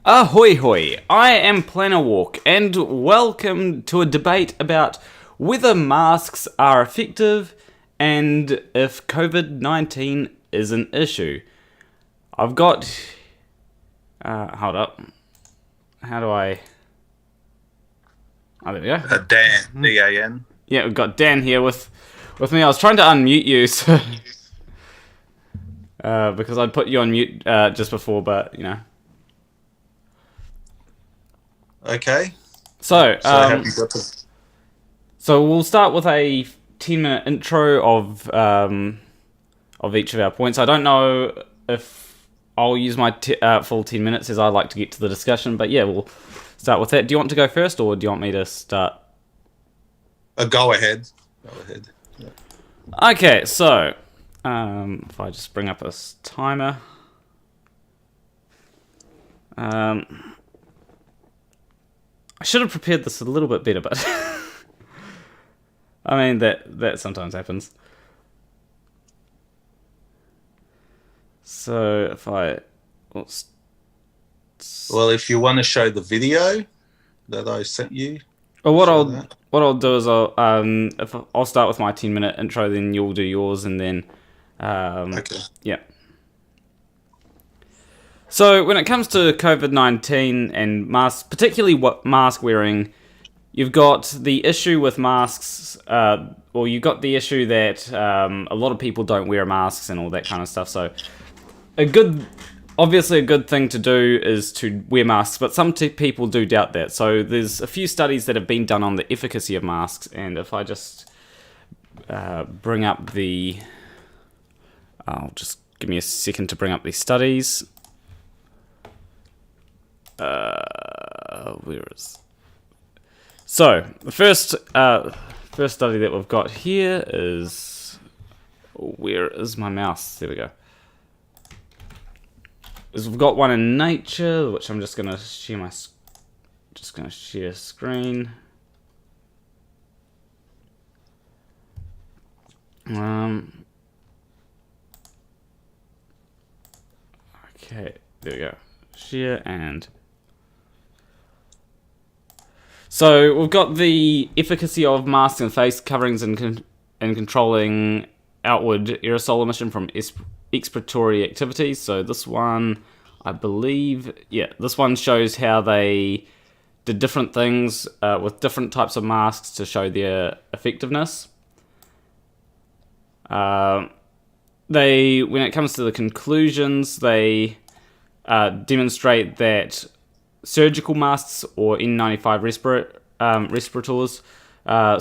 Ahoy hoy, I am Planarwalk, and welcome to a debate about whether masks are effective and if COVID-19 is an issue. I've got... hold up. How do I... Oh, there we go. Dan, D-A-N. Yeah, we've got Dan here with me. I was trying to unmute you, so... because I'd put you on mute just before, but, you know... Okay. So So we'll start with a 10-minute intro of each of our points. I don't know if I'll use my full 10 minutes, as I like to get to the discussion, but yeah, we'll start with that. Do you want to go first, or do you want me to start? Go ahead. Yeah. Okay, so if I just bring up a timer. I should have prepared this a little bit better, but I mean that sometimes happens. So if I Well, if you want to show the video that I sent you. Well, what I'll do is I'll start with my 10-minute intro, then you'll do yours, and then Okay. Yeah. So when it comes to COVID-19 and masks, particularly mask wearing, you've got the issue with masks. You've got the issue that a lot of people don't wear masks and all that kind of stuff. So obviously a good thing to do is to wear masks, but some people do doubt that. So there's a few studies that have been done on the efficacy of masks, and if I just bring up the... I'll just give me a second to bring up these studies. So the first study that we've got here is... Where is my mouse? There we go. We've got one in Nature, which I'm just gonna share share screen. Okay, there we go. Share and... So we've got the efficacy of masks and face coverings in controlling outward aerosol emission from expiratory activities. So this one, I believe, this one shows how they did different things with different types of masks to show their effectiveness. When it comes to the conclusions, they demonstrate that surgical masks or N95 respirators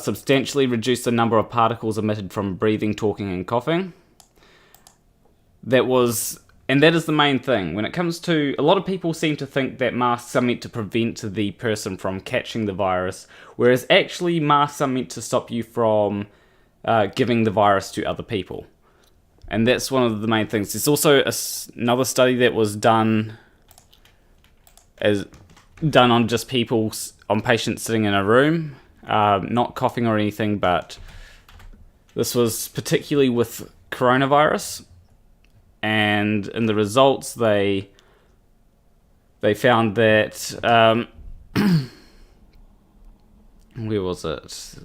substantially reduce the number of particles emitted from breathing, talking, and coughing. That is the main thing. When it comes to... A lot of people seem to think that masks are meant to prevent the person from catching the virus, whereas actually masks are meant to stop you from giving the virus to other people. And that's one of the main things. There's also another study that was done on just on patients sitting in a room, not coughing or anything, but this was particularly with coronavirus. And in the results, they found that where was it? This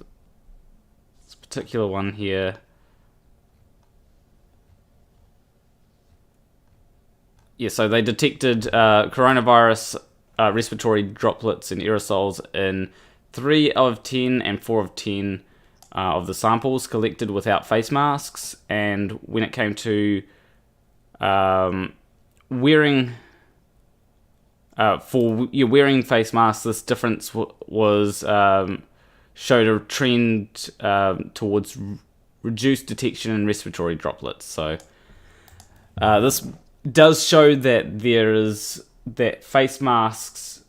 particular one here. Yeah, so they detected coronavirus respiratory droplets and aerosols in 3 of 10 and 4 of 10 of the samples collected without face masks. And when it came to wearing face masks, this difference was showed a trend towards reduced detection in respiratory droplets. So this does show that that face masks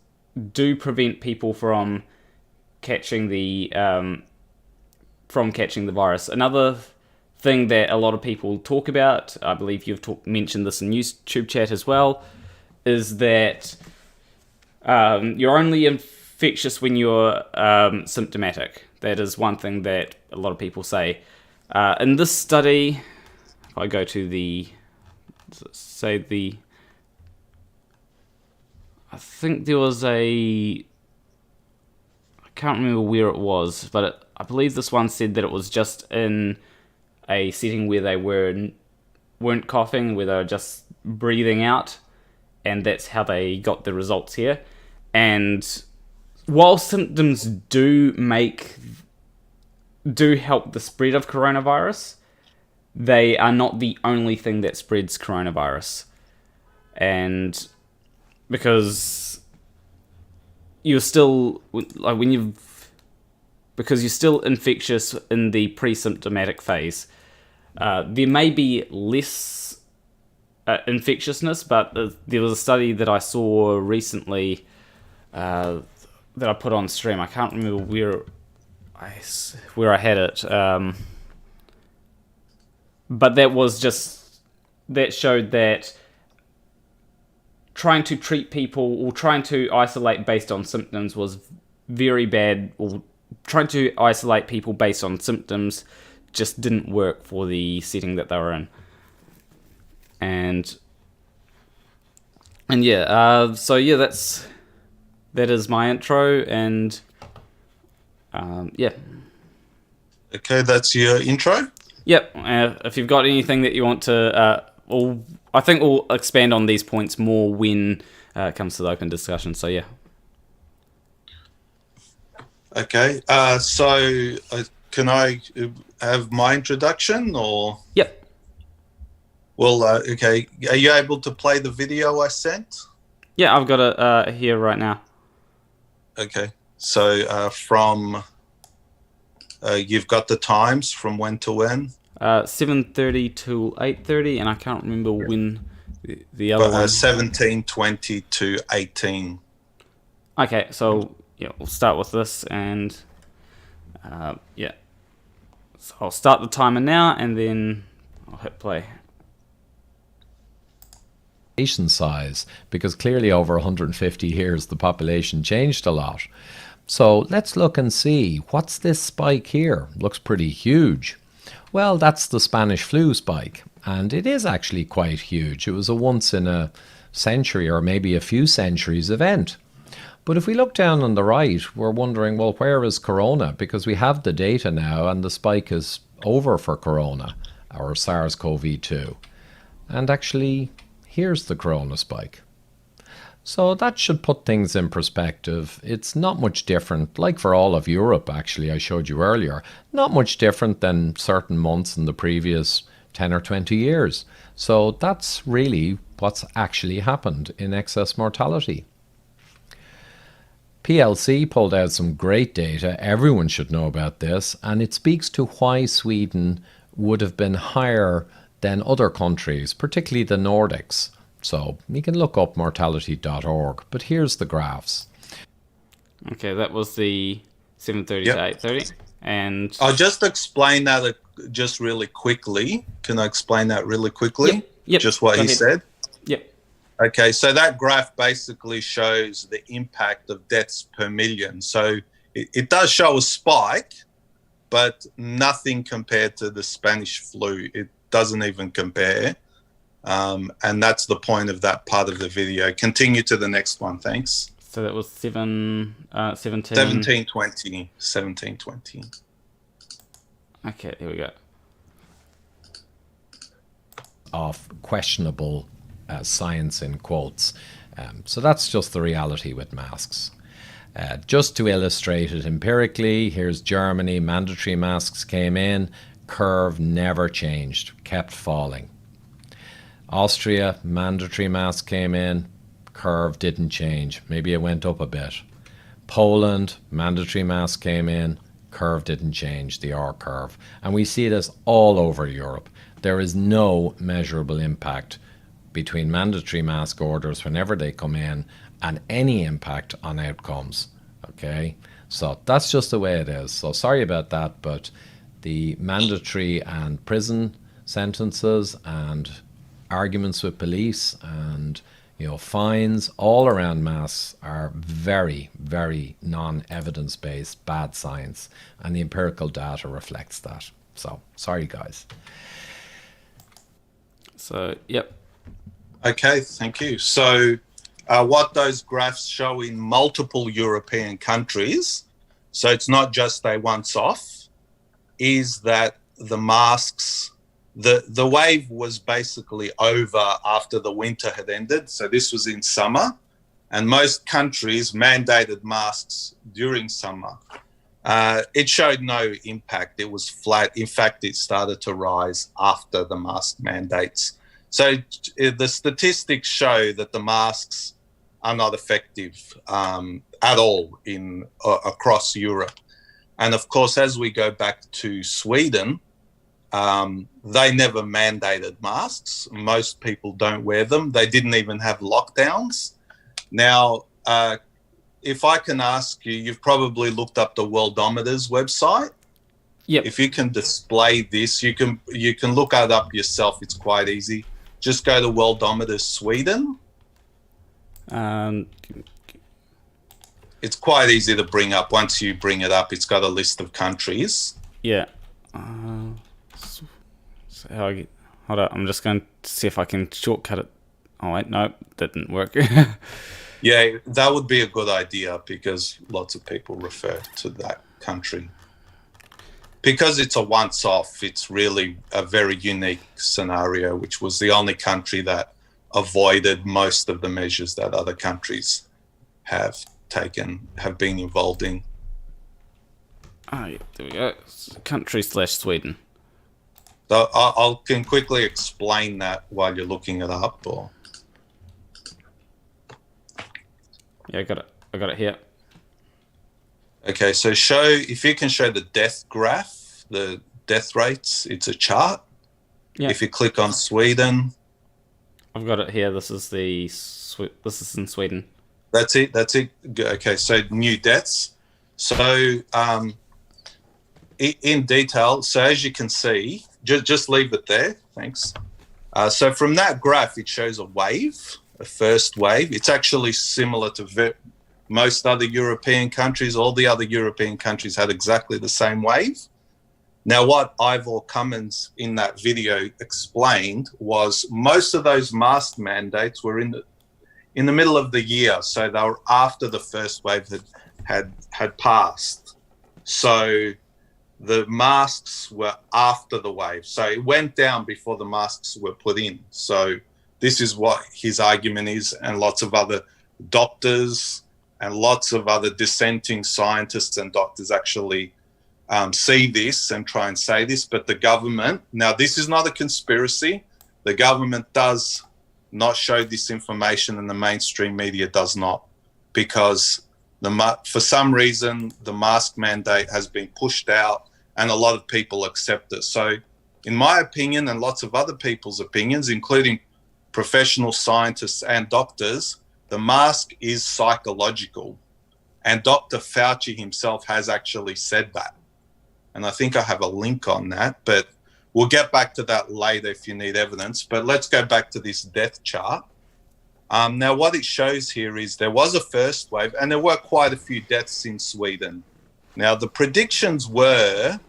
do prevent people from catching the virus. Another thing that a lot of people talk about, I believe you've mentioned this in YouTube chat as well, is that you're only infectious when you're symptomatic. That is one thing that a lot of people say. In this study, if I go to I think there was I can't remember where it was, but I believe this one said that it was just in a setting where they weren't coughing, where they were just breathing out, and that's how they got the results here. And while symptoms do help the spread of coronavirus, they are not the only thing that spreads coronavirus. And because you're still because you're still infectious in the pre-symptomatic phase, there may be less infectiousness, but there was a study that I saw recently that I put on stream. I can't remember where I had it, but that showed that trying to treat people or trying to isolate based on symptoms was very bad, or trying to isolate people based on symptoms just didn't work for the setting that they were in. And yeah, so yeah, that is my intro, and yeah. Okay, that's your intro? Yep. If you've got anything that you want to, I think we'll expand on these points more when it comes to the open discussion. So yeah. Okay. So can I have my introduction, or? Yep. Well, okay. Are you able to play the video I sent? Yeah, I've got it here right now. Okay. So from you've got the times from when to when? 7:30 to 8:30, and I can't remember when the other one. 17:20 to 18. Okay, so yeah, we'll start with this, and yeah. So I'll start the timer now, and then I'll hit play. Size, because clearly over 150 years the population changed a lot. So let's look and see, what's this spike here? Looks pretty huge. Well, that's the Spanish flu spike, and it is actually quite huge. It was a once in a century or maybe a few centuries event. But if we look down on the right, we're wondering, well, where is corona? Because we have the data now and the spike is over for corona, or SARS-CoV-2. And actually, here's the corona spike. So that should put things in perspective. It's not much different, like for all of Europe actually, I showed you earlier, not much different than certain months in the previous 10 or 20 years. So that's really what's actually happened in excess mortality. PLC pulled out some great data, everyone should know about this, and it speaks to why Sweden would have been higher than other countries, particularly the Nordics. So you can look up mortality.org, but here's the graphs. Okay, that was the 7:30 Yep. to 8:30, and I'll just explain that just really quickly. Can I explain that really quickly? Yep. Just what Go he ahead. said? Yep. Okay, so that graph basically shows the impact of deaths per million. So it does show a spike, but nothing compared to the Spanish flu. It doesn't even compare. And that's the point of that part of the video. Continue to the next one, thanks. So that was 17. 1720. 1720. Okay, here we go. Of questionable science in quotes. So that's just the reality with masks. Just to illustrate it empirically, here's Germany, mandatory masks came in, curve never changed, kept falling. Austria, mandatory mask came in, curve didn't change, maybe it went up a bit. Poland, mandatory mask came in, curve didn't change, the R curve. And we see this all over Europe. There is no measurable impact between mandatory mask orders whenever they come in and any impact on outcomes. Okay, so that's just the way it is. So sorry about that, but the mandatory and prison sentences and arguments with police and fines all around masks are very, very non-evidence based, bad science, and the empirical data reflects that. So sorry guys. So yep. Okay, thank you. So what those graphs show in multiple European countries, so it's not just a once-off, is that the masks, the wave was basically over after the winter had ended. So this was in summer, and most countries mandated masks during summer. It showed no impact. It was flat. In fact, it started to rise after the mask mandates. So the statistics show that the masks are not effective at all across Europe. And of course, as we go back to Sweden, they never mandated masks. Most people don't wear them. They didn't even have lockdowns. Now, if I can ask you, you've probably looked up the Worldometer's website. Yep. If you can display this, you can look it up yourself. It's quite easy. Just go to Worldometer Sweden. It's quite easy to bring up. Once you bring it up, it's got a list of countries. Yeah. Hold up. I'm just going to see if I can shortcut it. Oh, wait. No, that didn't work. Yeah, that would be a good idea because lots of people refer to that country. Because it's a once-off, it's really a very unique scenario, which was the only country that avoided most of the measures that other countries have been involved in. Oh, yeah, there we go. Country/Sweden. So I can quickly explain that while you're looking it up. Or Yeah, I got it here. okay, so if you can show the death graph, the death rates, it's a chart. Yeah. If you click on Sweden, I've got it here. This is in Sweden. That's it. Okay, so new deaths. So in detail, so as you can see, just leave it there. Thanks. So from that graph, it shows a first wave. It's actually similar to most other European countries. All the other European countries had exactly the same wave. Now, what Ivor Cummins in that video explained was most of those mask mandates were in the middle of the year, so they were after the first wave had passed. So the masks were after the wave. So it went down before the masks were put in. So this is what his argument is, and lots of other doctors and lots of other dissenting scientists and doctors actually see this and try and say this. But the government, now this is not a conspiracy, the government does not show this information and the mainstream media does not, because for some reason the mask mandate has been pushed out and a lot of people accept it. So in my opinion and lots of other people's opinions, including professional scientists and doctors, the mask is psychological, and Dr. Fauci himself has actually said that. And I think I have a link on that, but we'll get back to that later if you need evidence. But let's go back to this death chart. Now, what it shows here is there was a first wave, and there were quite a few deaths in Sweden. Now, the predictions were,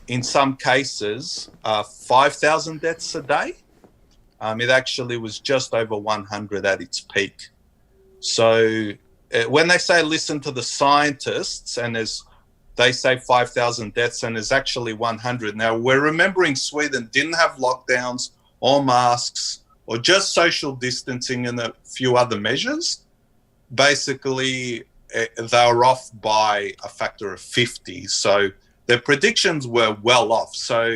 in some cases, 5,000 deaths a day. It actually was just over 100 at its peak. So when they say listen to the scientists, and they say 5,000 deaths and there's actually 100. Now, we're remembering Sweden didn't have lockdowns or masks or just social distancing and a few other measures. Basically, they were off by a factor of 50. So their predictions were well off. So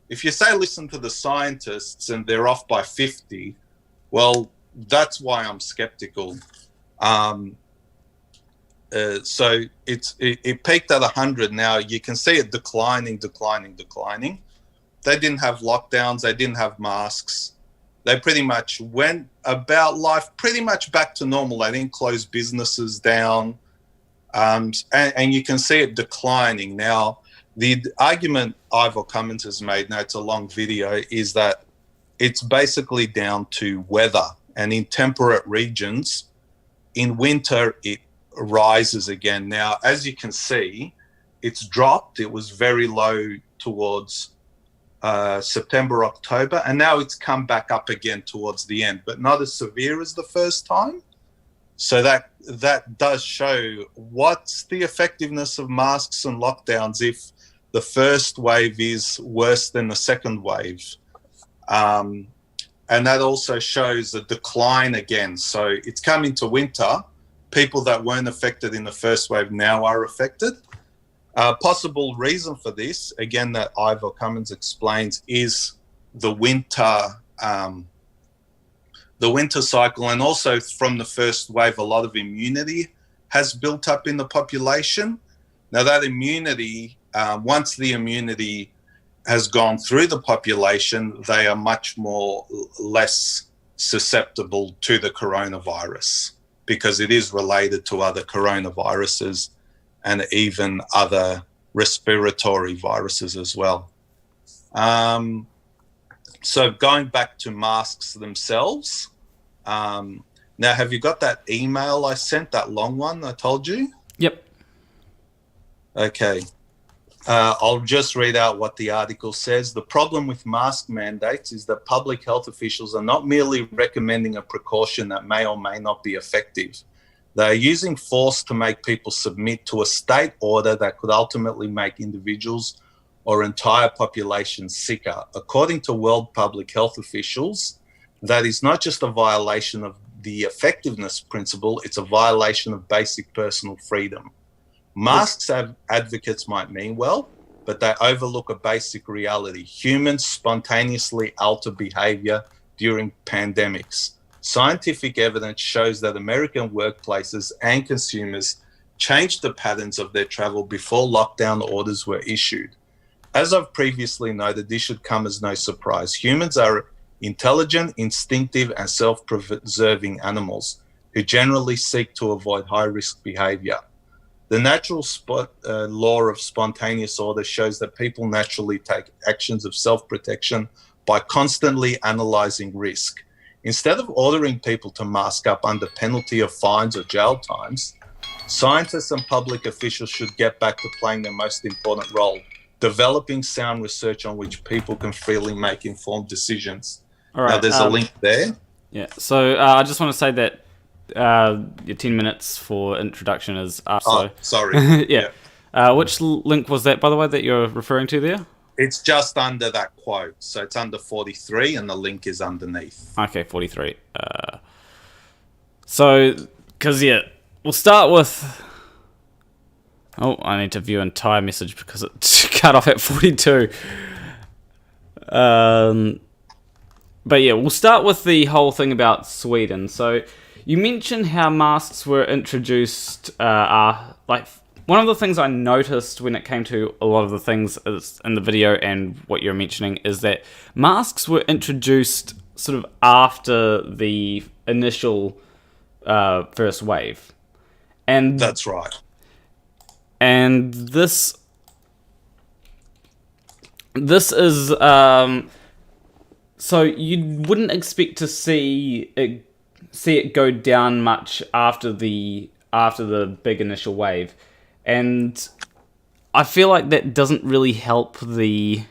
if you say listen to the scientists and they're off by 50, well, that's why I'm skeptical. So it peaked at 100. Now you can see it declining. They didn't have lockdowns. They didn't have masks. They pretty much went about life pretty much back to normal. They didn't close businesses down. And you can see it declining. Now, the argument Ivor Cummins has made, now it's a long video, is that it's basically down to weather. And in temperate regions, in winter, it rises again. Now, as you can see, it's dropped. It was very low towards September, October, and now it's come back up again towards the end, but not as severe as the first time. So that does show what's the effectiveness of masks and lockdowns if the first wave is worse than the second wave. And that also shows a decline again. So it's coming to winter. People that weren't affected in the first wave now are affected. Possible reason for this, again, that Ivor Cummins explains, is the winter cycle, and also from the first wave, a lot of immunity has built up in the population. Now that immunity, once the immunity has gone through the population, they are much less susceptible to the coronavirus because it is related to other coronaviruses and even other respiratory viruses as well. So going back to masks themselves, now have you got that email I sent, that long one I told you? Yep. Okay. I'll just read out what the article says. The problem with mask mandates is that public health officials are not merely recommending a precaution that may or may not be effective. They are using force to make people submit to a state order that could ultimately make individuals or entire populations sicker. According to world public health officials, that is not just a violation of the effectiveness principle, it's a violation of basic personal freedom. Masks advocates might mean well, but they overlook a basic reality. Humans spontaneously alter behavior during pandemics. Scientific evidence shows that American workplaces and consumers changed the patterns of their travel before lockdown orders were issued. As I've previously noted, this should come as no surprise. Humans are intelligent, instinctive, and self-preserving animals who generally seek to avoid high-risk behavior. The natural law of spontaneous order shows that people naturally take actions of self-protection by constantly analysing risk. Instead of ordering people to mask up under penalty of fines or jail times, scientists and public officials should get back to playing their most important role, developing sound research on which people can freely make informed decisions. All right. Now, there's a link there. Yeah, so I just want to say that your 10 minutes for introduction is up. Oh, sorry. Yeah. Which link was that, by the way, that you're referring to there? It's just under that quote. So it's under 43 and the link is underneath. Okay, 43. So, because, yeah, we'll start with... Oh, I need to view entire message because it cut off at 42. But yeah, we'll start with the whole thing about Sweden. So, you mentioned how masks were introduced, one of the things I noticed when it came to a lot of the things in the video and what you're mentioning is that masks were introduced sort of after the initial first wave. And that's right. And this is so you wouldn't expect to see it go down much after the big initial wave, and I feel like that doesn't really help your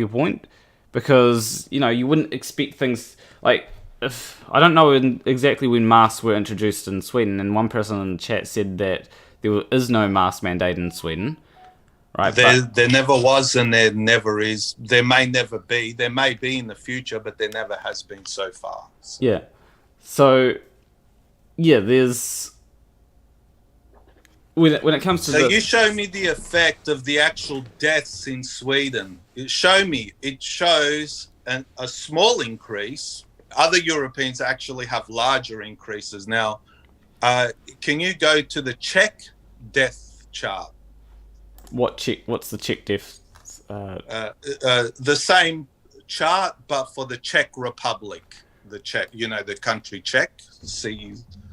point, because you wouldn't expect things like, if I don't know exactly when masks were introduced in Sweden, and one person in the chat said that there is no mask mandate in Sweden. Right, there never was, and there never is. There may never be. There may be in the future, but there never has been so far. So. Yeah. So, yeah, there's... When it comes to So you show me the effect of the actual deaths in Sweden. It shows a small increase. Other Europeans actually have larger increases. Now, can you go to the Czech death chart? What's the Czech death? The same chart, but for the Czech Republic. The Czech, the country Czech, CZECH,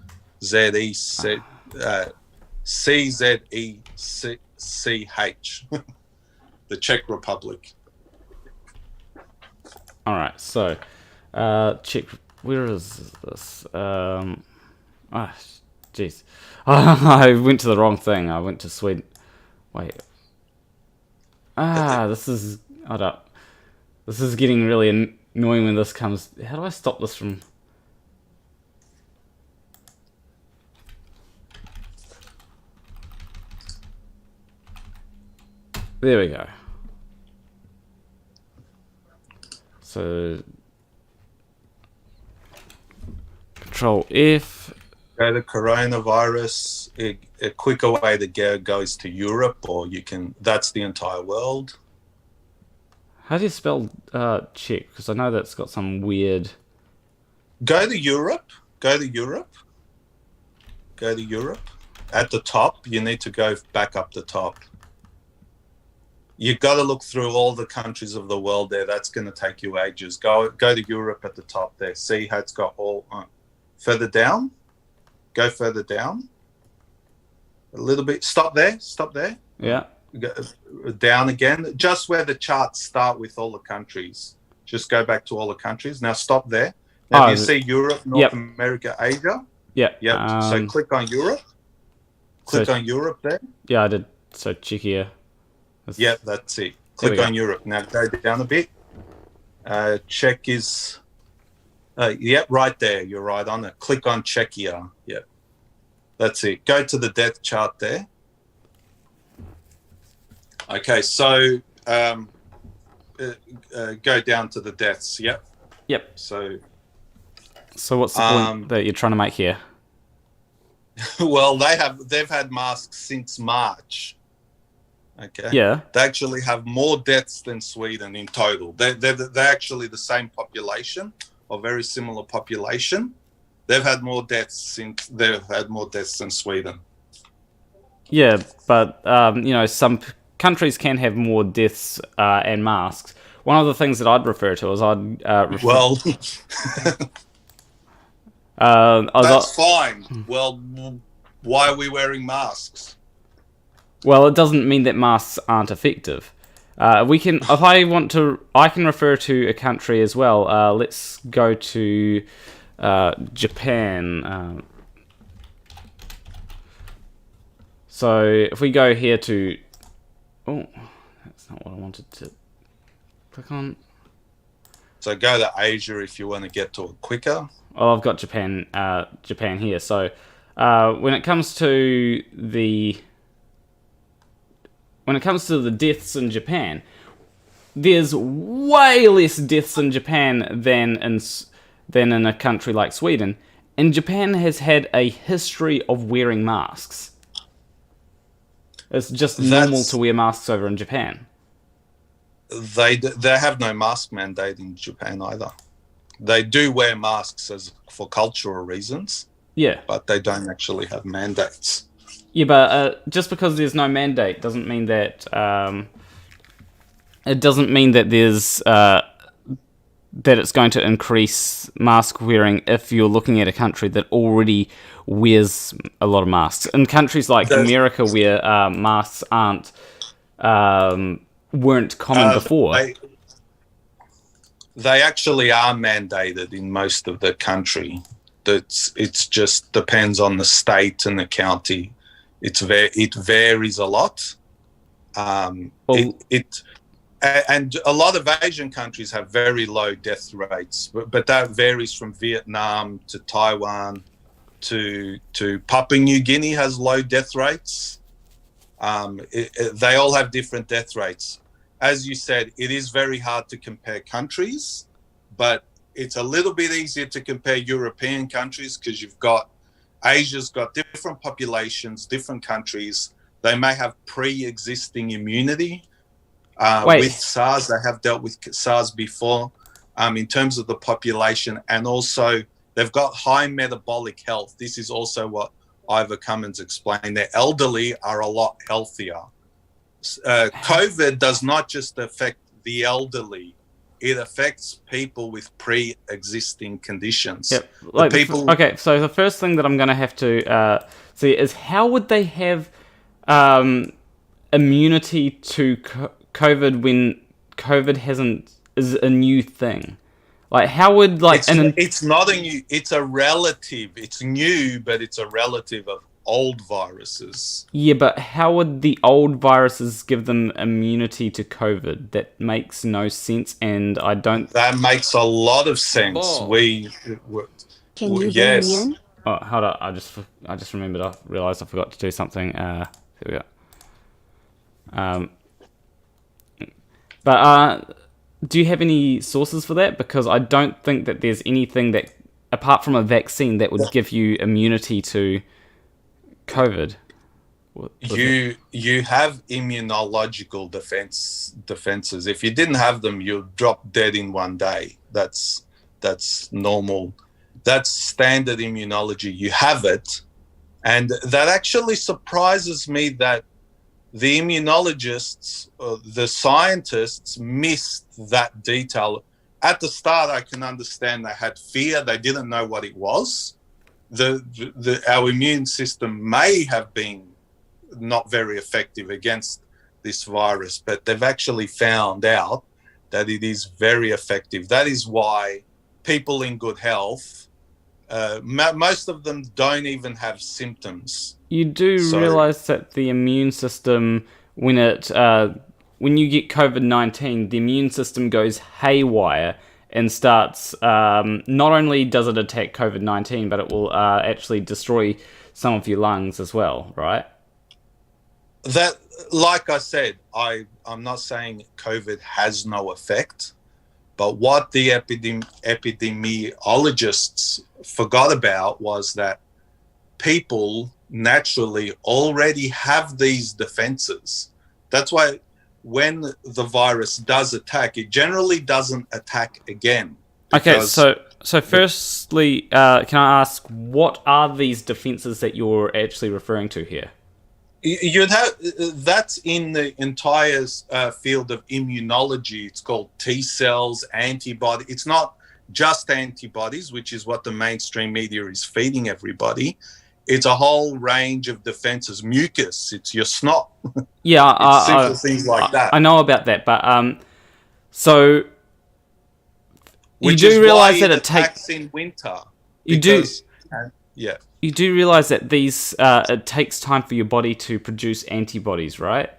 the Czech Republic. All right, so Czech. Where is this? Jeez, I went to the wrong thing. I went to Sweden. Wait. This is... Hold up. This is getting really annoying when this comes... How do I stop this from... There we go. So Control F. Go to coronavirus. A quicker way to go goes to Europe, or you can. That's the entire world. How do you spell Czech? Because I know that's got some weird. Go to Europe. Go to Europe. Go to Europe. At the top, you need to go back up the top. You've got to look through all the countries of the world there. That's going to take you ages. Go to Europe at the top there. See how it's got all... further down. Go further down. A little bit. Stop there. Stop there. Yeah. Go down again. Just where the charts start with all the countries. Just go back to all the countries. Now stop there. Now you see Europe, North America, Asia. Yeah. Yep. So click on Europe. Click on Europe there. Yeah, I did. So Czechia. Yeah, that's it. Click on Europe. Now go down a bit. Czech is... yep, right there. You're right on it. Click on Czechia. Yep. That's it. Go to the death chart there. Okay, so go down to the deaths. Yep. Yep. So what's the point that you're trying to make here? Well, they've had masks since March. Okay. Yeah. They actually have more deaths than Sweden in total. They're actually the same population, or very similar population. They've had more deaths than Sweden. Yeah, but some countries can have more deaths and masks. One of the things that I'd refer to is that's fine. Well, why are we wearing masks? Well, it doesn't mean that masks aren't effective. I can refer to a country as well. Let's go to Japan. So if we go here to... Oh, that's not what I wanted to click on. So go to Asia if you want to get to it quicker. Oh, I've got Japan here. So when it comes to the deaths in Japan, there's way less deaths in Japan than in a country like Sweden. And Japan has had a history of wearing masks. It's just normal to wear masks over in Japan. They have no mask mandate in Japan either. They do wear masks for cultural reasons. Yeah. But they don't actually have mandates. Yeah, but just because there's no mandate doesn't mean that there's that it's going to increase mask wearing if you're looking at a country that already wears a lot of masks. In countries like America, where masks weren't common before. They actually are mandated in most of the country. It's just depends on the state and the county. It varies a lot. And a lot of Asian countries have very low death rates, but that varies from Vietnam to Taiwan to Papua New Guinea has low death rates. They all have different death rates. As you said, it is very hard to compare countries, but it's a little bit easier to compare European countries because Asia's got different populations, different countries. They may have pre-existing immunity. With SARS, they have dealt with SARS before in terms of the population, and also they've got high metabolic health. This is also what Ivor Cummins explained. Their elderly are a lot healthier. COVID does not just affect the elderly. It affects people with pre-existing conditions. Yep. Okay, so the first thing that I'm going to have to see is how would they have immunity to COVID when COVID is a new thing? Like, how would it's not a new. It's a relative. It's new, but it's a relative of old viruses. Yeah, but how would the old viruses give them immunity to COVID? That makes no sense, and I don't... That makes a lot of sense. Oh. Can you hear me in? Oh, hold on. I just remembered. I realised I forgot to do something. Here we go. But do you have any sources for that? Because I don't think that there's anything that, apart from a vaccine, that would give you immunity to COVID. You have immunological defenses. If you didn't have them, you'd drop dead in one day. That's normal. That's standard immunology. You have it, and that actually surprises me that the immunologists, the scientists, missed that detail. At the start, I can understand they had fear. They didn't know what it was. Our immune system may have been not very effective against this virus, but they've actually found out that it is very effective. That is why people in good health, most of them don't even have symptoms. You do realise that the immune system, when you get COVID-19, the immune system goes haywire and starts, not only does it attack COVID-19, but it will actually destroy some of your lungs as well, right? That, like I said, I'm not saying COVID has no effect, but what the epidemiologists forgot about was that people naturally already have these defenses. That's why when the virus does attack, it generally doesn't attack again. Okay, so firstly, can I ask, what are these defenses that you're actually referring to here? You'd have, that's in the entire field of immunology. It's called T cells, antibody. It's not just antibodies, which is what the mainstream media is feeding everybody. It's a whole range of defenses. Mucus, it's your snot. Yeah, it's simple things like that. I know about that, but so which you do is realize why that it takes in winter. You because, do. Yeah. You do realize that these it takes time for your body to produce antibodies, right?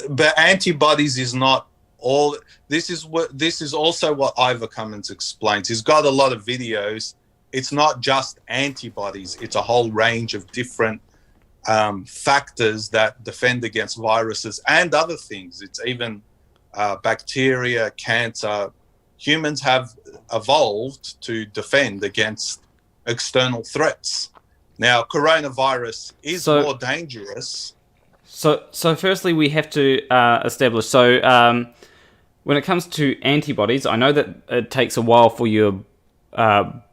But antibodies is not all. This is also what Ivor Cummins explains. He's got a lot of videos. It's not just antibodies. It's a whole range of different factors that defend against viruses and other things. It's even bacteria, cancer. Humans have evolved to defend against external threats. Now, coronavirus is more dangerous. So firstly, we have to establish. So, when it comes to antibodies, I know that it takes a while for your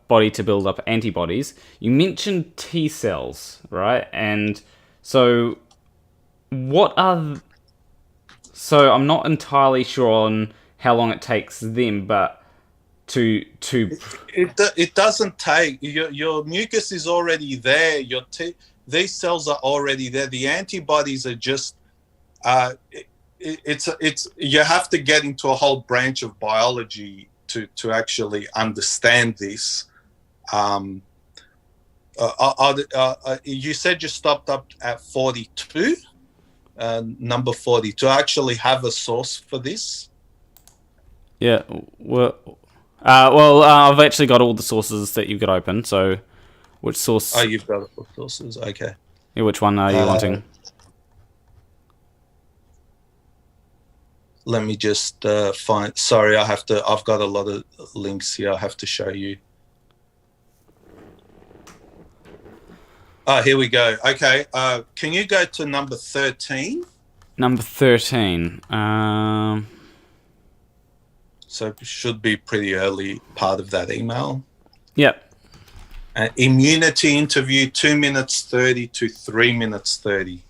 body to build up antibodies. You mentioned T cells, right? And so, what are? So, I'm not entirely sure on how long it takes them, but it doesn't take your mucus is already there. These cells are already there. The antibodies are just it's you have to get into a whole branch of biology to actually understand this. You said you stopped up at 42, number 42. I actually have a source for this. Yeah, well, I've actually got all the sources that you've got open, so which source? Oh, you've got all the sources, okay. Yeah, which one are you wanting? Let me just find, sorry, I've got a lot of links here I have to show you. Oh, here we go. Okay, can you go to number 13? Number 13. So it should be pretty early part of that email. Yep. Immunity interview, 2 minutes 30 to 3 minutes 30.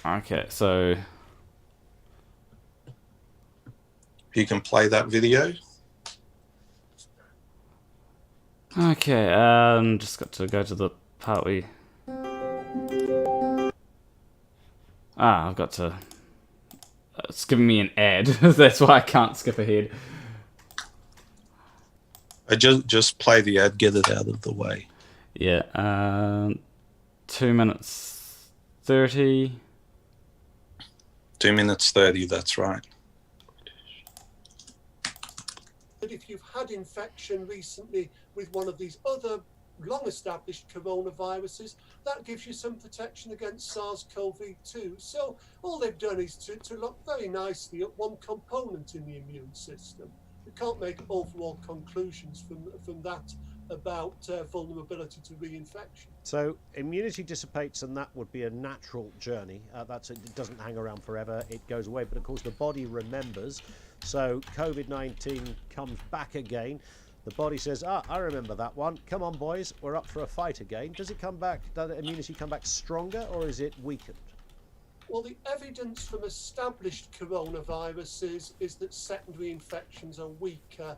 Okay, so You can play that video. Okay, just got to go to the part we... I've got to... It's giving me an ad. That's why I can't skip ahead. I just play the ad, get it out of the way. Yeah, 2 minutes 30. 2 minutes 30, that's right. But if you've had infection recently with one of these other long-established coronaviruses, that gives you some protection against SARS-CoV-2. So all they've done is to look very nicely at one component in the immune system. We can't make overall conclusions from that about vulnerability to reinfection. So immunity dissipates, and that would be a natural journey. It doesn't hang around forever, it goes away, but of course the body remembers. So COVID-19 comes back again. The body says, I remember that one. Come on, boys, we're up for a fight again. Does immunity come back stronger, or is it weakened? Well, the evidence from established coronaviruses is that secondary infections are weaker.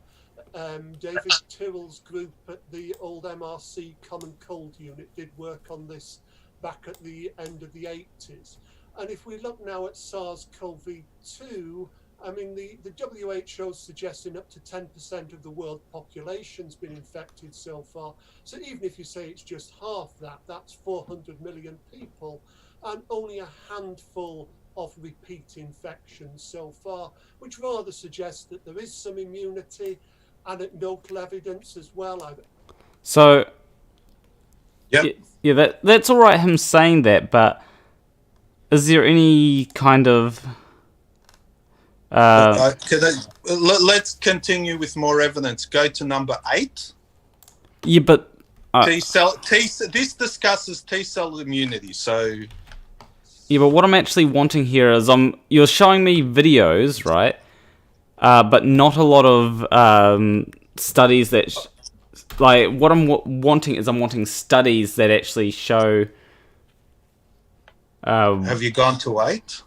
David Tyrrell's group at the old MRC Common Cold Unit did work on this back at the end of the 80s. And if we look now at SARS-CoV-2, I mean, the WHO is suggesting up to 10% of the world population's been infected so far. So even if you say it's just half that, that's 400 million people, and only a handful of repeat infections so far, which rather suggests that there is some immunity, anecdotal evidence as well. So, Yep. yeah, that's all right, him saying that, but is there any kind of... let's continue with more evidence. Go to number 8. Yeah, but... This discusses T-cell immunity, so... Yeah, but what I'm actually wanting here is you're showing me videos, right? But not a lot of studies that... what I'm wanting is I'm wanting studies that actually show... Have you gone to 8?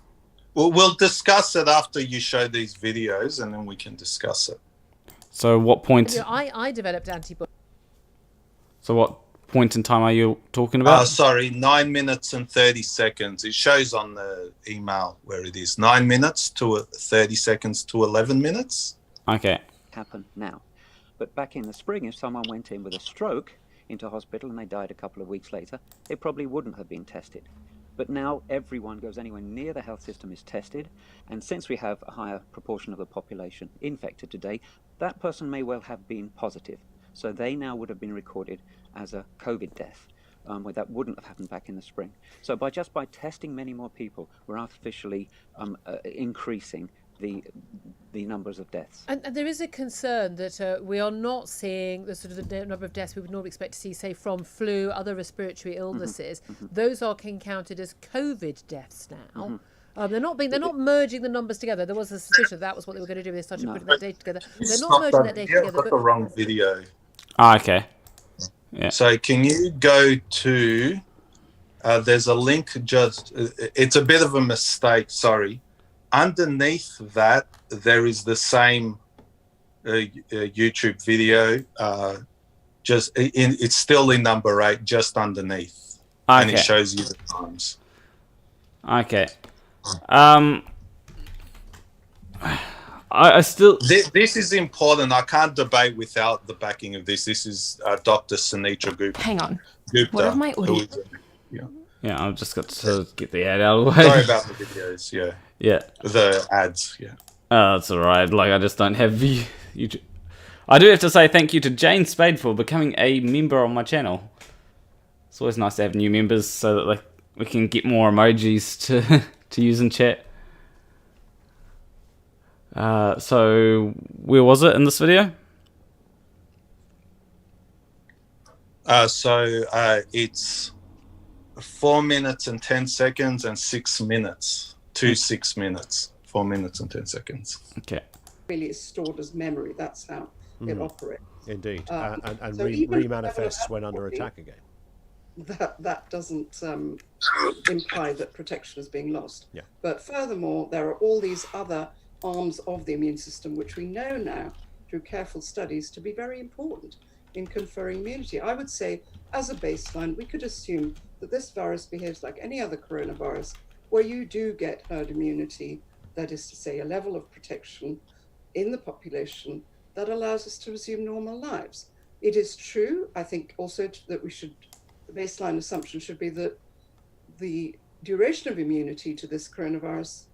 Well, we'll discuss it after you show these videos, and then we can discuss it. So what point... I developed antibodies. So what point in time are you talking about? Sorry, 9 minutes and 30 seconds. It shows on the email where it is. 9 minutes to 30 seconds to 11 minutes. Okay. Happen now. But back in the spring, if someone went in with a stroke into hospital and they died a couple of weeks later, they probably wouldn't have been tested. But now everyone goes anywhere near the health system is tested, and since we have a higher proportion of the population infected today, that person may well have been positive. So they now would have been recorded as a COVID death, where that wouldn't have happened back in the spring. So by testing many more people, we're artificially increasing the numbers of deaths. And there is a concern that we are not seeing the sort of the number of deaths we would normally expect to see, say, from flu, other respiratory illnesses. Those are counted as COVID deaths now. They're not merging the numbers together. There was a suspicion that was what they were going to do. They started putting that data together. They're not merging that data together. Got the wrong video. Okay. Yeah. So can you go to? There's a link. It's a bit of a mistake. Sorry. Underneath that, there is the same YouTube video. It's still in number 8, just underneath, and it shows you the times. Okay. I still... This is important. I can't debate without the backing of this. This is Dr. Sunitra Gupta. Hang on. Gupta, What of my audio? Yeah, I've just got to get the ad out of the way. Sorry about the videos, yeah. Yeah. The ads, yeah. Oh, that's alright. I just don't have YouTube. I do have to say thank you to Jane Spade for becoming a member on my channel. It's always nice to have new members so that we can get more emojis to use in chat. So where was it in this video? It's 4 minutes and 10 seconds and 6 minutes. 6 minutes. 4 minutes and 10 seconds. Okay. Really is stored as memory. That's how it operates. Indeed. And so even remanifests when under attack again. That doesn't imply that protection is being lost. Yeah. But furthermore, there are all these other arms of the immune system which we know now through careful studies to be very important in conferring immunity. I would say, as a baseline, we could assume that this virus behaves like any other coronavirus, where you do get herd immunity, that is to say, a level of protection in the population that allows us to resume normal lives. It is true, I think, also that the baseline assumption should be that the duration of immunity to this coronavirus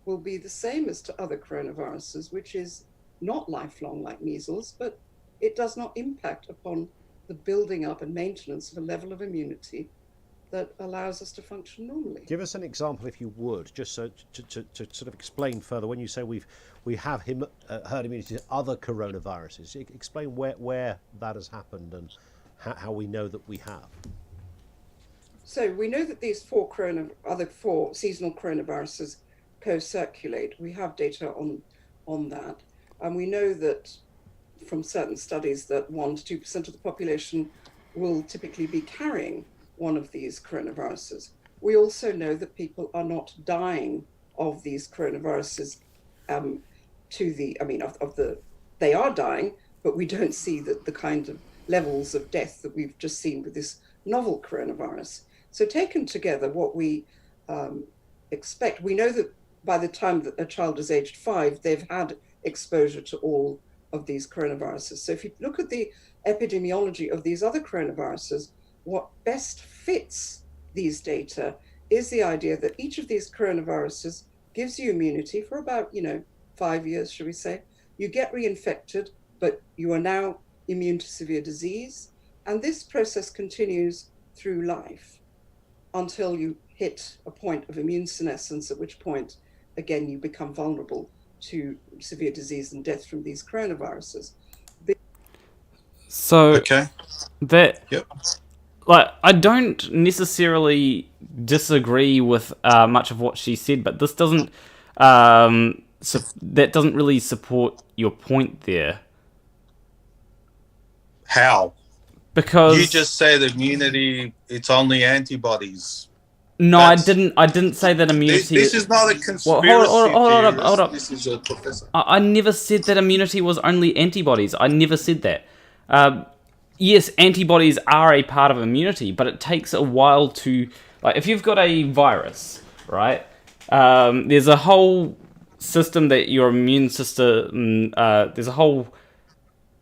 will be the same as to other coronaviruses, which is not lifelong like measles, but it does not impact upon the building up and maintenance of a level of immunity that allows us to function normally. Give us an example, if you would, just so to sort of explain further. When you say we have herd immunity to other coronaviruses, explain where that has happened and how we know that we have. So we know that these other four seasonal coronaviruses co-circulate. We have data on that, and we know that from certain studies that 1 to 2% of the population will typically be carrying one of these coronaviruses. We also know that people are not dying of these coronaviruses they are dying, but we don't see the kind of levels of death that we've just seen with this novel coronavirus. So taken together, what we expect, we know that by the time that a child is aged 5, they've had exposure to all of these coronaviruses. So if you look at the epidemiology of these other coronaviruses, what best fits these data is the idea that each of these coronaviruses gives you immunity for about, 5 years, should we say. You get reinfected, but you are now immune to severe disease. And this process continues through life until you hit a point of immune senescence, at which point, again, you become vulnerable to severe disease and death from these coronaviruses. So okay. Yep. I don't necessarily disagree with much of what she said, but this doesn't that doesn't really support your point there. How? Because you just said immunity, it's only antibodies. No, I didn't say that immunity. This is not a conspiracy theorist. Hold up. This is a professor. I never said that immunity was only antibodies. I never said that. Yes, antibodies are a part of immunity, but it takes a while to... if you've got a virus, right? There's a whole system that your immune system... there's a whole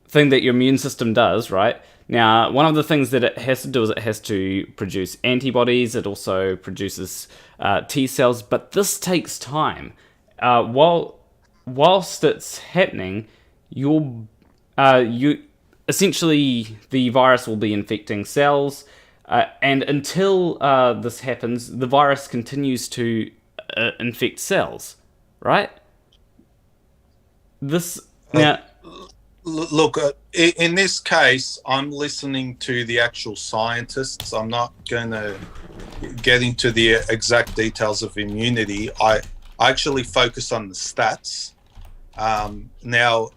thing that your immune system does, right? Now, one of the things that it has to do is it has to produce antibodies. It also produces T cells, but this takes time. Whilst it's happening, you essentially the virus will be infecting cells, and until this happens, the virus continues to infect cells, right? Look, in this case, I'm listening to the actual scientists. I'm not going to get into the exact details of immunity. I actually focus on the stats. Now,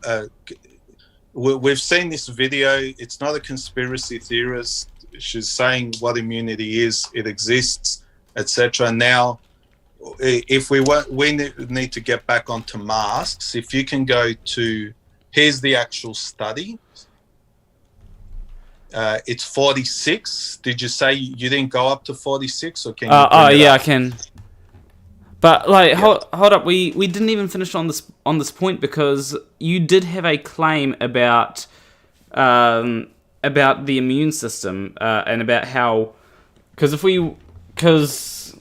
we've seen this video. It's not a conspiracy theorist. She's saying what immunity is, it exists, etc. Now, if we need to get back onto masks. If you can go to... Here's the actual study. It's 46. Did you say you didn't go up to 46, or can you? I can. But hold up. We didn't even finish on this point, because you did have a claim about the immune system and about how because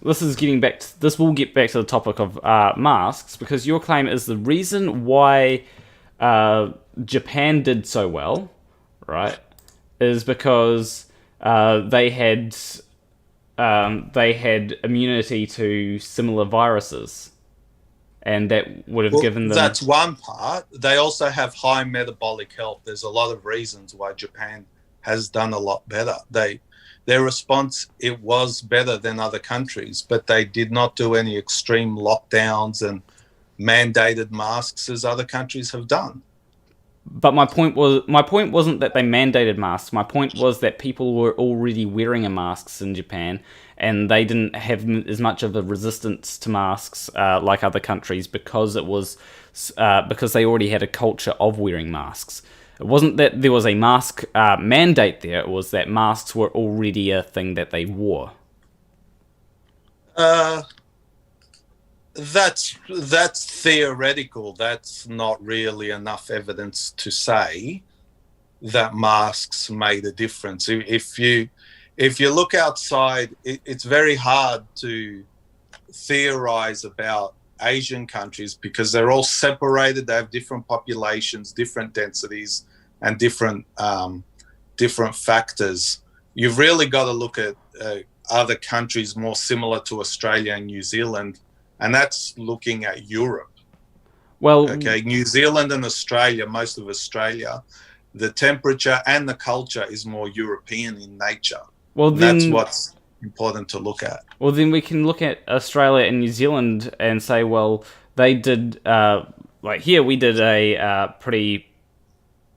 this will get back to the topic of masks, because your claim is the reason why Japan did so well, right, is because they had immunity to similar viruses, and that would have given them... That's one part. They also have high metabolic health. There's a lot of reasons why Japan has done a lot better. Their response, it was better than other countries, but they did not do any extreme lockdowns and mandated masks as other countries have done. But my point wasn't that they mandated masks. My point was that people were already wearing masks in Japan, and they didn't have as much of a resistance to masks like other countries, because because they already had a culture of wearing masks. It wasn't that there was a mask mandate there. It was that masks were already a thing that they wore. That's theoretical. That's not really enough evidence to say that masks made a difference. If you look outside, it's very hard to theorize about Asian countries, because they're all separated. They have different populations, different densities, and different different factors. You've really got to look at other countries more similar to Australia and New Zealand, and that's looking at Europe. Well, okay, New Zealand and Australia, most of Australia, the temperature and the culture is more European in nature. Well, then that's what's important to look at. Well, then we can look at Australia and New Zealand and say, well, they did like here we did a pretty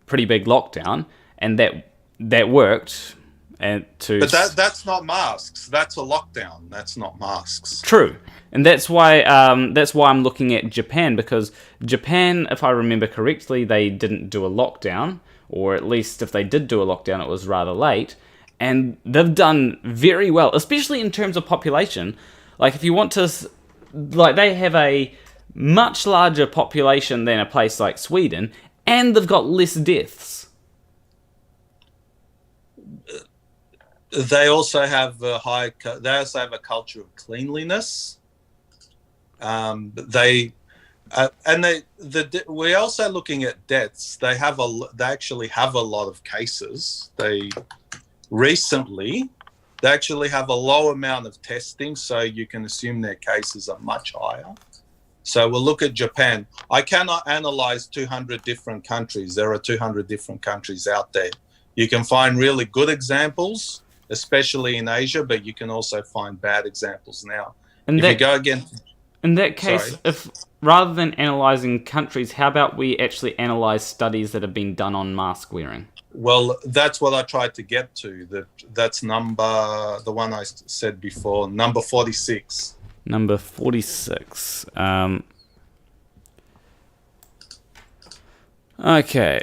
big lockdown, and that worked. And but that's not masks. That's a lockdown. That's not masks. True, and that's why I'm looking at Japan, because Japan, if I remember correctly, they didn't do a lockdown, or at least if they did do a lockdown, it was rather late, and they've done very well, especially in terms of population. Like if you want to, like they have a much larger population than a place like Sweden, and they've got less deaths. They also have a culture of cleanliness. We're also looking at deaths. They actually have a lot of cases. They actually have a low amount of testing, so you can assume their cases are much higher. So we'll look at Japan. I cannot analyze 200 different countries. There are 200 different countries out there. You can find really good examples, especially in Asia, but you can also find bad examples now. In that case, if rather than analysing countries, how about we actually analyse studies that have been done on mask wearing? Well, that's what I tried to get to. That's the one I said before, number 46. Number 46. Okay.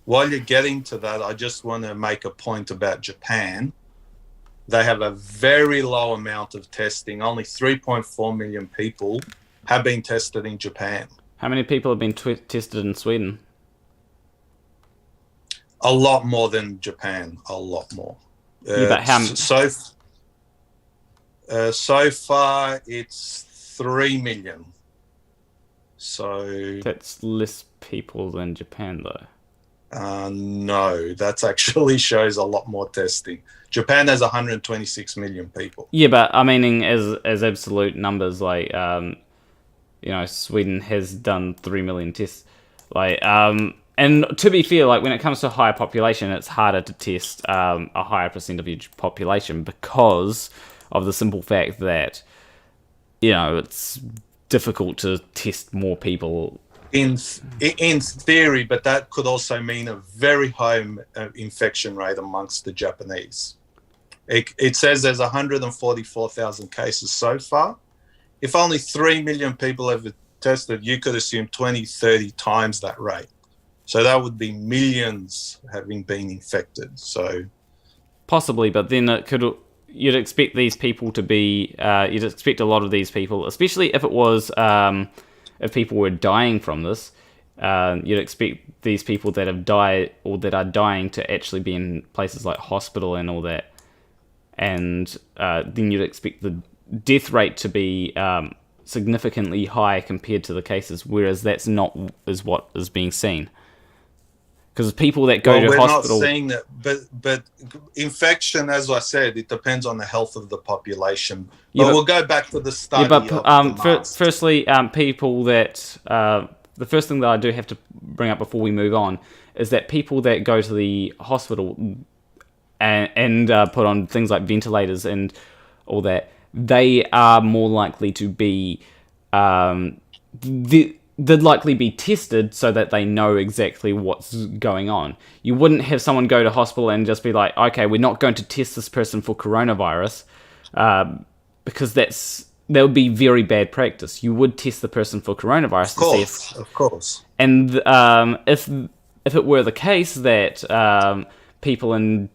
While you're getting to that, I just want to make a point about Japan. They have a very low amount of testing. Only 3.4 million people have been tested in Japan. How many people have been tested in Sweden? A lot more than Japan. A lot more. But so far, it's 3 million. So that's less people than Japan, though. No, that actually shows a lot more testing. Japan has 126 million people. Yeah, but I mean, as absolute numbers, like Sweden has done 3 million tests. Like, and to be fair, like when it comes to higher population, it's harder to test a higher percent of each population because of the simple fact that it's difficult to test more people. In theory, but that could also mean a very high infection rate amongst the Japanese. It says there's 144,000 cases so far. If only 3 million people have tested, you could assume 20, 30 times that rate. So that would be millions having been infected. So possibly, but then you'd expect these people to be, you'd expect a lot of these people, especially if it was, if people were dying from this, you'd expect these people that have died or that are dying to actually be in places like hospital and all that. And then you'd expect the death rate to be significantly high compared to the cases, whereas that's not what is being seen. Because people that go to hospital... We're not seeing that, but infection, as I said, it depends on the health of the population. But we'll go back to the study. Yeah, but firstly, people that... the first thing that I do have to bring up before we move on is that people that go to the hospital and put on things like ventilators and all that, they are more likely to be... they'd likely be tested so that they know exactly what's going on. You wouldn't have someone go to hospital and just be like, okay, we're not going to test this person for coronavirus, because that would be very bad practice. You would test the person for coronavirus to see if... Of course. And if it were the case that people in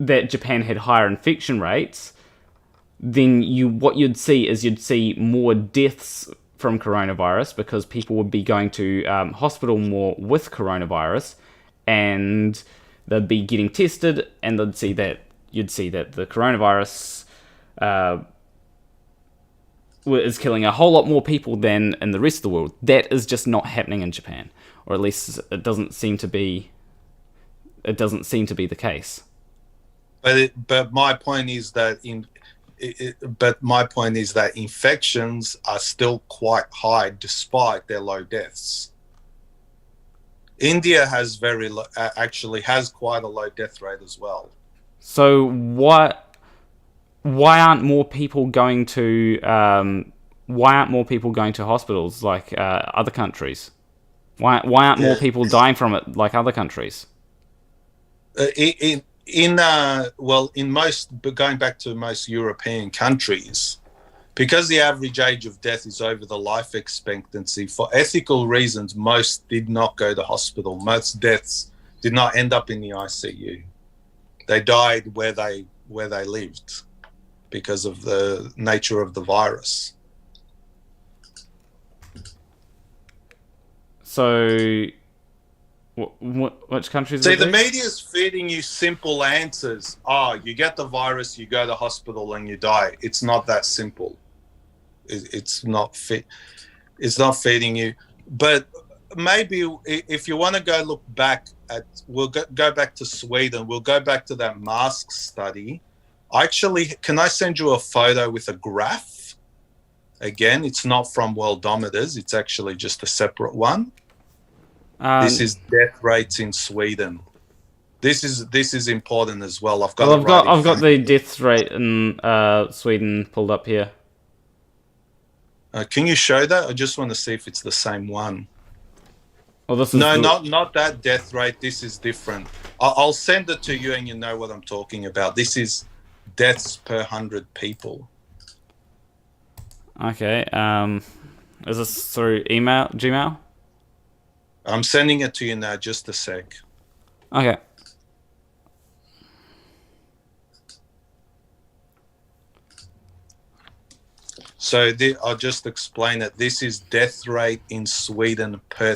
that Japan had higher infection rates, then what you'd see more deaths from coronavirus, because people would be going to hospital more with coronavirus, and they'd be getting tested, and you'd see that the coronavirus is killing a whole lot more people than in the rest of the world. That is just not happening in Japan, or at least it doesn't seem to be. It doesn't seem to be the case. But my point is that infections are still quite high despite their low deaths. India has actually has quite a low death rate as well. So why aren't more people going to hospitals like other countries? Why aren't more people dying from it like other countries? Going back to most European countries, because the average age of death is over the life expectancy, for ethical reasons, most did not go to hospital. Most deaths did not end up in the ICU. They died where they lived because of the nature of the virus. So, which countries? See, the media's feeding you simple answers. Oh, you get the virus, you go to hospital, and you die. It's not that simple. It's not feeding you. But maybe if you want to go look back at, we'll go back to Sweden. We'll go back to that mask study. Actually, can I send you a photo with a graph? Again, it's not from Worldometers. It's actually just a separate one. This is death rates in Sweden. This is important as well. I've got the death rate in Sweden pulled up here. Can you show that? I just want to see if it's the same one. Oh, this is not that death rate. This is different. I'll send it to you, and you know what I'm talking about. This is deaths per 100 people. Okay. Is this through Gmail? I'm sending it to you now. Just a sec. Okay. So I'll just explain it. This is death rate in Sweden per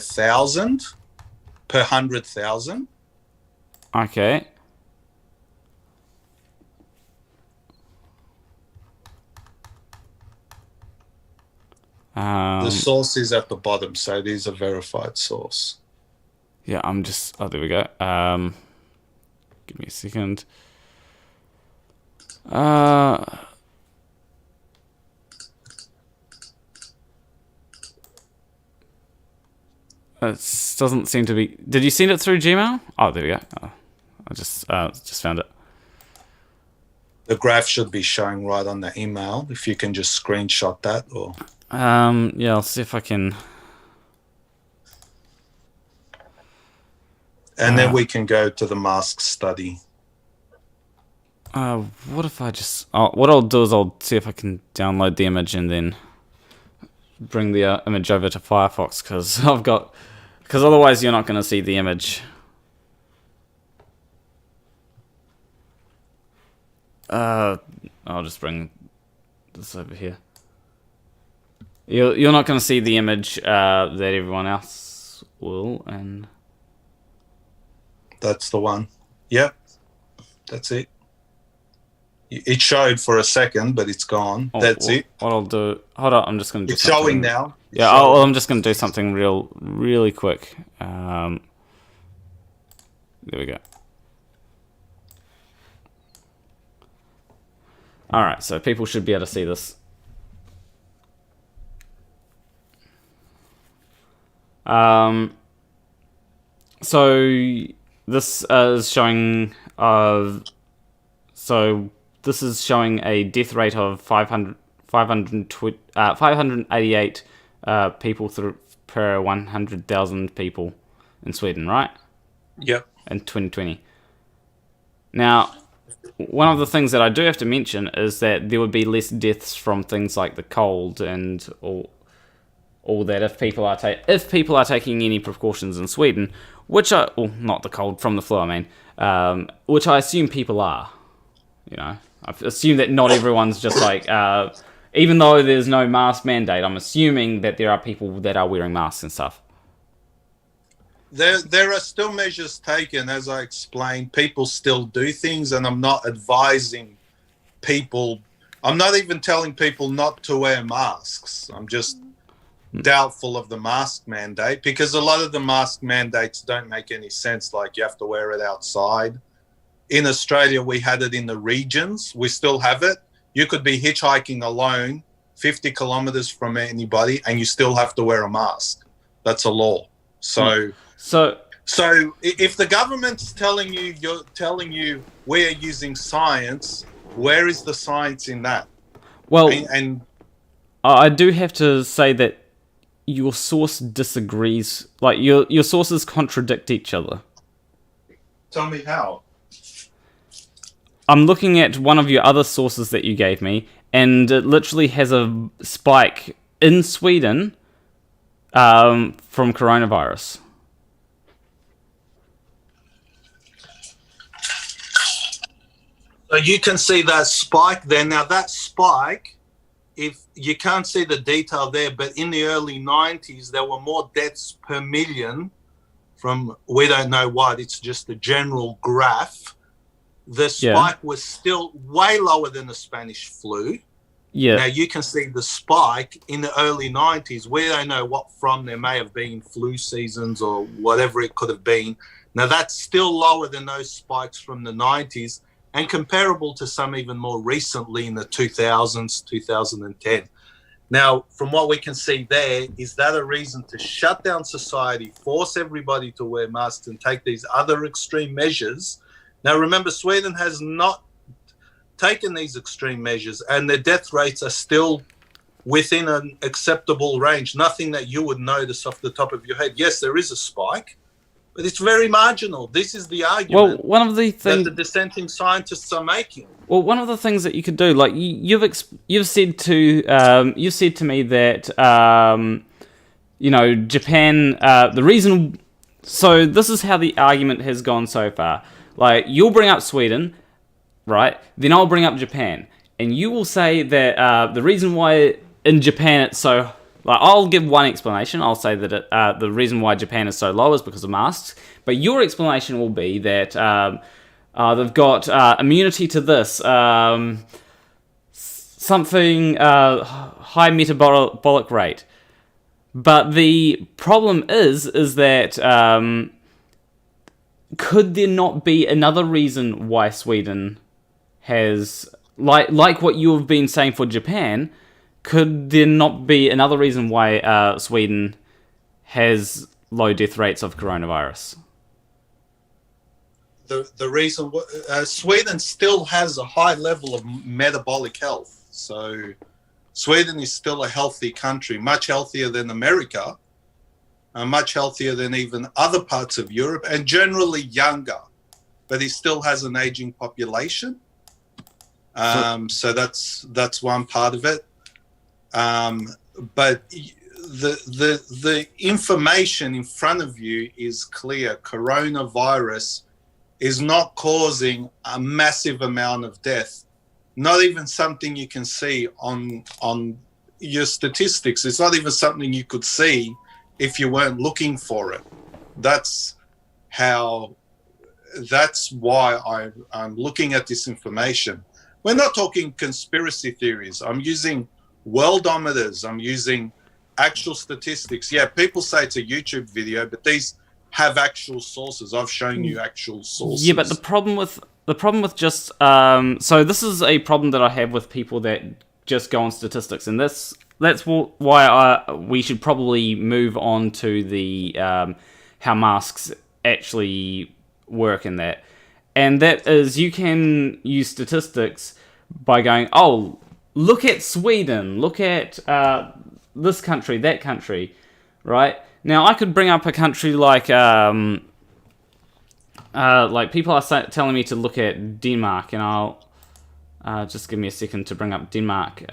100,000. Okay. The source is at the bottom, so it is a verified source. Yeah, I'm just... Oh, there we go. Give me a second. It doesn't seem to be... Did you send it through Gmail? Oh, there we go. Oh, I just found it. The graph should be showing right on the email. If you can just screenshot that, or... Yeah, I'll see if I can... And then we can go to the mask study. What if I just... what I'll do is I'll see if I can download the image and then bring the image over to Firefox, because otherwise you're not going to see the image. I'll just bring this over here. You're not going to see the image that everyone else will, and that's the one. Yep, that's it. It showed for a second, but it's gone. That's it. What I'll do... Hold on, I'm just going to do It's showing now. Yeah, I'm just going to do something really quick. There we go. Alright, so people should be able to see this. So this is showing this is showing a death rate of 588 people per 100,000 people in Sweden, right? Yep. In 2020. Now, one of the things that I do have to mention is that there would be less deaths from things like the cold and all that if people are taking any precautions in Sweden, which are... Well, not the cold, from the flu, I mean. Which I assume people are. You know, I assume that not everyone's just like... even though there's no mask mandate, I'm assuming that there are people that are wearing masks and stuff. There are still measures taken, as I explained. People still do things, and I'm not advising people... I'm not even telling people not to wear masks. I'm just doubtful of the mask mandate, because a lot of the mask mandates don't make any sense. Like, you have to wear it outside. In Australia, we had it in the regions. We still have it. You could be hitchhiking alone 50 kilometers from anybody and you still have to wear a mask. That's a law. So if the government's telling you we're using science, where is the science in that? Well, and I do have to say that your source disagrees. Like, your sources contradict each other. Tell me how. I'm looking at one of your other sources that you gave me, and it literally has a spike in Sweden from coronavirus. So you can see that spike there. Now, that spike, if you can't see the detail there, but in the early 90s, there were more deaths per million from, we don't know what, it's just a general graph. The spike was still way lower than the Spanish flu. Yeah. Now, you can see the spike in the early 90s. We don't know what from. There may have been flu seasons or whatever it could have been. Now, that's still lower than those spikes from the 90s and comparable to some even more recently in the 2000s, 2010. Now, from what we can see there, is that a reason to shut down society, force everybody to wear masks and take these other extreme measures? Now, remember, Sweden has not taken these extreme measures and their death rates are still within an acceptable range. Nothing that you would notice off the top of your head. Yes, there is a spike, but it's very marginal. This is the argument one of the that the dissenting scientists are making. Well, one of the things that you could do, like you've said to me that Japan. The reason. So this is how the argument has gone so far. Like, you'll bring up Sweden, right? Then I'll bring up Japan, and you will say that the reason why in Japan it's so. Like, I'll give one explanation. I'll say that the reason why Japan is so low is because of masks. But your explanation will be that they've got immunity to this, something high metabolic rate. But the problem is that could there not be another reason why Sweden has, like what you have been saying for Japan? Could there not be another reason why Sweden has low death rates of coronavirus? The reason Sweden still has a high level of metabolic health. So Sweden is still a healthy country, much healthier than America, much healthier than even other parts of Europe, and generally younger. But it still has an aging population. So that's one part of it. But the information in front of you is clear. Coronavirus is not causing a massive amount of death. Not even something you can see on your statistics. It's not even something you could see if you weren't looking for it. That's why I'm looking at this information. We're not talking conspiracy theories. I'm using worldometers. I'm using actual statistics. Yeah, people say it's a YouTube video, but these have actual sources. I've shown you actual sources. Yeah, but the problem with just so this is a problem that I have with people that just go on statistics, and that's why we should probably move on to the how masks actually work in that, and that is you can use statistics by going, oh, look at Sweden, look at this country, that country, right? Now, I could bring up a country like people are telling me to look at Denmark, and I'll just give me a second to bring up Denmark.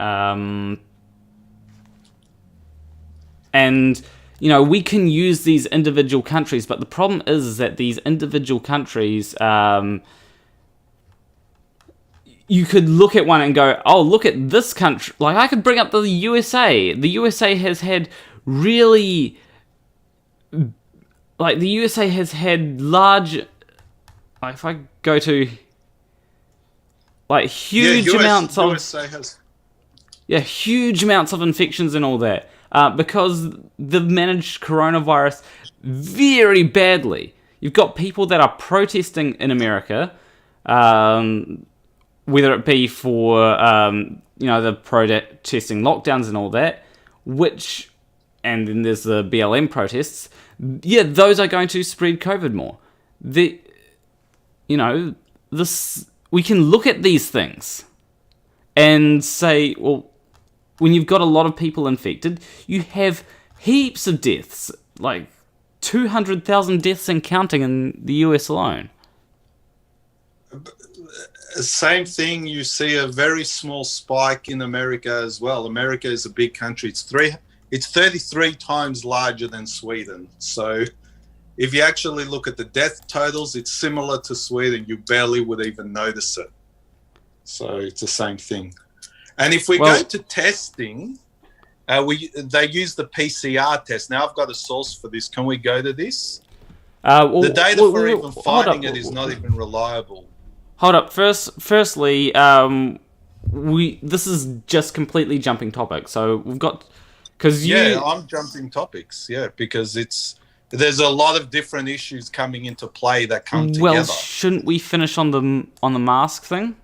And, we can use these individual countries, but the problem is that these individual countries, you could look at one and go, oh, look at this country. Like, I could bring up the USA. The USA has had really... Like, the USA has had large... Like, if I go to... Like, huge amounts of... USA has Yeah, huge amounts of infections and all that. Because they've managed coronavirus very badly. You've got people that are protesting in America, whether it be for the protesting lockdowns and all that, and then there's the BLM protests. Yeah, those are going to spread COVID more. We can look at these things and say, well, when you've got a lot of people infected, you have heaps of deaths, like 200,000 deaths and counting in the US alone. Same thing, you see a very small spike in America as well. America is a big country. It's 33 times larger than Sweden. So if you actually look at the death totals, it's similar to Sweden. You barely would even notice it. So it's the same thing. And if we go to testing, they use the PCR test. Now I've got a source for this. Can we go to this? The data for even finding it is not even reliable. Hold up. Firstly, this is just completely jumping topic. So we've got I'm jumping topics. Yeah, because there's a lot of different issues coming into play that come together. Well, shouldn't we finish on the mask thing?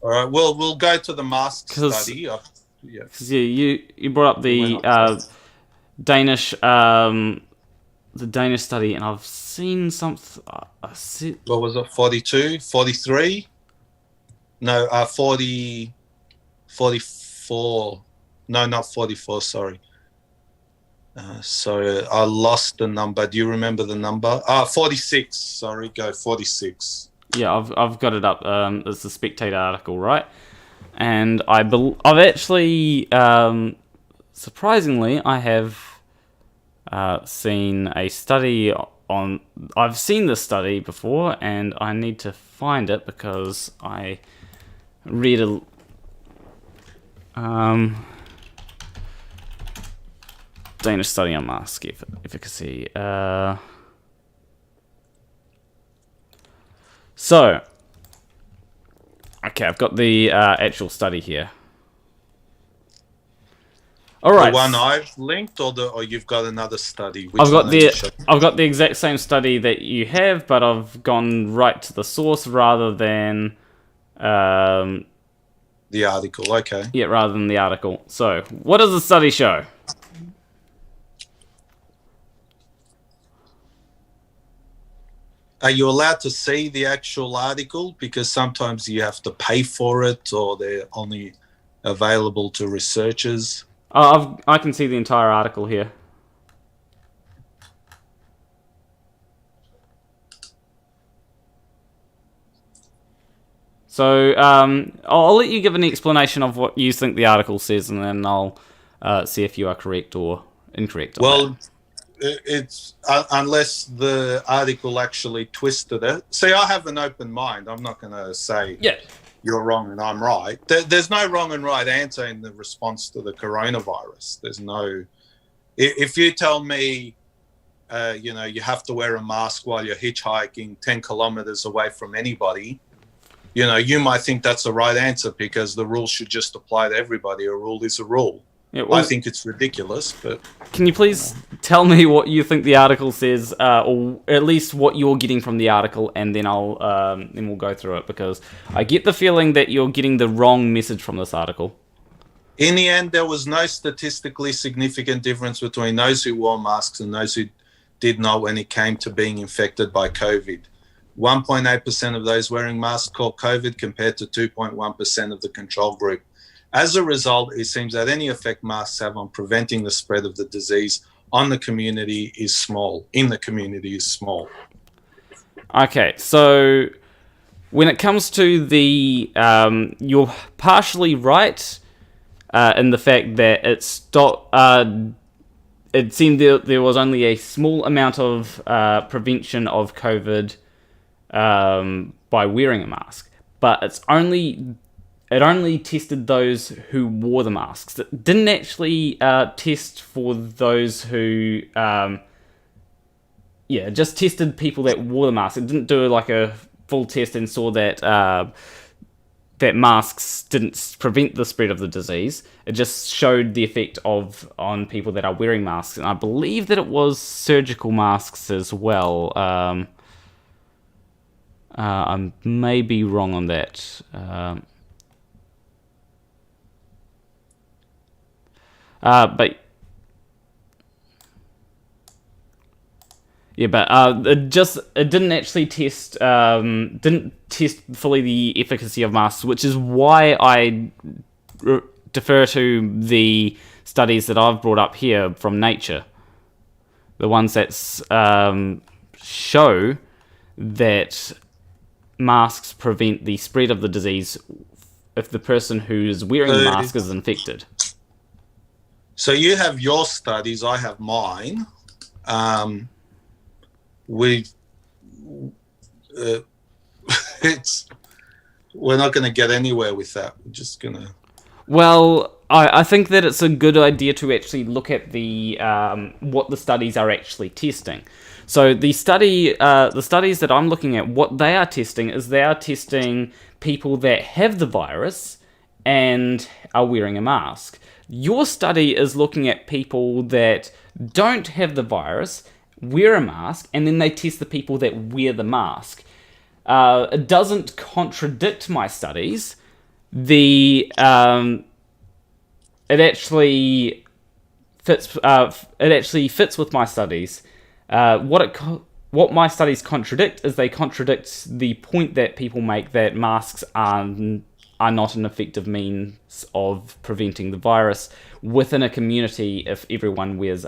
All right. Well, we'll go to the mask study. Because you brought up the Danish study, and I've seen something. What was it? 42, 43? No, 40, 44. No, not 44. Sorry. So I lost the number. Do you remember the number? 46. Sorry, go 46. Yeah, I've got it up. It's the Spectator article, right? And I've actually, surprisingly, I have seen a study on. I've seen this study before, and I need to find it because I read a. Danish study on mask efficacy. So, okay, I've got the actual study here. All right. The one I've linked, or you've got another study? I've got the exact same study that you have, but I've gone right to the source rather than the article. Okay. Yeah, rather than the article. So, what does the study show? Are you allowed to see the actual article? Because sometimes you have to pay for it, or they're only available to researchers. I can see the entire article here. So I'll let you give an explanation of what you think the article says, and then I'll see if you are correct or incorrect. Well, it's unless the article actually twisted it. See, I have an open mind. I'm not going to say you're wrong and I'm right. There's no wrong and right answer in the response to the coronavirus. There's no. If you tell me, you have to wear a mask while you're hitchhiking 10 kilometers away from anybody, you might think that's the right answer because the rule should just apply to everybody. A rule is a rule. Yeah, well, I think it's ridiculous, but... Can you please tell me what you think the article says, or at least what you're getting from the article, and then then we'll go through it, because I get the feeling that you're getting the wrong message from this article. In the end, there was no statistically significant difference between those who wore masks and those who did not when it came to being infected by COVID. 1.8% of those wearing masks caught COVID compared to 2.1% of the control group. As a result, it seems that any effect masks have on preventing the spread of the disease in the community is small. Okay, so when it comes to the, you're partially right in the fact that it seemed there was only a small amount of prevention of COVID by wearing a mask, but it only tested those who wore the masks. It didn't actually test for those who, just tested people that wore the mask. It didn't do like a full test and saw that that masks didn't prevent the spread of the disease. It just showed the effect on people that are wearing masks, and I believe that it was surgical masks as well. I may be wrong on that. But yeah, but it didn't actually test fully the efficacy of masks, which is why I defer to the studies that I've brought up here from Nature, the ones that show that masks prevent the spread of the disease if the person who's wearing the mask is infected. So you have your studies, I have mine. We're not going to get anywhere with that. We're just going to... Well, I think that it's a good idea to actually look at the what the studies are actually testing. So the studies that I'm looking at, what they are testing is they are testing people that have the virus and are wearing a mask. Your study is looking at people that don't have the virus, wear a mask, and then they test the people that wear the mask. It doesn't contradict my studies. It actually fits. It actually fits with my studies. What my studies contradict is they contradict the point that people make that masks are not an effective means of preventing the virus within a community if everyone is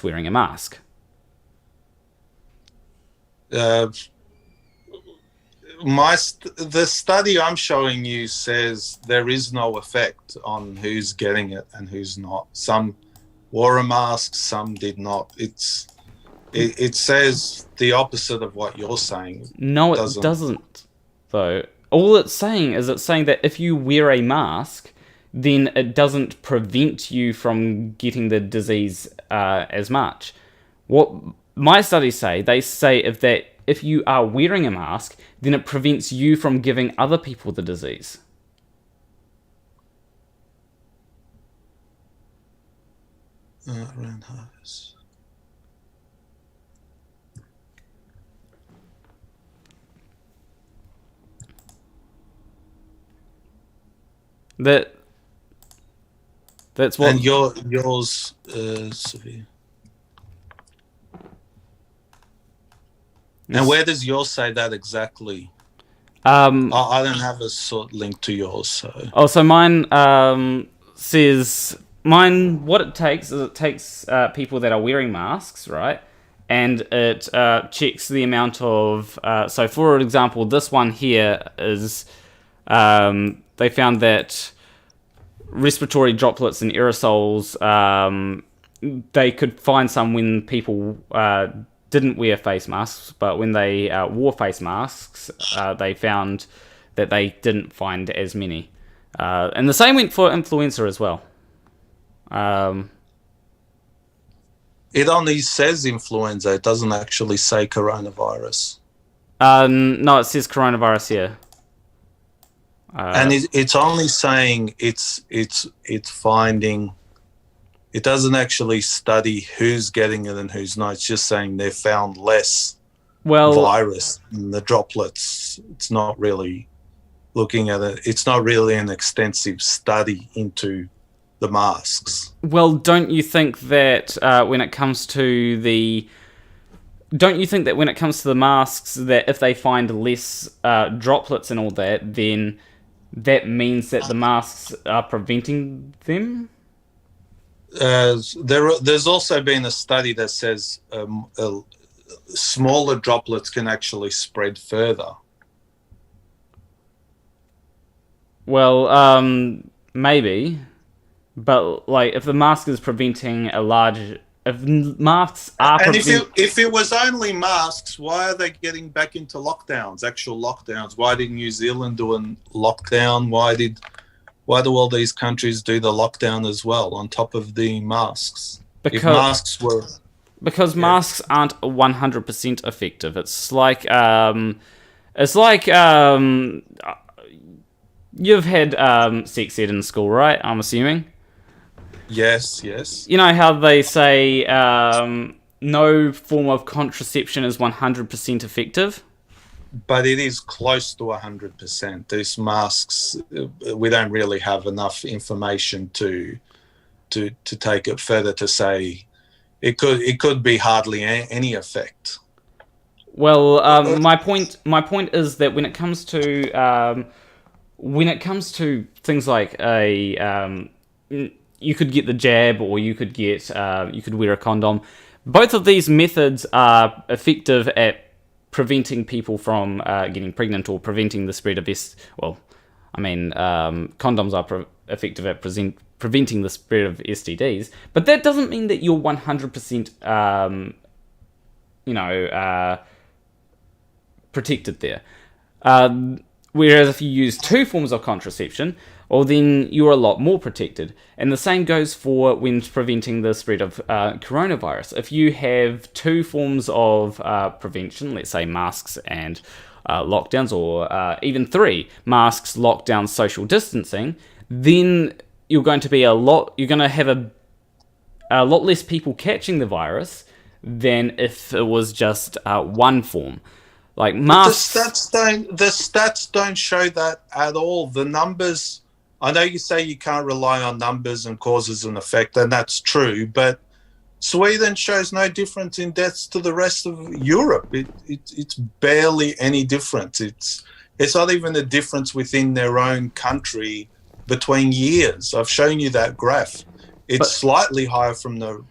wearing a mask. The study I'm showing you says there is no effect on who's getting it and who's not. Some wore a mask, some did not. It says the opposite of what you're saying. No, it doesn't, though. All it's saying is that if you wear a mask, then it doesn't prevent you from getting the disease as much. What my studies say, they say if you are wearing a mask, then it prevents you from giving other people the disease. Around harvest. That's what. And yours, severe. And where does yours say that exactly? I don't have a sort link to yours, so. So mine says what it takes is people that are wearing masks, right? And it checks the amount of. So for example, this one here is. They found that respiratory droplets and aerosols. They could find some when people didn't wear face masks, but when they wore face masks, they found that they didn't find as many. And the same went for influenza as well. It only says influenza. It doesn't actually say coronavirus. No, it says coronavirus here. And it's only saying it's finding. It doesn't actually study who's getting it and who's not. It's just saying they've found less virus in the droplets. It's not really looking at it. It's not really an extensive study into the masks. Well, don't you think that when it comes to the masks, that if they find less droplets and all that, then that means that the masks are preventing them? There's also been a study that says smaller droplets can actually spread further. Well, maybe, but like if the mask is preventing if masks are if it was only masks, why are they getting back into lockdowns, actual lockdowns? Why did New Zealand do a lockdown? Why do all these countries do the lockdown as well on top of the masks? Because masks aren't 100% effective. It's like It's like you've had sex ed in school, right? I'm assuming. Yes. You know how they say no form of contraception is 100% effective? But it is close to 100%. These masks, we don't really have enough information to take it further to say it could be hardly any effect. Well, my point is that when it comes to things like you could get the jab, or you could wear a condom. Both of these methods are effective at preventing people from getting pregnant or preventing the spread of condoms are effective at preventing the spread of STDs, but that doesn't mean that you're 100% protected there. Whereas if you use two forms of contraception, well, then you're a lot more protected. And the same goes for when preventing the spread of coronavirus. If you have two forms of prevention, let's say masks and lockdowns, or even three, masks, lockdowns, social distancing, then you're going to have a lot less people catching the virus than if it was just one form. Like masks. The stats don't show that at all. The numbers, I know you say you can't rely on numbers and causes and effect, and that's true, but Sweden shows no difference in deaths to the rest of Europe. It's barely any difference. It's not even a difference within their own country between years. I've shown you that graph. It's slightly higher from the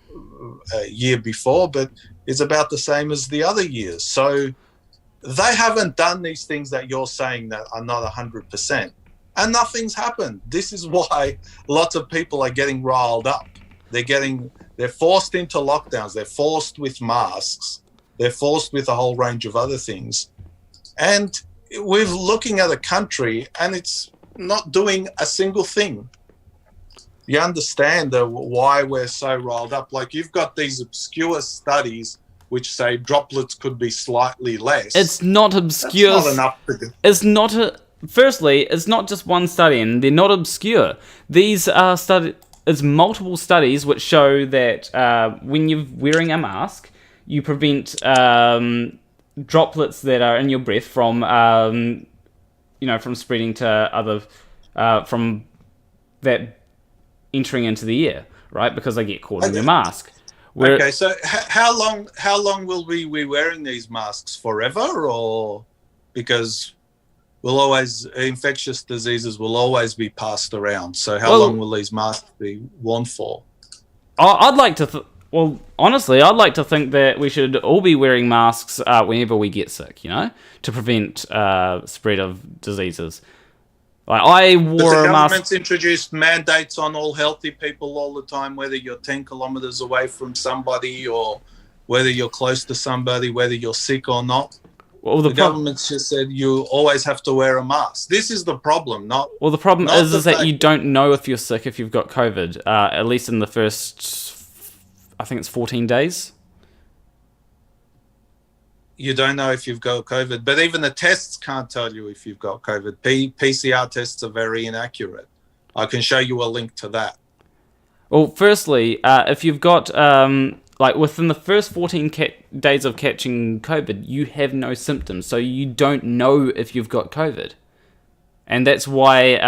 year before, but it's about the same as the other years. So they haven't done these things that you're saying that are not 100%. And nothing's happened. This is why lots of people are getting riled up. They're forced into lockdowns. They're forced with masks. They're forced with a whole range of other things. And we're looking at a country and it's not doing a single thing. You understand why we're so riled up. Like, you've got these obscure studies which say droplets could be slightly less. It's not obscure. That's not enough to do. Firstly, it's not just one study, and they're not obscure. These are it's multiple studies which show that when you're wearing a mask, you prevent droplets that are in your breath from spreading to other from that entering into the air, right? Because they get caught in your mask. Okay, so how long will we be wearing these masks? Forever, or because infectious diseases will always be passed around. So how long will these masks be worn for? I'd like to honestly, I'd like to think that we should all be wearing masks whenever we get sick, to prevent spread of diseases. Like, I wore a mask. The government's introduced mandates on all healthy people all the time, whether you're 10 kilometers away from somebody or whether you're close to somebody, whether you're sick or not. Well, the government's just said you always have to wear a mask. This is the problem, not. Well, the problem is that you don't know if you're sick if you've got COVID, at least in the first, I think it's 14 days. You don't know if you've got COVID, but even the tests can't tell you if you've got COVID. PCR tests are very inaccurate. I can show you a link to that. Well, firstly, if you've got, within the first 14 days of catching COVID, you have no symptoms, so you don't know if you've got COVID. And that's why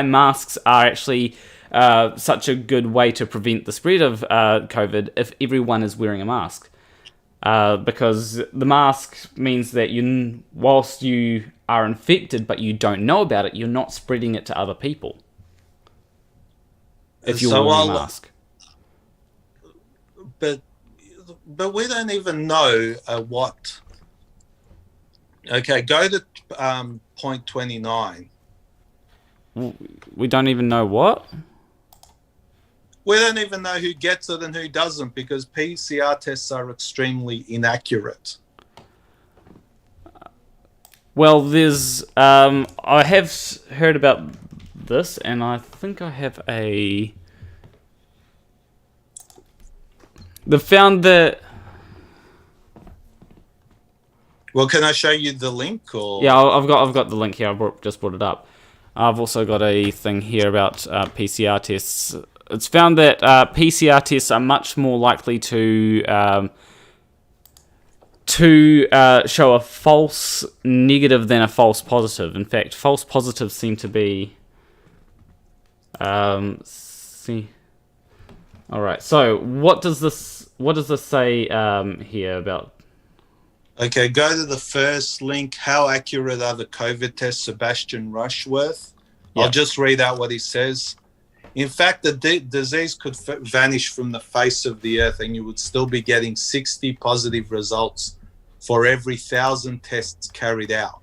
masks are actually such a good way to prevent the spread of COVID if everyone is wearing a mask. Because the mask means that whilst you are infected but you don't know about it, you're not spreading it to other people. If you're wearing a mask. But we don't even know what. Okay, go to point 29. We don't even know what? We don't even know who gets it and who doesn't, because PCR tests are extremely inaccurate. Well, there's I have heard about this, and I think I have they found that Well, can I show you the link? Or Yeah, I've got the link here. Just brought it up. I've also got a thing here about PCR tests. It's found that PCR tests are much more likely to show a false negative than a false positive. In fact, false positives seem to be. See. All right. So, what does this say here about? Okay, go to the first link. How accurate are the COVID tests, Sebastian Rushworth? Yeah. I'll just read out what he says. In fact, the disease could vanish from the face of the earth and you would still be getting 60 positive results for every 1,000 tests carried out.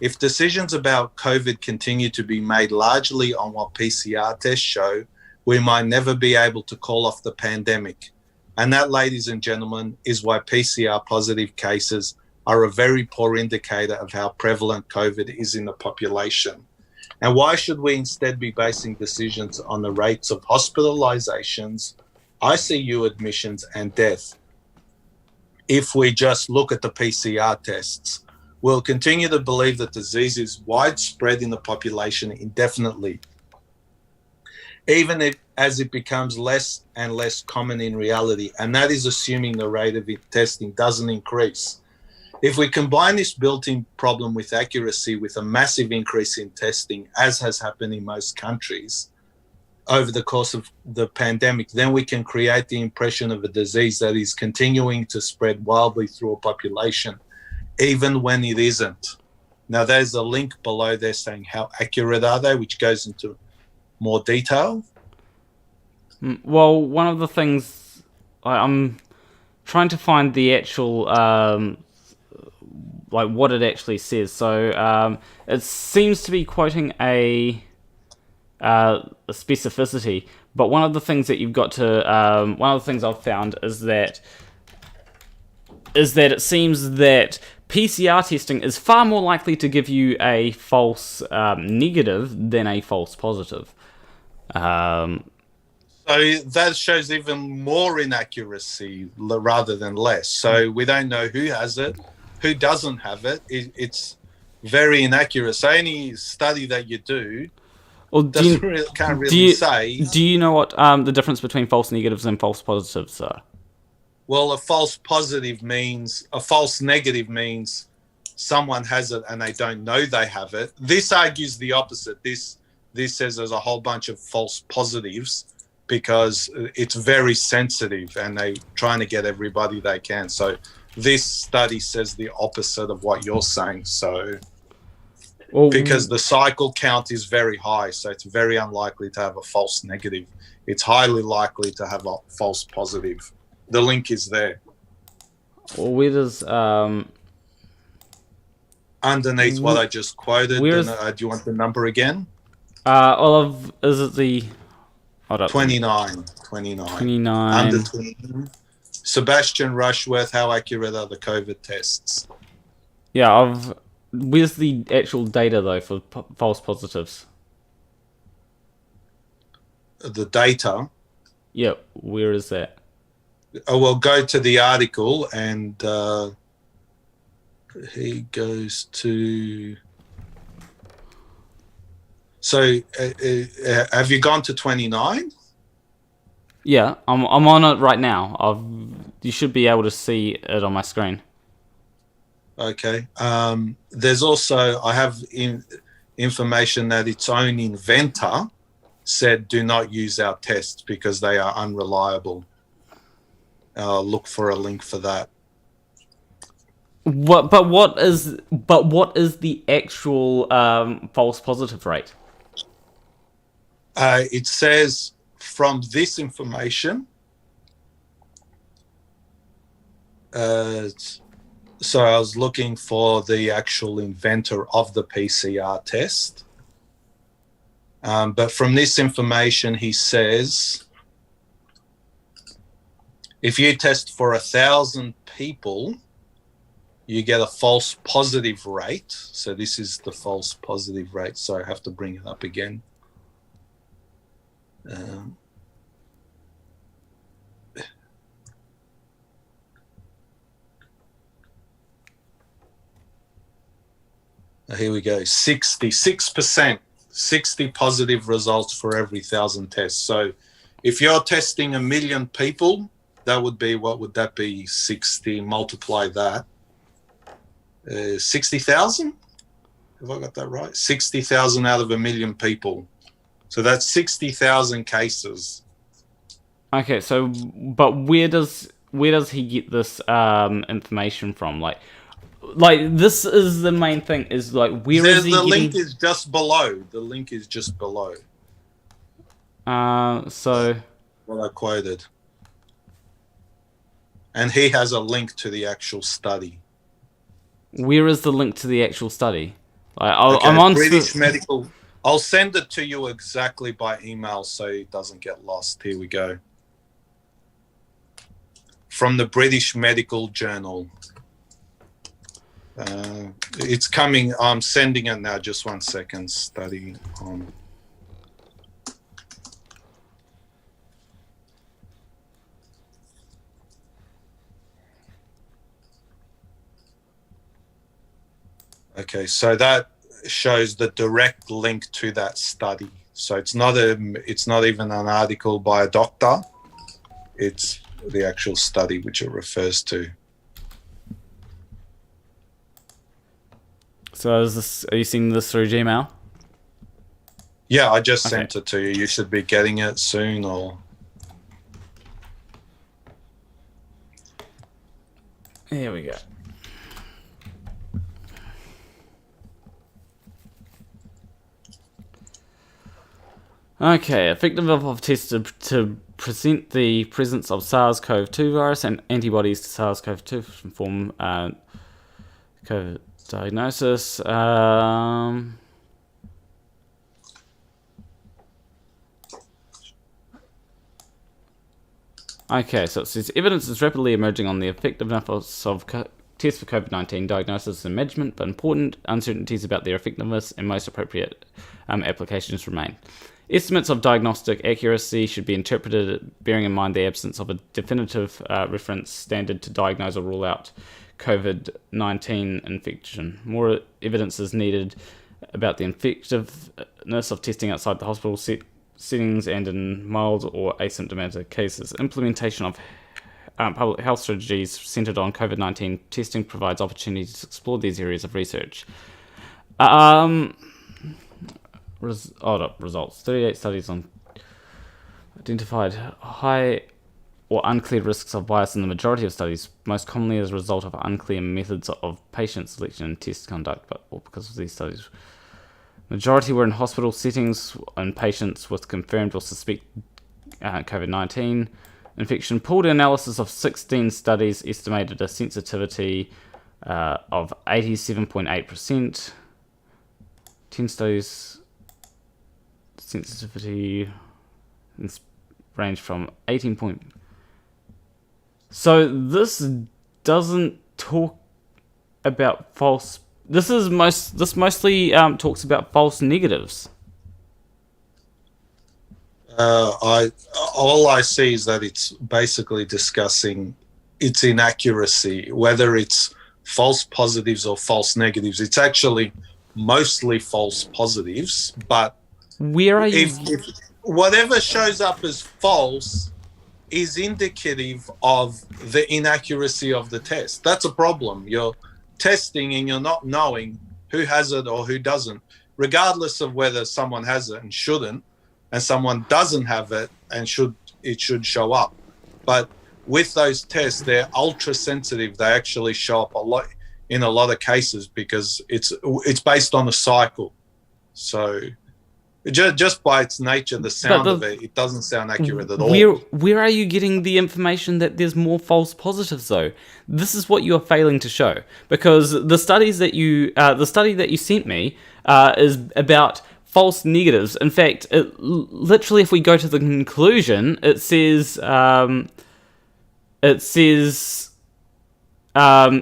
If decisions about COVID continue to be made largely on what PCR tests show, we might never be able to call off the pandemic. And that, ladies and gentlemen, is why PCR positive cases are a very poor indicator of how prevalent COVID is in the population. And why should we instead be basing decisions on the rates of hospitalizations, ICU admissions, and death? If we just look at the PCR tests, we'll continue to believe that disease is widespread in the population indefinitely, even as it becomes less and less common in reality. And that is assuming the rate of testing doesn't increase. If we combine this built-in problem with accuracy with a massive increase in testing, as has happened in most countries over the course of the pandemic, then we can create the impression of a disease that is continuing to spread wildly through a population, even when it isn't. Now, there's a link below there saying how accurate are they, which goes into more detail. Well, one of the things I'm trying to find the actual like what it actually says. So it seems to be quoting a specificity, but one of the things that you've got to one of the things I've found is that it seems that PCR testing is far more likely to give you a false negative than a false positive. So that shows even more inaccuracy rather than less. So we don't know who has it, who doesn't have it. It's very inaccurate. So any study that you do can't really say. Do you know what the difference between false negatives and false positives are? Well, a false negative means someone has it and they don't know they have it. This argues the opposite. This says there's a whole bunch of false positives because it's very sensitive and they're trying to get everybody they can. So this study says the opposite of what you're saying. So because the cycle count is very high, so it's very unlikely to have a false negative. It's highly likely to have a false positive. The link is there. Well, where does underneath what I just quoted? Do you want the number again? Is it the 29. 29. Under 29. Sebastian Rushworth, how accurate are the COVID tests? Yeah, where's the actual data though for false positives? The data? Yeah, where is that? Oh, well, go to the article and he goes to... So, have you gone to 29? Yeah, I'm on it right now. You should be able to see it on my screen. Okay. There's also, I have information that its own inventor said do not use our tests because they are unreliable. Look for a link for that. But what is the actual false positive rate? It says from this information. So I was looking for the actual inventor of the PCR test. But from this information, he says, if you test for 1,000 people, you get a false positive rate. So this is the false positive rate. So I have to bring it up again. Here we go. 66%. 60 positive results for every 1,000 tests. So if you're testing 1 million people, that would be, what would that be? 60, multiply that. 60,000? Have I got that right? 60,000 out of 1 million people. So that's 60,000 cases. Okay, so, but where does he get this information from? Like this is the main thing. Is like where is he the getting? link is just below. The link is just below. So what I quoted, and he has a link to the actual study. Where is the link to the actual study? Okay, I'm on British Medical. I'll send it to you exactly by email so it doesn't get lost. Here we go. From the British Medical Journal. It's coming. I'm sending it now. Just 1 second. Study on. Okay, so that shows the direct link to that study. So it's not even an article by a doctor. It's the actual study which it refers to. So are you seeing this through Gmail? Yeah, I just sent it to you. You should be getting it soon, or here we go. Okay, effective of tests to present the presence of SARS-CoV-2 virus and antibodies to SARS-CoV-2 from form COVID diagnosis. Okay, so it says evidence is rapidly emerging on the effectiveness of tests for COVID-19 diagnosis and management, but important uncertainties about their effectiveness and most appropriate applications remain. Estimates of diagnostic accuracy should be interpreted bearing in mind the absence of a definitive reference standard to diagnose or rule out COVID-19 infection. More evidence is needed about the effectiveness of testing outside the hospital settings and in mild or asymptomatic cases. Implementation of public health strategies centered on COVID-19 testing provides opportunities to explore these areas of research. Results. 38 studies on identified high or unclear risks of bias in the majority of studies, most commonly as a result of unclear methods of patient selection and test conduct, or because of these studies. Majority were in hospital settings and patients with confirmed or suspect COVID-19 infection. Pooled analysis of 16 studies estimated a sensitivity of 87.8%. 10 studies sensitivity range from 18. So this doesn't talk about false. This mostly talks about false negatives. All I see is that it's basically discussing its inaccuracy, whether it's false positives or false negatives. It's actually mostly false positives, but where are you? If whatever shows up as false is indicative of the inaccuracy of the test. That's a problem. You're testing and you're not knowing who has it or who doesn't, regardless of whether someone has it and shouldn't, and someone doesn't have it and it should show up. But with those tests, they're ultra sensitive. They actually show up a lot in a lot of cases because it's based on a cycle. So just by its nature, the sound of it doesn't sound accurate at all. Where are you getting the information that there's more false positives though? This is what you're failing to show, because the study that you sent me is about false negatives. In fact, literally, if we go to the conclusion, it says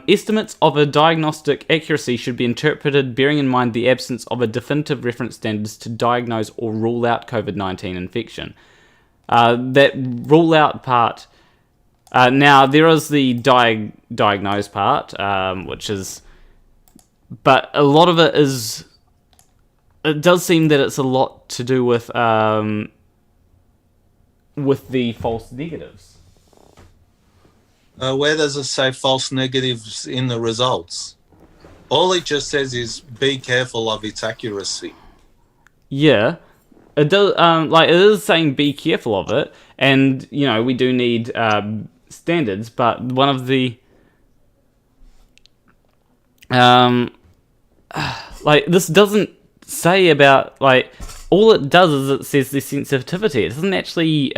estimates of a diagnostic accuracy should be interpreted bearing in mind the absence of a definitive reference standards to diagnose or rule out COVID-19 infection. That rule out part, now there is the diagnose part, which is but a lot of it is. It does seem that it's a lot to do with the false negatives. Where does it say false negatives in the results? All it just says is be careful of its accuracy. Yeah, it does. Like it is saying be careful of it, and we do need standards. But one of the like this doesn't say about all it does is it says the sensitivity. It doesn't actually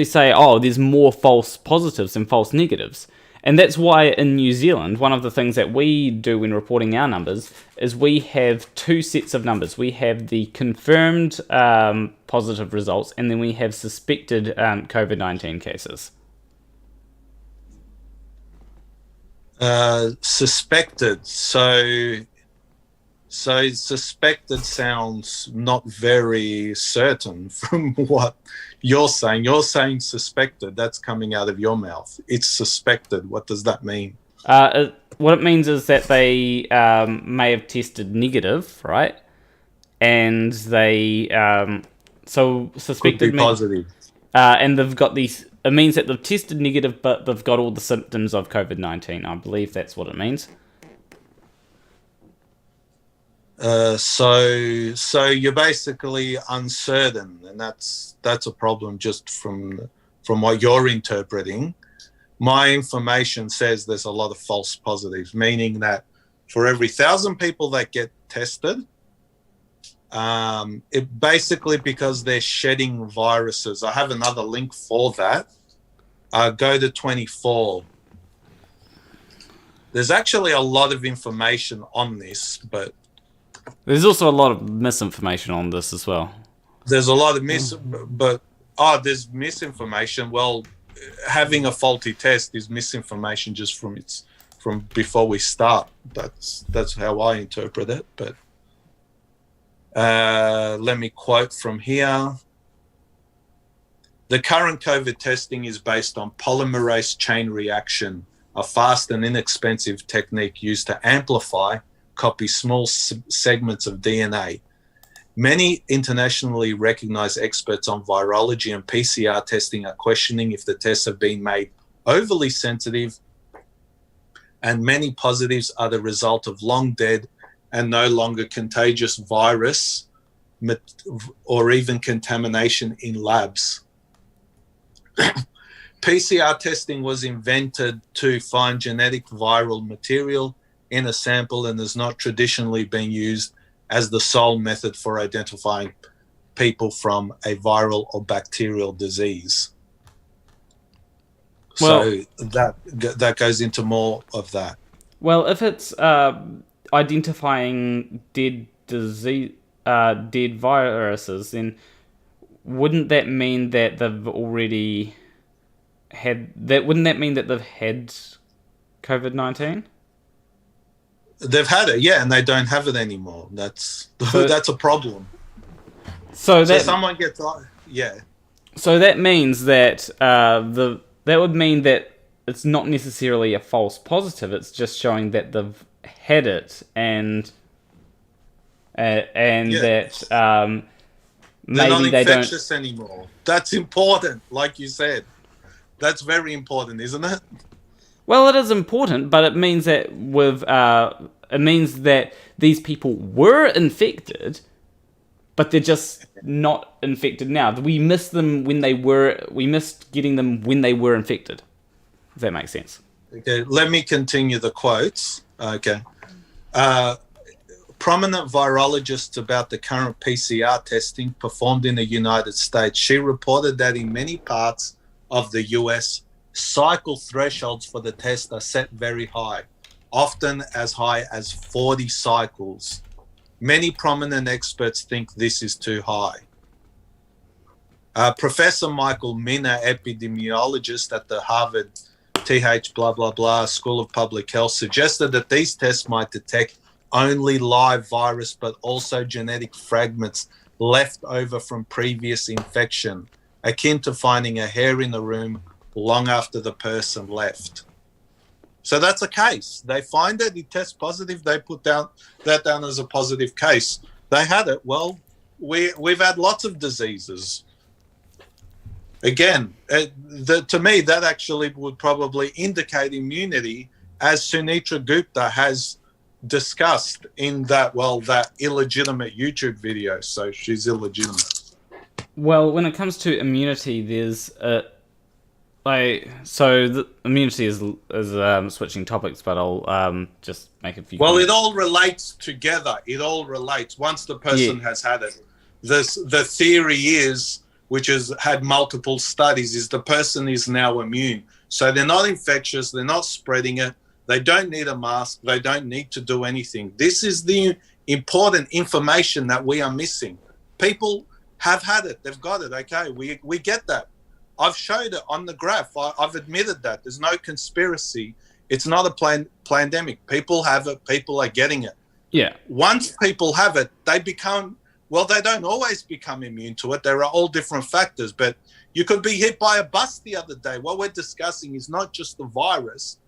say there's more false positives than false negatives. And that's why in New Zealand, one of the things that we do when reporting our numbers is we have two sets of numbers. We have the confirmed positive results, and then we have suspected COVID-19 cases. Suspected. So suspected sounds not very certain from what you're saying. You're saying suspected. That's coming out of your mouth. It's suspected. What does that mean? What it means is that they may have tested negative, right? And they so suspected could be positive. And they've got these. It means that they've tested negative, but they've got all the symptoms of COVID-19. I believe that's what it means. So you're basically uncertain, and that's a problem just from what you're interpreting. My information says there's a lot of false positives, meaning that for every 1,000 people that get tested, it basically because they're shedding viruses. I have another link for that. Go to 24. There's actually a lot of information on this, but there's also a lot of misinformation on this as well. There's a lot of there's misinformation. Well, having a faulty test is misinformation just from before we start. That's how I interpret it. But let me quote from here. The current COVID testing is based on polymerase chain reaction, a fast and inexpensive technique used to amplify, copy small segments of DNA. Many internationally recognized experts on virology and PCR testing are questioning if the tests have been made overly sensitive, and many positives are the result of long dead and no longer contagious virus or even contamination in labs. PCR testing was invented to find genetic viral material in a sample and has not traditionally been used as the sole method for identifying people from a viral or bacterial disease. So that goes into more of that. Well, if it's identifying dead viruses, then wouldn't that mean that they've already had that? Wouldn't that mean that they've had COVID-19? They've had it, yeah, and they don't have it anymore. That's a problem. So someone gets, yeah. So that means that that would mean that it's not necessarily a false positive. It's just showing that they've had it, and that they're not maybe they don't. infectious anymore. That's important, like you said. That's very important, isn't it? Well, it is important, but it means that these people were infected, but they're just not infected now. We missed them when they were. We missed getting them when they were infected. If that makes sense. Okay, let me continue the quotes. Okay. Prominent virologist about the current PCR testing performed in the United States. She reported that in many parts of the US, cycle thresholds for the test are set very high, often as high as 40 cycles. Many prominent experts think this is too high. Professor Michael Minna, epidemiologist at the Harvard School of Public Health, suggested that these tests might detect only live virus, but also genetic fragments left over from previous infection, akin to finding a hair in the room long after the person left. So that's a case. They find it, it tests positive, they put that down as a positive case. They had it. Well, we've had lots of diseases. Again, to me, that actually would probably indicate immunity, as Sunitra Gupta has discussed in that illegitimate YouTube video. So she's illegitimate. Well, when it comes to immunity, there's immunity is switching topics, but I'll just make a few. Well, comments. it all relates together. It all relates. Once the person has had it, the theory is, which has had multiple studies, is the person is now immune. So they're not infectious. They're not spreading it. They don't need a mask. They don't need to do anything. This is the important information that we are missing. People have had it. They've got it. Okay, we get that. I've showed it on the graph. I've admitted that. There's no conspiracy. It's not a pandemic. People have it. People are getting it. Yeah. Once people have it, they don't always become immune to it. There are all different factors, but you could be hit by a bus the other day. What we're discussing is not just the virus,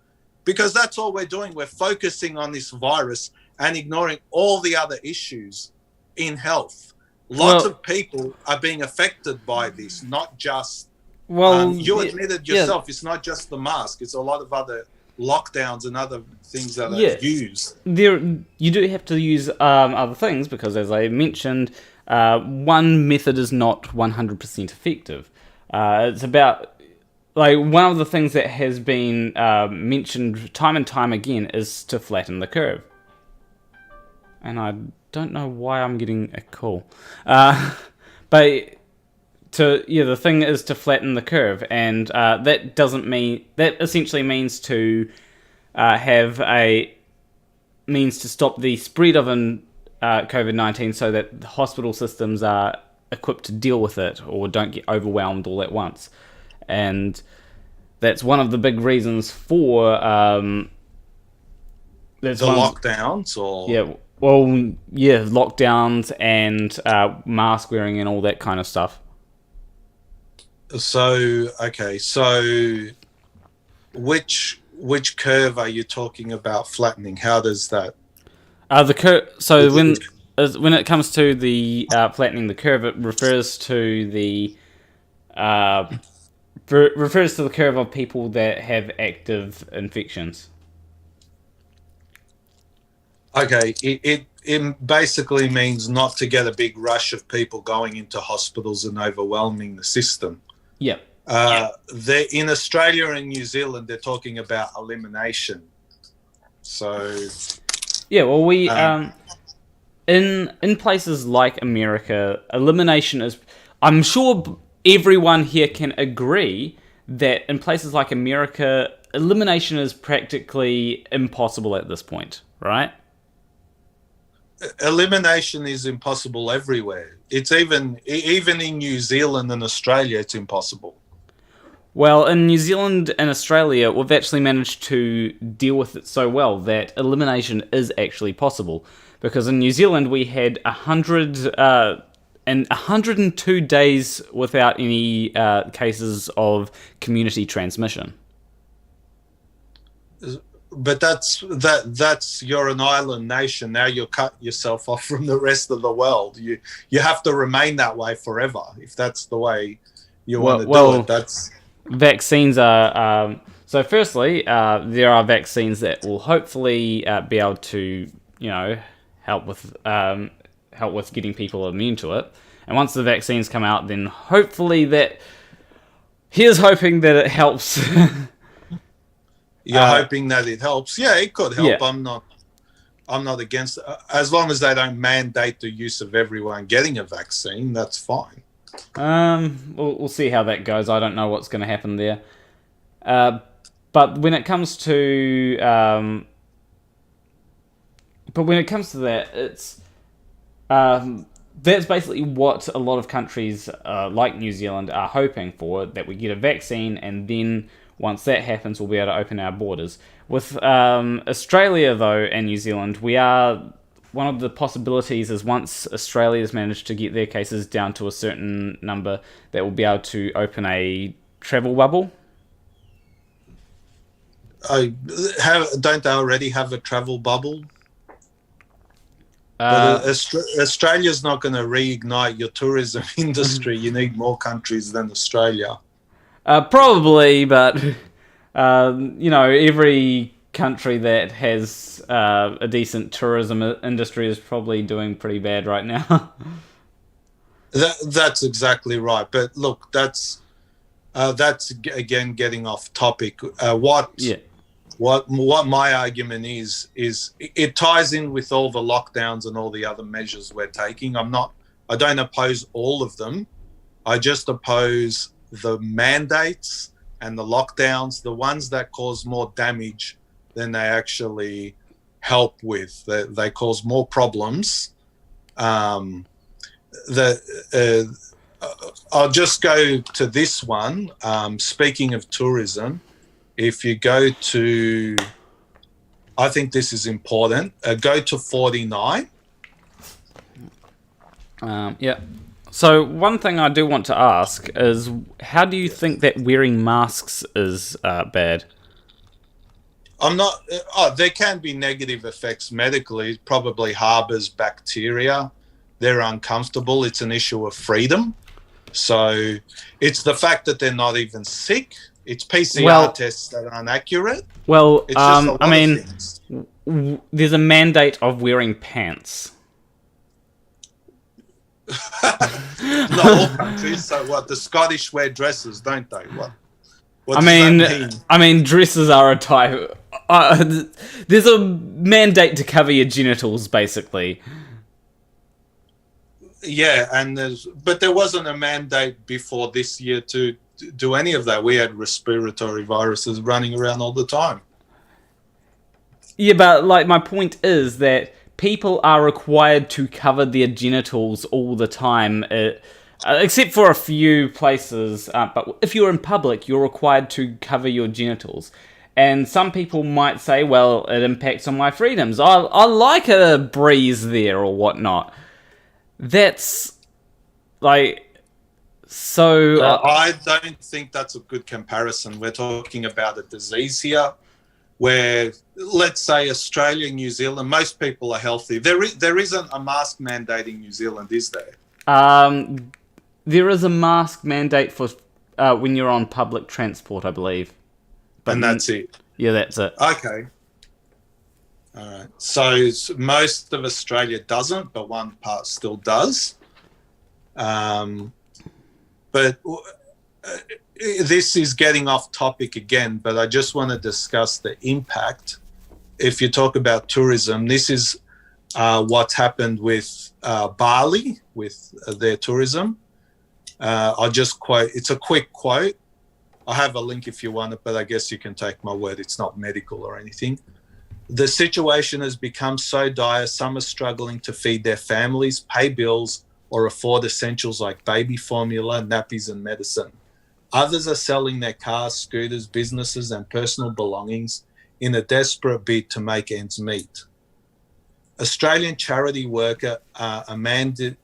because that's all we're doing. We're focusing on this virus and ignoring all the other issues in health. Lots of people are being affected by this, not just... you admitted yourself, it's not just the mask. It's a lot of other lockdowns and other things that are used. You do have to use other things, because as I mentioned, one method is not 100% effective. It's about... one of the things that has been mentioned time and time again is to flatten the curve. And I don't know why I'm getting a call. But the thing is to flatten the curve, and that essentially means to means to stop the spread of COVID-19, so that the hospital systems are equipped to deal with it or don't get overwhelmed all at once. And that's one of the big reasons for lockdowns, or lockdowns and mask wearing and all that kind of stuff. So which curve are you talking about flattening? How does that? The curve. So when it comes to the flattening the curve, it refers to the curve of people that have active infections. Okay, it basically means not to get a big rush of people going into hospitals and overwhelming the system. Yeah. In Australia and New Zealand, they're talking about elimination. So. Yeah, well, we in places like America, elimination is. I'm sure everyone here can agree that in places like America, elimination is practically impossible at this point, right? Elimination is impossible everywhere. It's even in New Zealand and Australia, it's impossible. Well, in New Zealand and Australia, we've actually managed to deal with it so well that elimination is actually possible. Because in New Zealand, we had 102 days without any cases of community transmission. But you're an island nation. Now you cut yourself off from the rest of the world. You have to remain that way forever if that's the way you want to do it. That's vaccines are. So firstly, there are vaccines that will hopefully be able to help with getting people immune to it. And once the vaccines come out, then hopefully here's hoping that it helps. You're hoping that it helps. Yeah, it could help. Yeah. I'm not against it. As long as they don't mandate the use of everyone getting a vaccine, that's fine. We'll see how that goes. I don't know what's going to happen there. But when it comes to that, it's that's basically what a lot of countries like New Zealand are hoping for, that we get a vaccine, and then once that happens, we'll be able to open our borders. With Australia, though, and New Zealand, one of the possibilities is once Australia's managed to get their cases down to a certain number, that we'll be able to open a travel bubble. Don't they already have a travel bubble? But Australia's not going to reignite your tourism industry. You need more countries than Australia. Probably, but every country that has a decent tourism industry is probably doing pretty bad right now. That's exactly right. But look, that's again getting off topic. What my argument is it ties in with all the lockdowns and all the other measures we're taking. I don't oppose all of them. I just oppose the mandates and the lockdowns, the ones that cause more damage than they actually help with. They cause more problems. I'll just go to this one. Speaking of tourism, if you go to, I think this is important, go to 49. Yeah. So one thing I do want to ask is, how do you think that wearing masks is bad? I'm not. There can be negative effects medically. It probably harbors bacteria. They're uncomfortable. It's an issue of freedom. So it's the fact that they're not even sick. It's PCR tests that are inaccurate. Well, it's just there's a mandate of wearing pants. Not all countries. So what? The Scottish wear dresses, don't they? What does that mean, dresses are a type. There's a mandate to cover your genitals, basically. Yeah, but there wasn't a mandate before this year to do any of that. We had respiratory viruses running around all the time. Yeah, but my point is that people are required to cover their genitals all the time, except for a few places. But if you're in public, you're required to cover your genitals. And some people might say, well, it impacts on my freedoms. I like a breeze there or whatnot. That's so. I don't think that's a good comparison. We're talking about a disease here where, let's say, Australia and New Zealand, most people are healthy. There isn't a mask mandate in New Zealand, is there? There is a mask mandate for when you're on public transport, I believe. But and that's it? Yeah, that's it. Okay. All right. So most of Australia doesn't, but one part still does. But this is getting off topic again, but I just want to discuss the impact. If you talk about tourism, this is what's happened with Bali, with their tourism. I'll just quote, it's a quick quote. I have a link if you want it, but I guess you can take my word. It's not medical or anything. The situation has become so dire, some are struggling to feed their families, pay bills, or afford essentials like baby formula, nappies, and medicine. Others are selling their cars, scooters, businesses, and personal belongings in a desperate bid to make ends meet. Australian charity worker Amanda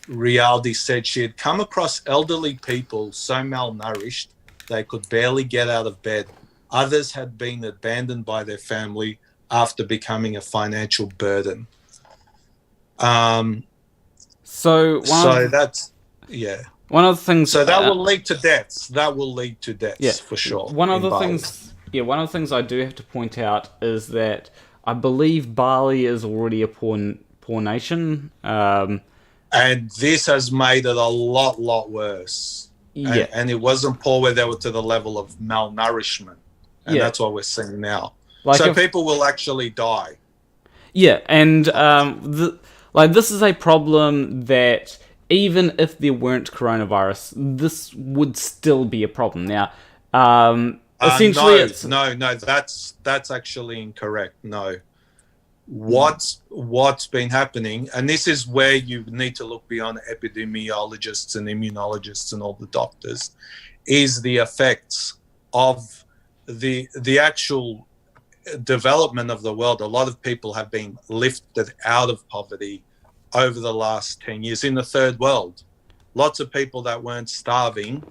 Rialdi said she had come across elderly people so malnourished they could barely get out of bed. Others had been abandoned by their family after becoming a financial burden. So that's, yeah. One of the things. So that will lead to deaths. That will lead to deaths, yeah, for sure. One of the things I do have to point out is that I believe Bali is already a poor nation. And this has made it a lot worse. Yeah. And it wasn't poor where they were to the level of malnourishment. And that's what we're seeing now. So people will actually die. Yeah, and this is a problem that even if there weren't coronavirus, this would still be a problem. Now, essentially, no, that's actually incorrect. No, what's been happening, and this is where you need to look beyond epidemiologists and immunologists and all the doctors, is the effects of the actual development of the world. A lot of people have been lifted out of poverty over the last 10 years in the third world. Lots of people that weren't starving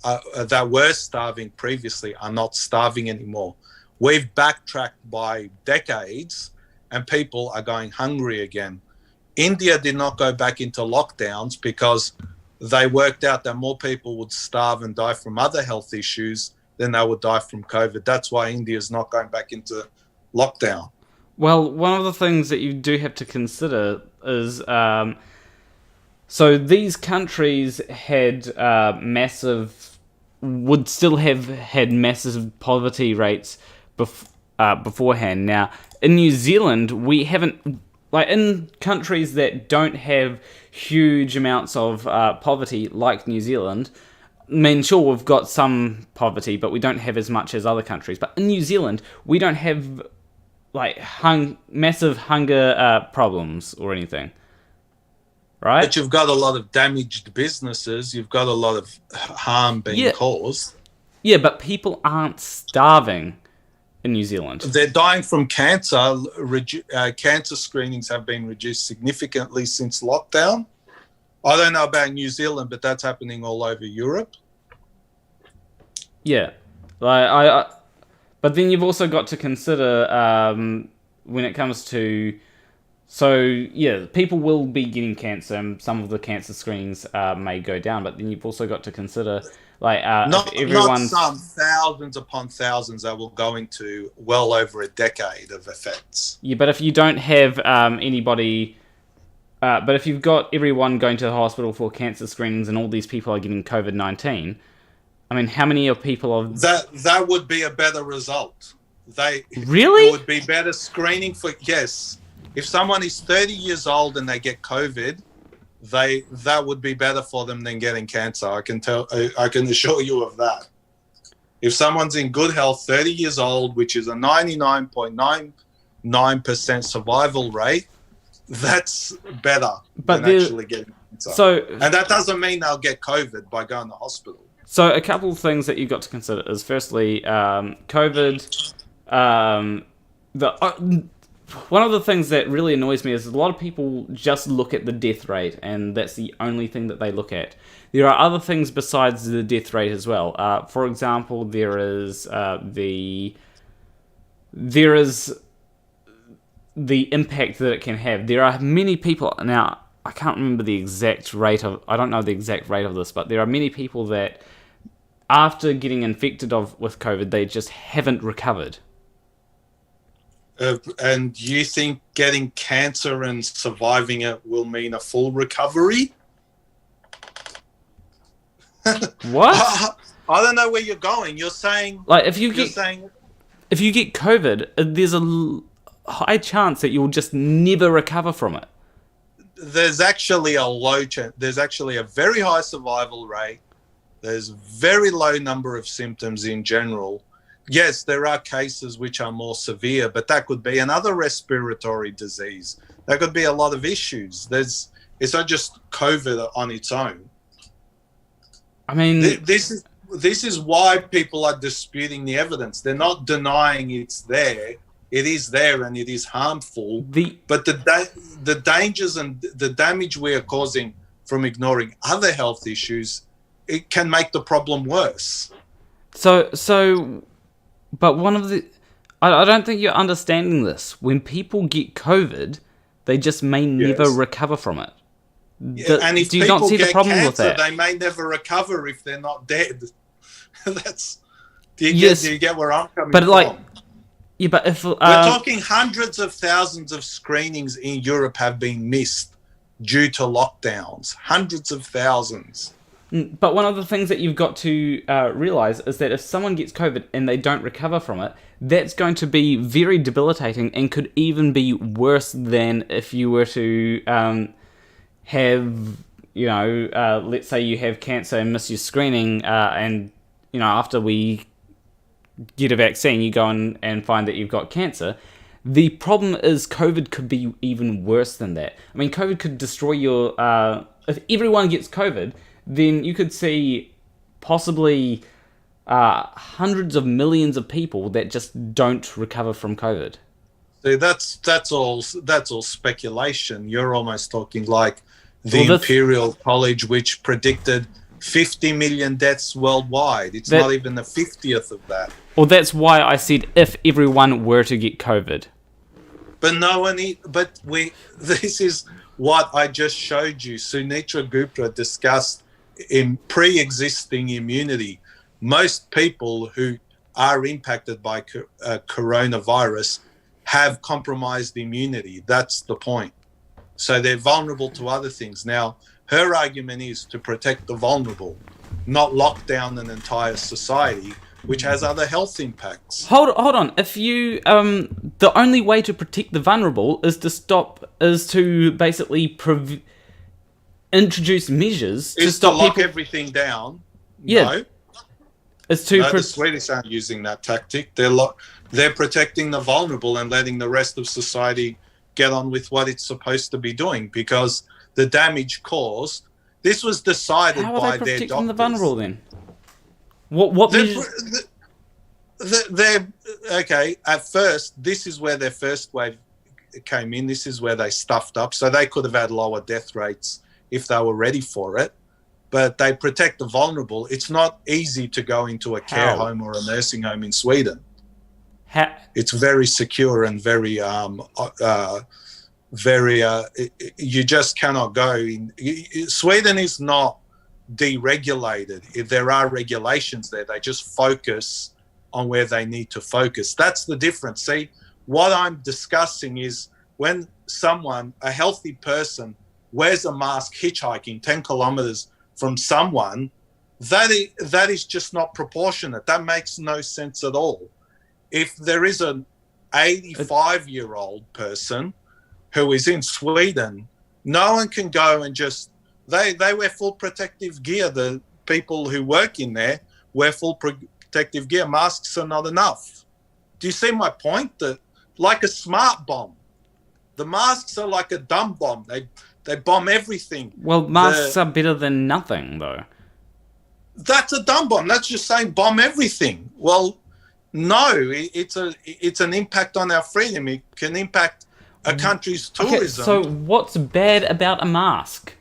that were starving previously are not starving anymore. We've backtracked by decades, and people are going hungry again. India did not go back into lockdowns because they worked out that more people would starve and die from other health issues than they would die from COVID. That's why India is not going back into lockdown. Well, one of the things that you do have to consider is, so these countries had would still have had massive poverty rates beforehand. Now, in New Zealand, we haven't, like in countries that don't have huge amounts of poverty, like New Zealand. I mean, sure, we've got some poverty, but we don't have as much as other countries. But in New Zealand, we don't have like massive hunger problems or anything, right? But you've got a lot of damaged businesses. You've got a lot of harm being caused. Yeah, but people aren't starving in New Zealand. They're dying from cancer. Cancer screenings have been reduced significantly since lockdown. I don't know about New Zealand, but that's happening all over Europe. Yeah, like but then you've also got to consider when it comes to, so yeah, people will be getting cancer, and some of the cancer screenings may go down. But then you've also got to consider, like, not some, thousands upon thousands that will go into well over a decade of effects. Yeah, but if you don't have anybody. But if you've got everyone going to the hospital for cancer screenings and all these people are getting COVID-19, I mean, how many of people are... That would be a better result. Really? It would be better screening for... Yes. If someone is 30 years old and they get COVID, that would be better for them than getting cancer. I can assure you of that. If someone's in good health, 30 years old, which is a 99.99% survival rate, that's better than actually getting cancer. And that doesn't mean they'll get COVID by going to hospital. So a couple of things that you've got to consider is, firstly, COVID. One of the things that really annoys me is a lot of people just look at the death rate, and that's the only thing that they look at. There are other things besides the death rate as well. For example, there is the impact that it can have. There are many people, now I can't remember the exact rate of, I don't know the exact rate of this, but there are many people that after getting infected with COVID, they just haven't recovered. And you think getting cancer and surviving it will mean a full recovery? What? I don't know where you're going. You're saying, like, if you get COVID, there's a high chance that you'll just never recover from it. There's actually a low chance. There's actually a very high survival rate. There's very low number of symptoms in general. Yes, there are cases which are more severe, but that could be another respiratory disease. That could be a lot of issues. It's not just COVID on its own. I mean, this is why people are disputing the evidence. They're not denying it's there. It is there and it is harmful. But the dangers and the damage we are causing from ignoring other health issues, it can make the problem worse. But one of the... I don't think you're understanding this. When people get COVID, they just may never recover from it. And if do you people not see get the problem cancer, with that? they may never recover if they're not dead. Do you get where I'm coming from? Yeah, but if... We're talking hundreds of thousands of screenings in Europe have been missed due to lockdowns. Hundreds of thousands. But one of the things that you've got to realise is that if someone gets COVID and they don't recover from it, that's going to be very debilitating and could even be worse than if you were to have, let's say you have cancer and miss your screening and, after we get a vaccine, you go and find that you've got cancer. The problem is COVID could be even worse than that. I mean, COVID could destroy your... if everyone gets COVID, then you could see possibly hundreds of millions of people that just don't recover from COVID. See, that's all speculation. You're almost talking like the Imperial College, which predicted 50 million deaths worldwide. It's not even the 50th of that. Well, that's why I said if everyone were to get COVID. But no one. This is what I just showed you. Sunitra Gupta discussed in pre-existing immunity. Most people who are impacted by coronavirus have compromised immunity. That's the point. So they're vulnerable to other things. Now, her argument is to protect the vulnerable, not lock down an entire society, which has other health impacts. Hold on. If you the only way to protect the vulnerable is to basically introduce measures to stop to lock people. Everything down. Yeah. No. It's to the Swedish aren't using that tactic. They're protecting the vulnerable and letting the rest of society get on with what it's supposed to be doing, because the damage caused. This was decided How are by they their protecting doctors. the vulnerable then? What they're okay. At first, this is where their first wave came in. This is where they stuffed up, so they could have had lower death rates if they were ready for it. But they protect the vulnerable. It's not easy to go into a care home or a nursing home in Sweden. It's very secure and very you just cannot go in. Sweden is not deregulated. If there are regulations there, they just focus on where they need to focus. That's the difference. See, what I'm discussing is when someone, a healthy person, wears a mask hitchhiking 10 kilometers from someone, that is just not proportionate. That makes no sense at all. If there is an 85-year-old person who is in Sweden, no one can go and just, they wear full protective gear. The people who work in there wear full protective gear. Masks are not enough. Do you see my point? That like a smart bomb, the masks are like a dumb bomb. They bomb everything. Well, masks are better than nothing, though. That's a dumb bomb. That's just saying bomb everything. Well, no, it's an impact on our freedom. It can impact a country's tourism. Okay, so what's bad about a mask?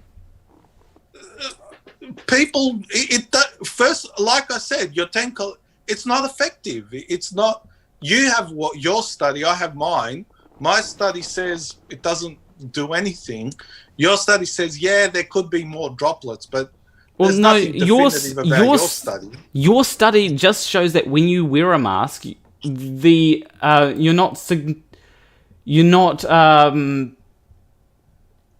People, first, like I said, it's not effective. It's not. You have your study. I have mine. My study says it doesn't do anything. Your study says, yeah, there could be more droplets, but there's nothing definitive about your study. Your study just shows that when you wear a mask, you're not.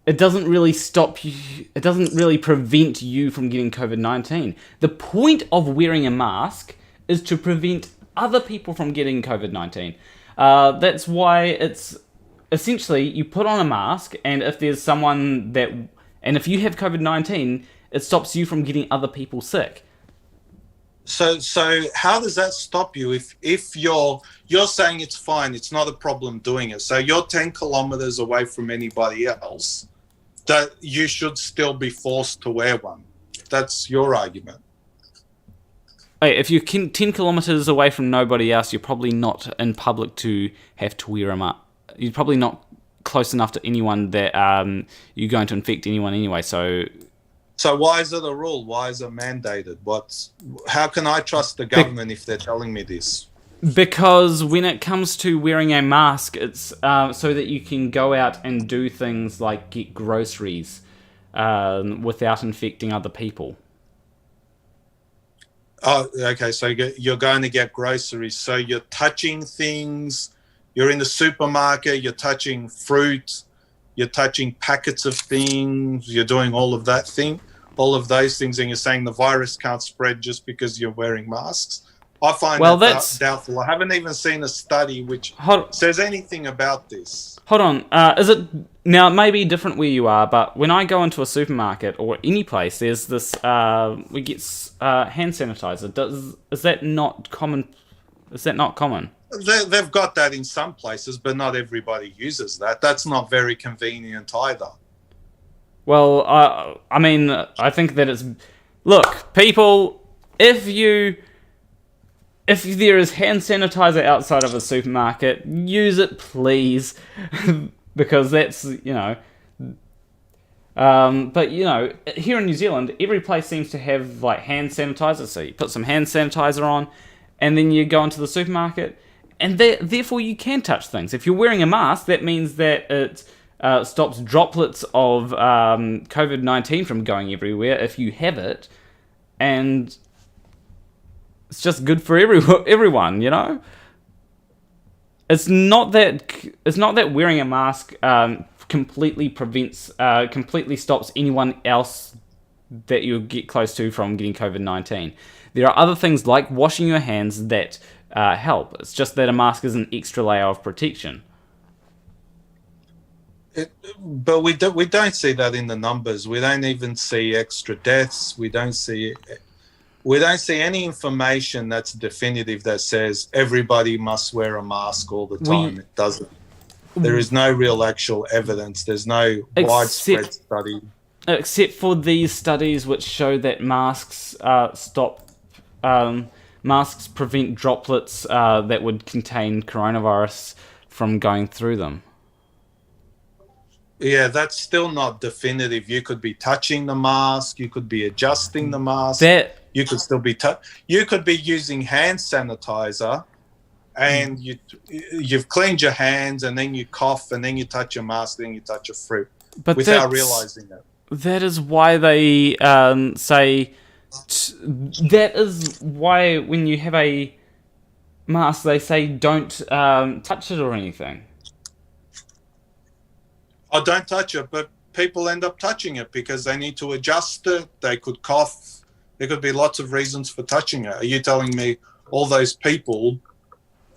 It doesn't really stop you. It doesn't really prevent you from getting COVID-19. The point of wearing a mask is to prevent other people from getting COVID-19. That's why it's essentially you put on a mask, and if there's someone and if you have COVID-19, it stops you from getting other people sick. So how does that stop you if you're saying it's fine, it's not a problem doing it? So you're 10 kilometers away from anybody else, that you should still be forced to wear one. That's your argument. Hey, if you're 10 kilometers away from nobody else, you're probably not in public to have to wear them up. You're probably not close enough to anyone that you're going to infect anyone anyway. So why is it a rule? Why is it mandated? How can I trust the government if they're telling me this? Because when it comes to wearing a mask, it's so that you can go out and do things like get groceries without infecting other people. Oh, okay. So you're going to get groceries. So you're touching things. You're in the supermarket. You're touching fruit. You're touching packets of things. You're doing all of those things, and you're saying the virus can't spread just because you're wearing masks. I find that doubtful. I haven't even seen a study which says anything about this. Hold on. Is it now? It may be different where you are, but when I go into a supermarket or any place, there's this. We get hand sanitizer. Is that not common? Is that not common? They've got that in some places, but not everybody uses that. That's not very convenient either. Well, I mean, I think that it's... Look, people, if there is hand sanitizer outside of a supermarket, use it, please. Because that's, But, you know, here in New Zealand, every place seems to have, like, hand sanitizer. So you put some hand sanitizer on, and then you go into the supermarket, and therefore you can touch things. If you're wearing a mask, that means that it stops droplets of COVID-19 from going everywhere if you have it, and it's just good for everyone, you know? It's not that wearing a mask completely stops anyone else that you get close to from getting COVID-19. There are other things like washing your hands that help. It's just that a mask is an extra layer of protection. But we don't see that in the numbers. We don't even see extra deaths. We don't see any information that's definitive that says everybody must wear a mask all the time. It doesn't. There is no real actual evidence. There's no widespread study. Except for these studies which show that masks masks prevent droplets that would contain coronavirus from going through them. Yeah, that's still not definitive. You could be touching the mask. You could be adjusting the mask. You could still be you could be using hand sanitizer, and you've cleaned your hands, and then you cough, and then you touch your mask, then you touch a fruit, without realizing it. That is why they say. That is why when you have a mask, they say don't touch it or anything. Oh, don't touch it, but people end up touching it because they need to adjust it. They could cough. There could be lots of reasons for touching it. Are you telling me all those people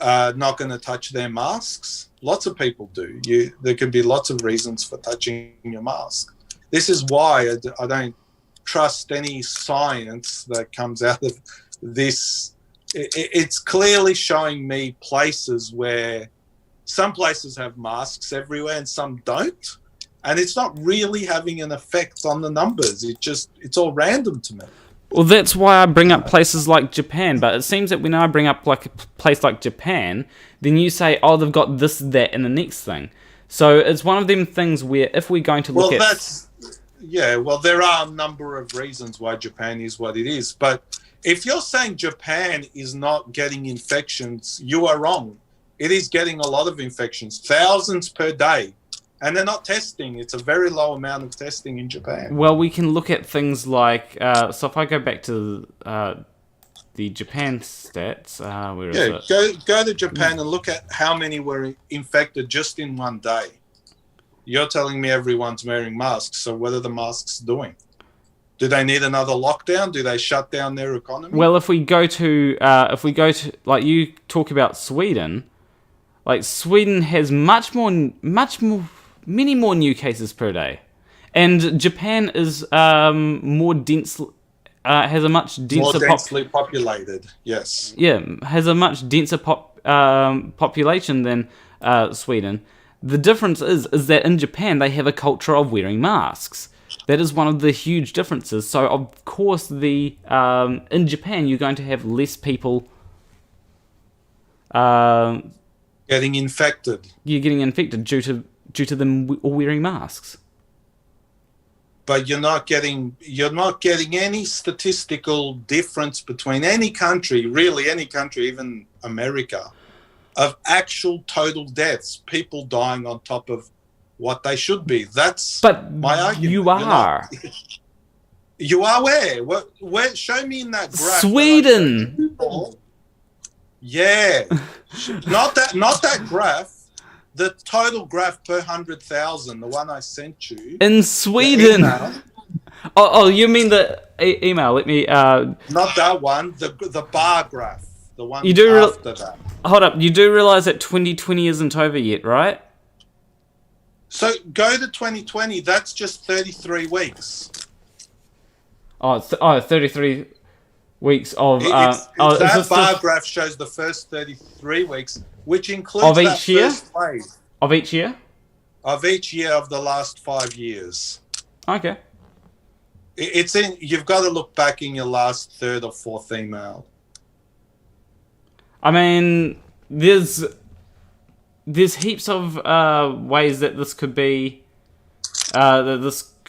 are not going to touch their masks? Lots of people do. There could be lots of reasons for touching your mask. This is why I don't trust any science that comes out of this. It's clearly showing me places where some places have masks everywhere and some don't. And it's not really having an effect on the numbers. It's all random to me. Well, that's why I bring up places like Japan. But it seems that when I bring up like a place like Japan, then you say, oh, they've got this, that, and the next thing. So it's one of them things where if we're going to look there are a number of reasons why Japan is what it is. But if you're saying Japan is not getting infections, you are wrong. It is getting a lot of infections, thousands per day. And they're not testing. It's a very low amount of testing in Japan. Well, we can look at things like... so if I go back to the Japan stats... where is it? Go to Japan and look at how many were infected just in one day. You're telling me everyone's wearing masks, so what are the masks doing? Do they need another lockdown? Do they shut down their economy? Well, if we go to... like you talk about Sweden... Like, Sweden has many more new cases per day. And Japan is more dense, has a much denser... More densely populated, yes. Yeah, has a much denser population than Sweden. The difference is that in Japan, they have a culture of wearing masks. That is one of the huge differences. So, of course, in Japan, you're going to have less people... getting infected. You're getting infected due to them all wearing masks. But you're not getting any statistical difference between any country, really any country, even America, of actual total deaths, people dying on top of what they should be. That's my argument. You are. You are where? Where? Show me in that graph. Sweden. Yeah, not that graph. The total graph per 100,000, the one I sent you. In Sweden. Oh, you mean the email? Let me. Not that one. The bar graph. The one after that. Hold up. You do realize that 2020 isn't over yet, right? So go to 2020. That's just 33 weeks. 33. Weeks of that bar graph shows the first 33 weeks, which includes of each year. First wave. Of each year. Of each year of the last 5 years. Okay. It's in. You've got to look back in your last third or fourth email. I mean, there's heaps of ways that this could be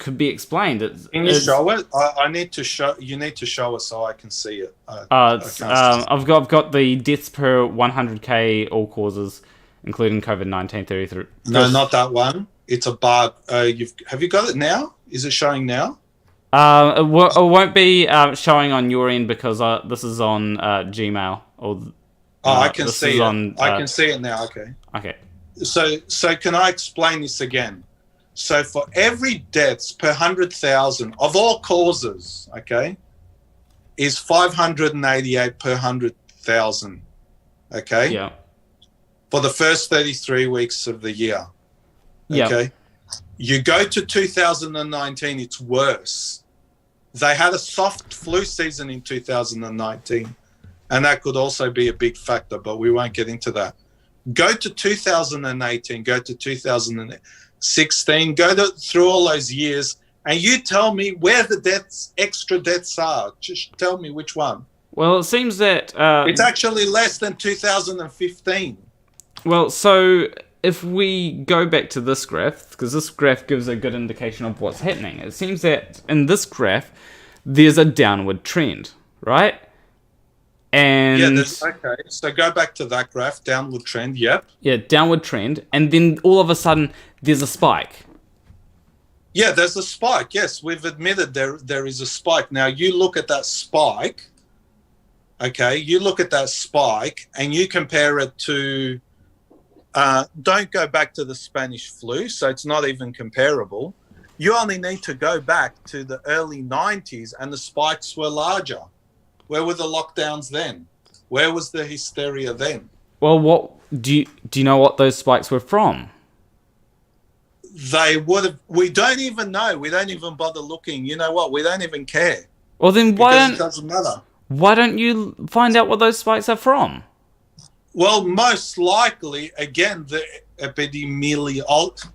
could be explained. Can you show it? I need to show. You need to show it so I can see it. I've got the deaths per 100k all causes, including COVID-19 33. No, not that one. It's a bar. Have you got it now? Is it showing now? It won't be showing on your end because this is on Gmail. I can see it. I can see it now. Okay. Okay. So can I explain this again? So for every deaths per 100,000 of all causes, okay, is 588 per 100,000, okay? Yeah. For the first 33 weeks of the year, yeah. Okay? You go to 2019, it's worse. They had a soft flu season in 2019, and that could also be a big factor, but we won't get into that. Go to 2018, go to 2016, through all those years, and you tell me where the extra deaths are. Just tell me which one. Well, it seems that... it's actually less than 2015. Well, so if we go back to this graph, because this graph gives a good indication of what's happening, it seems that in this graph, there's a downward trend, right? And okay. So go back to that graph, downward trend. Yep. Yeah, downward trend, and then all of a sudden there's a spike. Yeah, there's a spike. Yes, we've admitted there is a spike. Now you look at that spike. Okay, you look at that spike and you compare it to. Don't go back to the Spanish flu, so it's not even comparable. You only need to go back to the early 90s, and the spikes were larger. Where were the lockdowns then? Where was the hysteria then? Well, what do you know what those spikes were from? They would have. We don't even know. We don't even bother looking. You know what? We don't even care. Well, then it doesn't matter. Why don't you find out what those spikes are from? Well, most likely, again, the epidemiologist.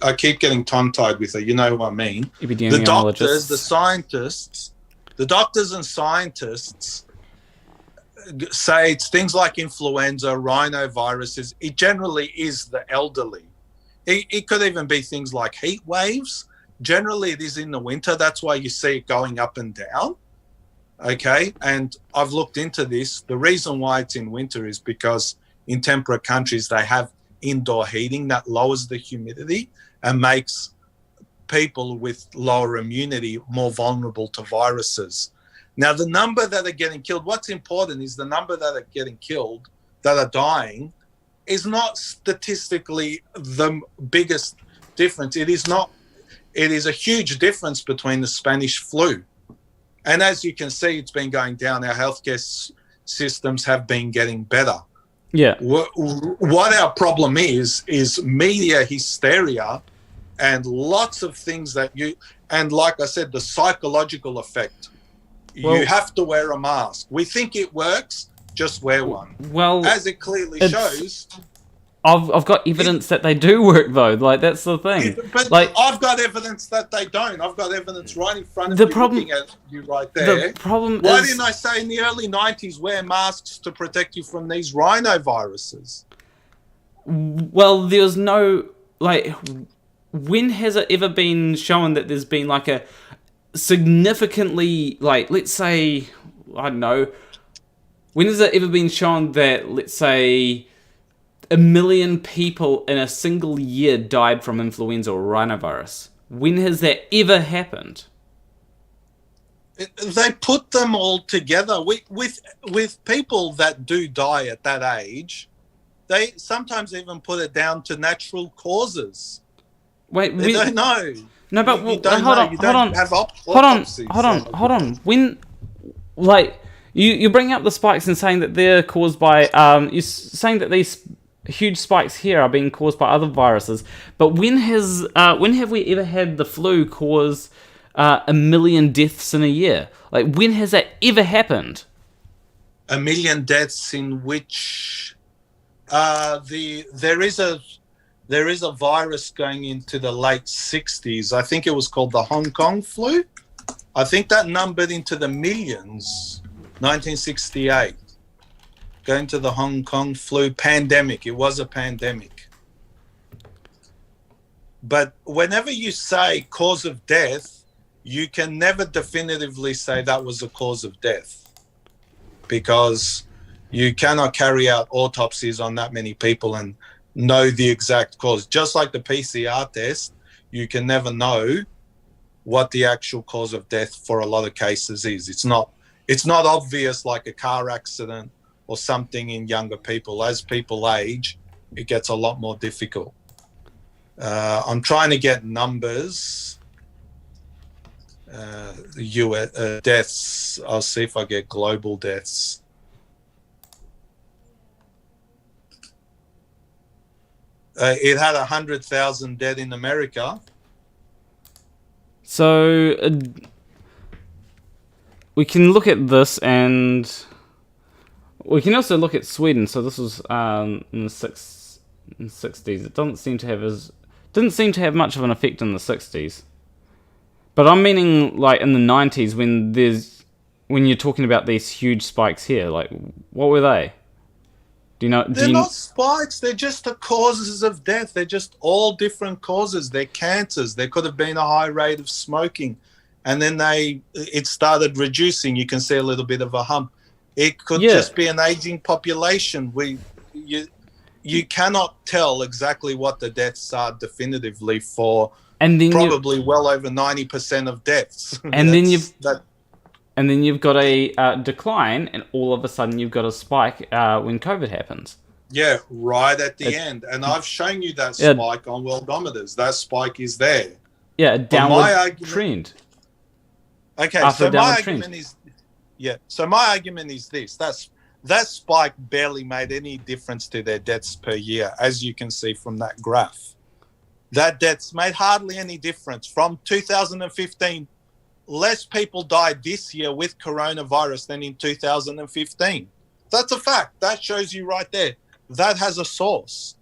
I keep getting tongue-tied with it. You know what I mean? The doctors, the scientists. The doctors and scientists say it's things like influenza, rhinoviruses. It generally is the elderly. It could even be things like heat waves. Generally, it is in the winter. That's why you see it going up and down. Okay, and I've looked into this. The reason why it's in winter is because in temperate countries, they have indoor heating that lowers the humidity and makes people with lower immunity more vulnerable to viruses. Now, the number that are getting killed, what's important is the number that are getting killed, that are dying, is not statistically the biggest difference. It is not. It is a huge difference between the Spanish flu. And as you can see, it's been going down. Our healthcare systems have been getting better. Yeah. What our problem is media hysteria and lots of things and like I said, the psychological effect. Well, you have to wear a mask. We think it works, just wear one. Well, as it clearly shows. I've got evidence that they do work, though. Like, that's the thing. But I've got evidence that they don't. I've got evidence right in front of me, looking at you right there. The problem Why didn't I say in the early 90s, wear masks to protect you from these rhinoviruses? Well, there's no, like, when has it ever been shown that there's been, like, a significantly, like, let's say, I don't know, when has it ever been shown that, let's say, 1 million people in a single year died from influenza or rhinovirus? When has that ever happened? They put them all together with people that do die at that age. They sometimes even put it down to natural causes. Wait, they don't know. No, but hold on. When, like, you bring up the spikes and saying that they're caused by you're saying that these huge spikes here are being caused by other viruses, but when have we ever had the flu cause 1 million deaths in a year? Like, when has that ever happened? 1 million deaths in which there is a virus going into the late 60s. I think it was called the Hong Kong flu. I think that numbered into the millions. 1968. Going to the Hong Kong flu pandemic. It was a pandemic. But whenever you say cause of death, you can never definitively say that was the cause of death, because you cannot carry out autopsies on that many people and know the exact cause. Just like the PCR test, you can never know what the actual cause of death for a lot of cases is. It's not obvious like a car accident or something in younger people. As people age, it gets a lot more difficult. I'm trying to get numbers. US deaths. I'll see if I get global deaths. It had 100,000 dead in America. So we can look at this, and we can also look at Sweden. So this was in the 60s. It didn't seem to have much of an effect in the 60s. But I'm meaning like in the 90s when you're talking about these huge spikes here. Like, what were they? Do you know? They're not spikes. They're just the causes of death. They're just all different causes. They're cancers. There could have been a high rate of smoking, and then it started reducing. You can see a little bit of a hump. It could just be an aging population. You cannot tell exactly what the deaths are definitively for. And then probably well over 90% of deaths. And then you've got a decline, and all of a sudden you've got a spike when COVID happens. Yeah, right at the end. And I've shown you that spike on worldometers. That spike is there. Yeah, a downward trend. Okay, so my argument is... Yeah, so my argument is this. That spike barely made any difference to their deaths per year, as you can see from that graph. That deaths made hardly any difference. From 2015, less people died this year with coronavirus than in 2015. That's a fact. That shows you right there. That has a source.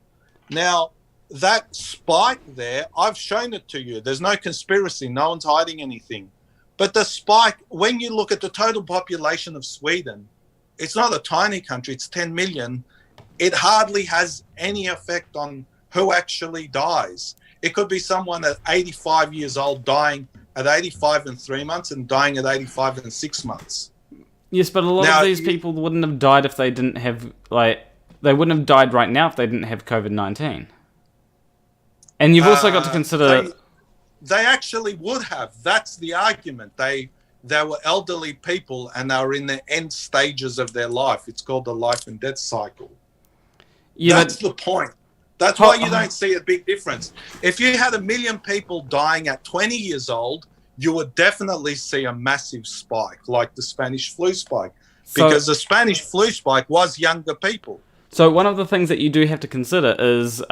Now, that spike there, I've shown it to you. There's no conspiracy. No one's hiding anything. But the spike, when you look at the total population of Sweden, it's not a tiny country. It's 10 million. It hardly has any effect on who actually dies. It could be someone at 85 years old dying at 85 and 3 months and dying at 85 and 6 months. Yes, but a lot of these people wouldn't have died if they didn't have, they wouldn't have died right now if they didn't have COVID-19. And you've also got to consider... They actually would have. That's the argument. They were elderly people and they were in the end stages of their life. It's called the life and death cycle. Yeah, that's the point. That's why you don't see a big difference. If you had 1 million people dying at 20 years old, you would definitely see a massive spike, like the Spanish flu spike, because the Spanish flu spike was younger people. So one of the things that you do have to consider is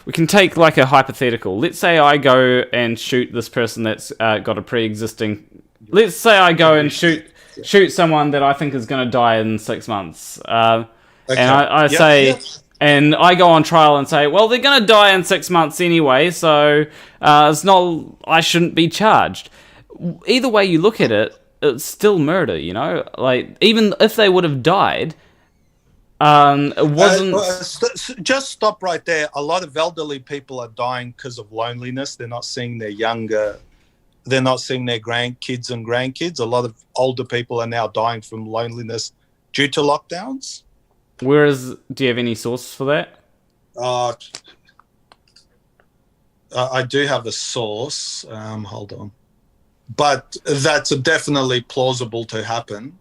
we can take like a hypothetical. Let's say I go and shoot this person that's got a pre-existing... Let's say I go and shoot someone that I think is going to die in 6 months. And I say... And I go on trial and say, well, they're going to die in 6 months anyway, so it's not. I shouldn't be charged. Either way you look at it, it's still murder, you know? Like, even if they would have died, it wasn't... Just stop right there. A lot of elderly people are dying because of loneliness. They're not seeing their they're not seeing their grandkids and grandkids. A lot of older people are now dying from loneliness due to lockdowns. Do you have any source for that? I do have a source. Hold on. But that's definitely plausible to happen.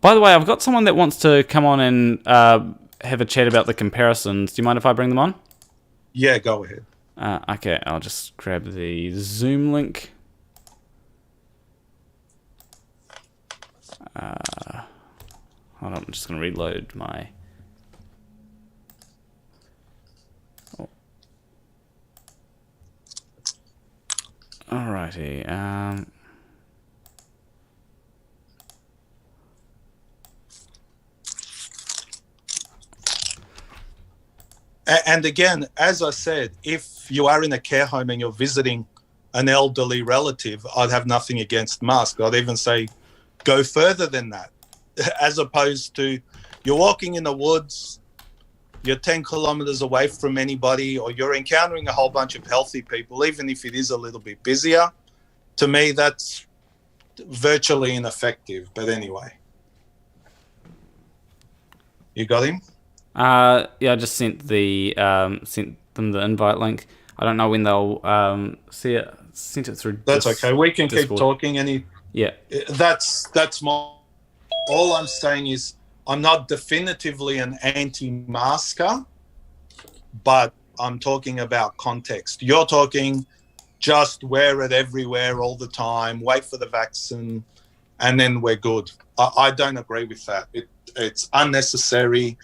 By the way, I've got someone that wants to come on and have a chat about the comparisons. Do you mind if I bring them on? Yeah, go ahead. Okay, I'll just grab the Zoom link. Hold on, I'm just going to reload my... Oh. Alrighty. And again, as I said, if you are in a care home and you're visiting an elderly relative, I'd have nothing against masks. I'd even say go further than that. As opposed to you're walking in the woods, you're 10 kilometers away from anybody, or you're encountering a whole bunch of healthy people, even if it is a little bit busier, to me, that's virtually ineffective. But anyway. You got him? Yeah, I just sent them the invite link. I don't know when they'll see it. Sent it through. That's okay. We can Discord. Keep talking. Yeah. That's my. All I'm saying is I'm not definitively an anti-masker, but I'm talking about context. You're talking just wear it everywhere all the time, wait for the vaccine, and then we're good. I don't agree with that. It's unnecessary.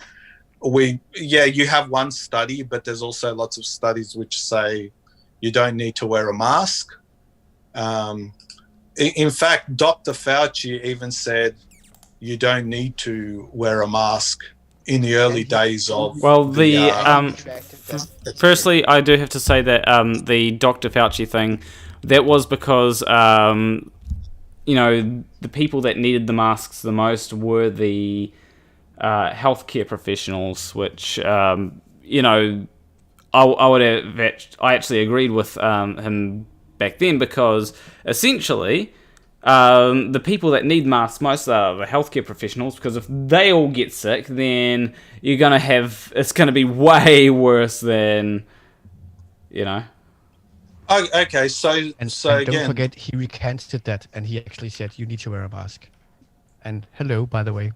You have one study, but there's also lots of studies which say you don't need to wear a mask. In fact, Dr. Fauci even said you don't need to wear a mask in the early days of. Well, firstly, I do have to say that the Dr. Fauci thing, that was because the people that needed the masks the most were the healthcare professionals, which I actually agreed with him back then, because essentially the people that need masks most are the healthcare professionals, because if they all get sick, then it's gonna be way worse than Okay, so and again, don't forget, he recanted that, and he actually said you need to wear a mask. And hello, by the way.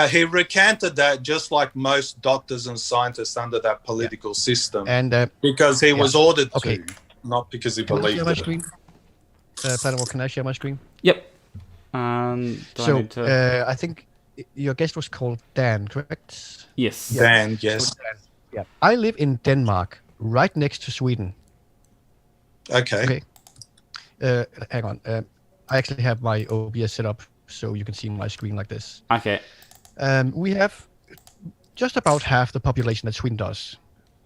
He recanted that, just like most doctors and scientists under that political system, and because he was ordered to, not because he believed it. Can I share my screen? Yep. I think your guest was called Dan, correct? Yes. Dan, yes. So Dan, yeah. I live in Denmark, right next to Sweden. Okay. Hang on. I actually have my OBS set up so you can see my screen like this. Okay. We have just about half the population that Sweden does.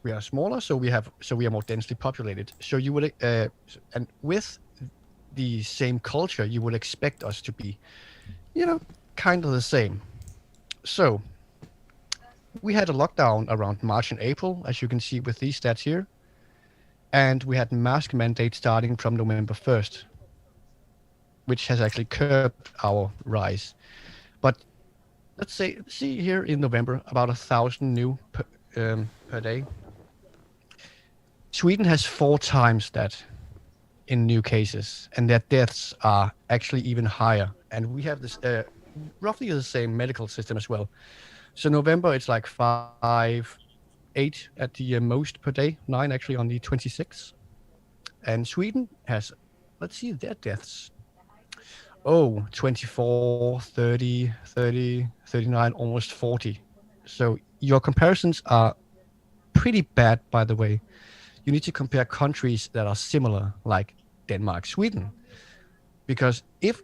We are smaller, so we are more densely populated. So you would, and with the same culture, you would expect us to be, kind of the same. So we had a lockdown around March and April, as you can see with these stats here, and we had mask mandates starting from November 1st, which has actually curbed our rise. But let's see here in November, about 1,000 new per day. Sweden has 4 times that in new cases, and their deaths are actually even higher. And we have this roughly the same medical system as well. So November, it's like 5, 8 at the most per day, 9 actually on the 26th. And Sweden has, let's see, their deaths. 24, 30, 39, almost 40. So your comparisons are pretty bad, by the way. You need to compare countries that are similar, like Denmark, Sweden. Because if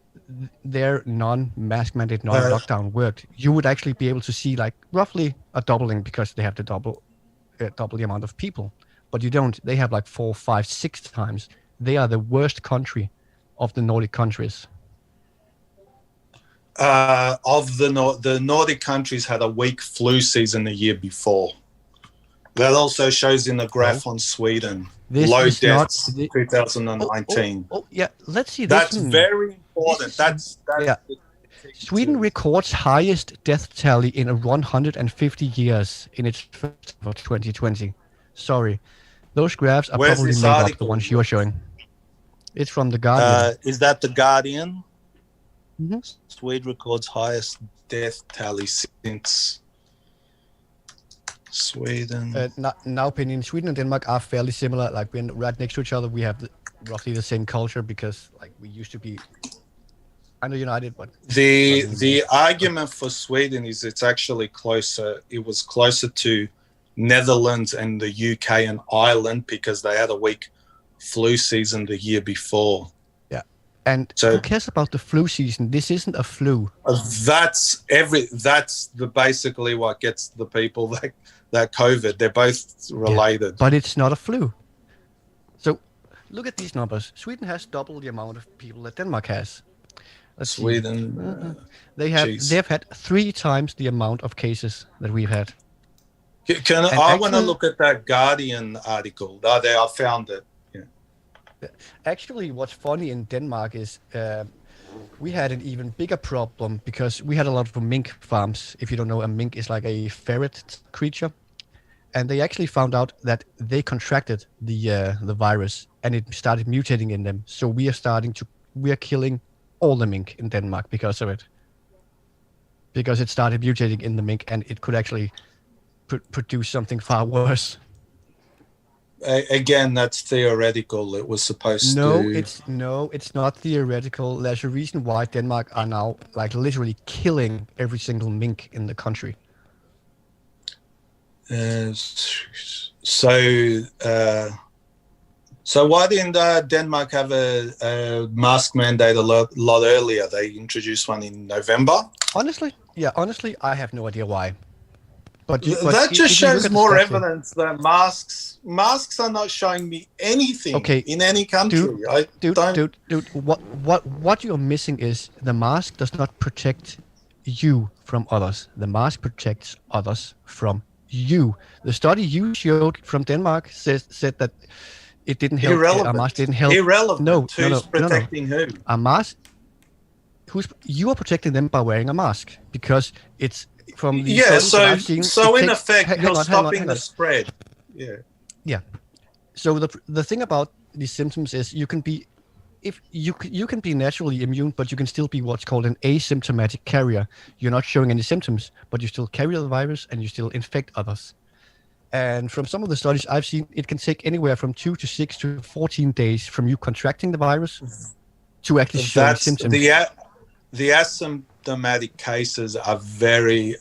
their non-mask mandate, non-lockdown worked, you would actually be able to see like roughly a doubling, because they have to double the amount of people. But you don't. They have like 4, 5, 6 times. They are the worst country of the Nordic countries. The Nordic countries had a weak flu season the year before. That also shows in the graph on Sweden. Low deaths, 2019. Yeah, let's see. That's very important. Sweden records highest death tally in 150 years in its first of 2020. Sorry, those graphs are probably made up, the ones you're showing. It's from The Guardian. Is that The Guardian? Mm-hmm. Sweden records highest death tally since Sweden. Nowpinion. Sweden and Denmark are fairly similar. Like, we're right next to each other. We have roughly the same culture, because like we used to be kind of united. But the argument for Sweden is it's actually closer. It was closer to Netherlands and the UK and Ireland, because they had a weak flu season the year before. And so, who cares about the flu season? This isn't a flu. That's basically what gets the people that COVID. They're both related. Yeah, but it's not a flu. So look at these numbers. Sweden has double the amount of people that Denmark has. Sweden. They've had 3 times the amount of cases that we've had. I want to look at that Guardian article. Oh, there, I found it. Yeah. Actually, what's funny in Denmark is we had an even bigger problem because we had a lot of mink farms. If you don't know, a mink is like a ferret creature. And they actually found out that they contracted the virus and it started mutating in them. So we are killing all the mink in Denmark because of it. Because it started mutating in the mink and it could actually produce something far worse. Again, that's theoretical. It was supposed to. It's not theoretical. There's a reason why Denmark are now like literally killing every single mink in the country. So why didn't Denmark have a mask mandate a lot earlier? They introduced one in November. Honestly, I have no idea why. But that just shows more evidence that masks are not showing me anything in any country. Dude, what you're missing is the mask does not protect you from others. The mask protects others from you. The study you showed from Denmark said that it didn't help. Irrelevant. A mask didn't help. Irrelevant. No. Who's protecting who? A mask. You are protecting them by wearing a mask because it's from the so in effect you're stopping the spread. Yeah. So the thing about these symptoms is you can be naturally immune, but you can still be what's called an asymptomatic carrier. You're not showing any symptoms, but you still carry the virus and you still infect others. And from some of the studies I've seen, it can take anywhere from 2 to 6 to 14 days from you contracting the virus to actually showing symptoms. The asymptomatic cases are very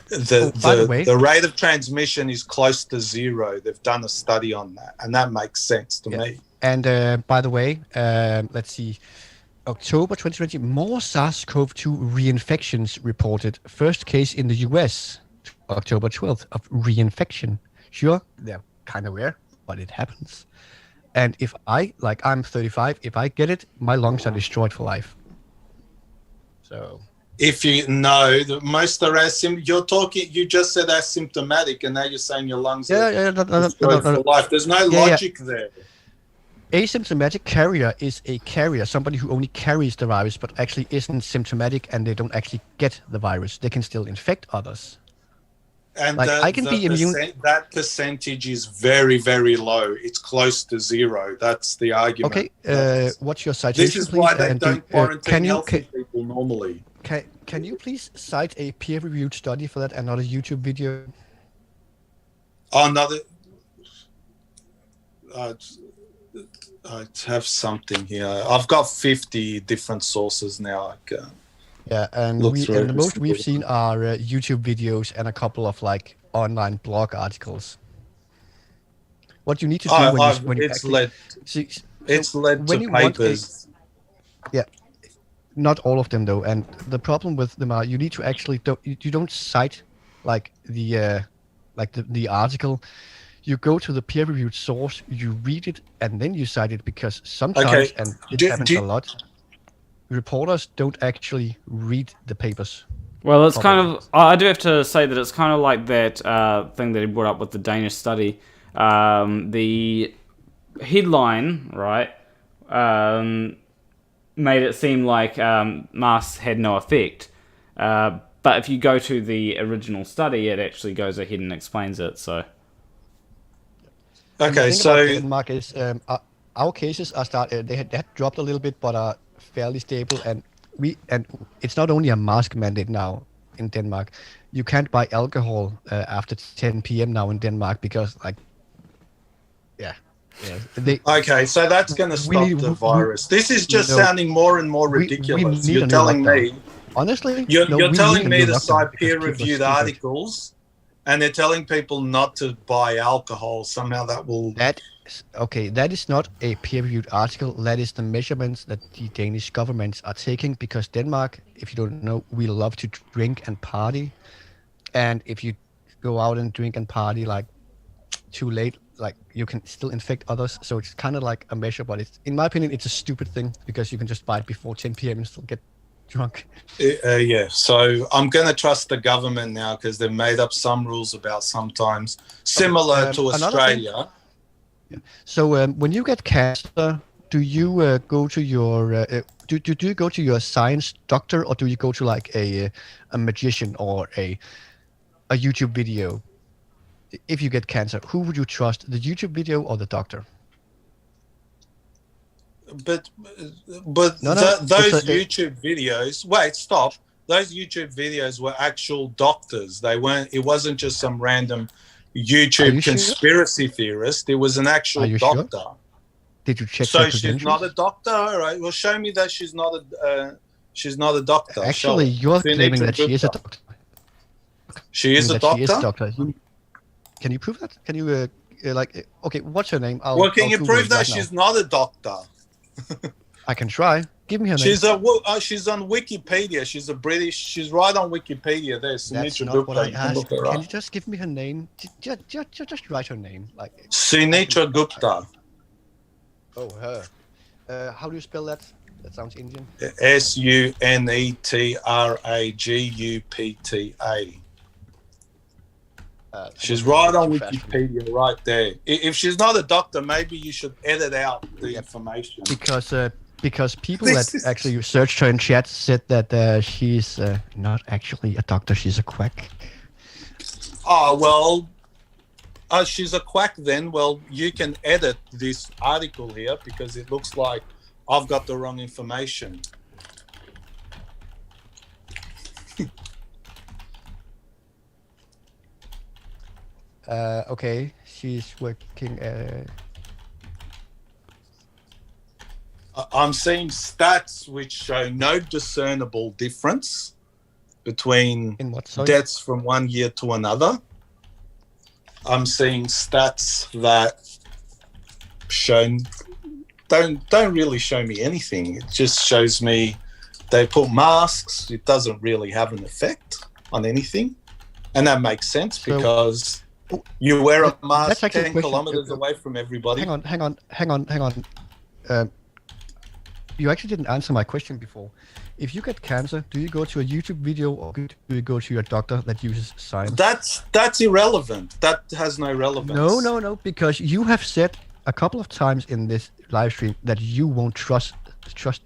the rate of transmission is close to zero. They've done a study on that, and that makes sense to me. And by the way, let's see, October 2020, more SARS-CoV-2 reinfections reported. First case in the US, October 12th, of reinfection. Sure, they're kind of rare, but it happens. And if I'm 35, if I get it, my lungs are destroyed for life. So if you know that most are you just said asymptomatic, and now you're saying your lungs are destroyed for life. There's no logic there. Asymptomatic carrier is a carrier, somebody who only carries the virus but actually isn't symptomatic and they don't actually get the virus. They can still infect others. And I can be immune. That percentage is very, very low. It's close to zero. That's the argument. Okay, what's your citation, This is please? why they don't quarantine healthy people normally. Can you please cite a peer-reviewed study for that and not a YouTube video? Oh, another. I have something here. I've got 50 different sources now. And the most we've seen are YouTube videos and a couple of online blog articles. What you need to do it's led to papers. Not all of them though. And the problem with them are you need to actually you don't cite the article. You go to the peer-reviewed source, you read it, and then you cite it because sometimes, and it happens a lot, reporters don't actually read the papers. Well, it's I do have to say that it's kind of like that thing that he brought up with the Danish study. The headline, right, made it seem like masks had no effect. But if you go to the original study, it actually goes ahead and explains it, so... Okay, so Denmark is our cases are they had dropped a little bit, but are fairly stable. And it's not only a mask mandate now in Denmark. You can't buy alcohol after 10 p.m. now in Denmark because okay, so that's going to stop the virus. This is just sounding more and more ridiculous. You're telling me, honestly, you're telling me to cite peer-reviewed articles. And they're telling people not to buy alcohol. Somehow that will... That is not a peer-reviewed article. That is the measurements that the Danish governments are taking because Denmark, if you don't know, we love to drink and party. And if you go out and drink and party too late, you can still infect others. So it's kind of like a measure, but in my opinion, it's a stupid thing because you can just buy it before 10 p.m. and still get drunk. Yeah, so I'm going to trust the government now because they've made up some rules about sometimes similar to Australia. Yeah. So when you get cancer, do you go to your do you go to your science doctor, or do you go to like a magician or a YouTube video? If you get cancer, who would you trust, the YouTube video or the doctor? But those YouTube videos. Wait, stop. Those YouTube videos were actual doctors. They weren't. It wasn't just some random YouTube conspiracy theorist. It was an actual doctor. Sure? Did you check? So she's not a doctor. All right. Well, show me that she's not a doctor. Actually, you're claiming that she is a doctor. She is a doctor. She is a doctor. Can you prove that? Can you okay? What's her name? Can you prove that she's not a doctor? I can try. Give me her name. She's on Wikipedia. She's a British. She's right on Wikipedia. There's That's not what I asked. Can you just give me her name? Just write her name. Like Sunitra Gupta. Oh, her. How do you spell that? That sounds Indian. Sunetragupta. She's right on Wikipedia, right there. If she's not a doctor, maybe you should edit out the information. Because people that actually searched her in chat said that she's not actually a doctor, she's a quack. Oh, well, she's a quack then. Well, you can edit this article here because it looks like I've got the wrong information. Okay, she's working. I'm seeing stats which show no discernible difference between deaths from one year to another. I'm seeing stats that don't really show me anything. It just shows me they put masks. It doesn't really have an effect on anything, and that makes sense because you wear a mask 10 kilometers away from everybody. Hang on. You actually didn't answer my question before. If you get cancer, do you go to a YouTube video or do you go to your doctor that uses science? That's irrelevant. That has no relevance. No, because you have said a couple of times in this live stream that you won't trust.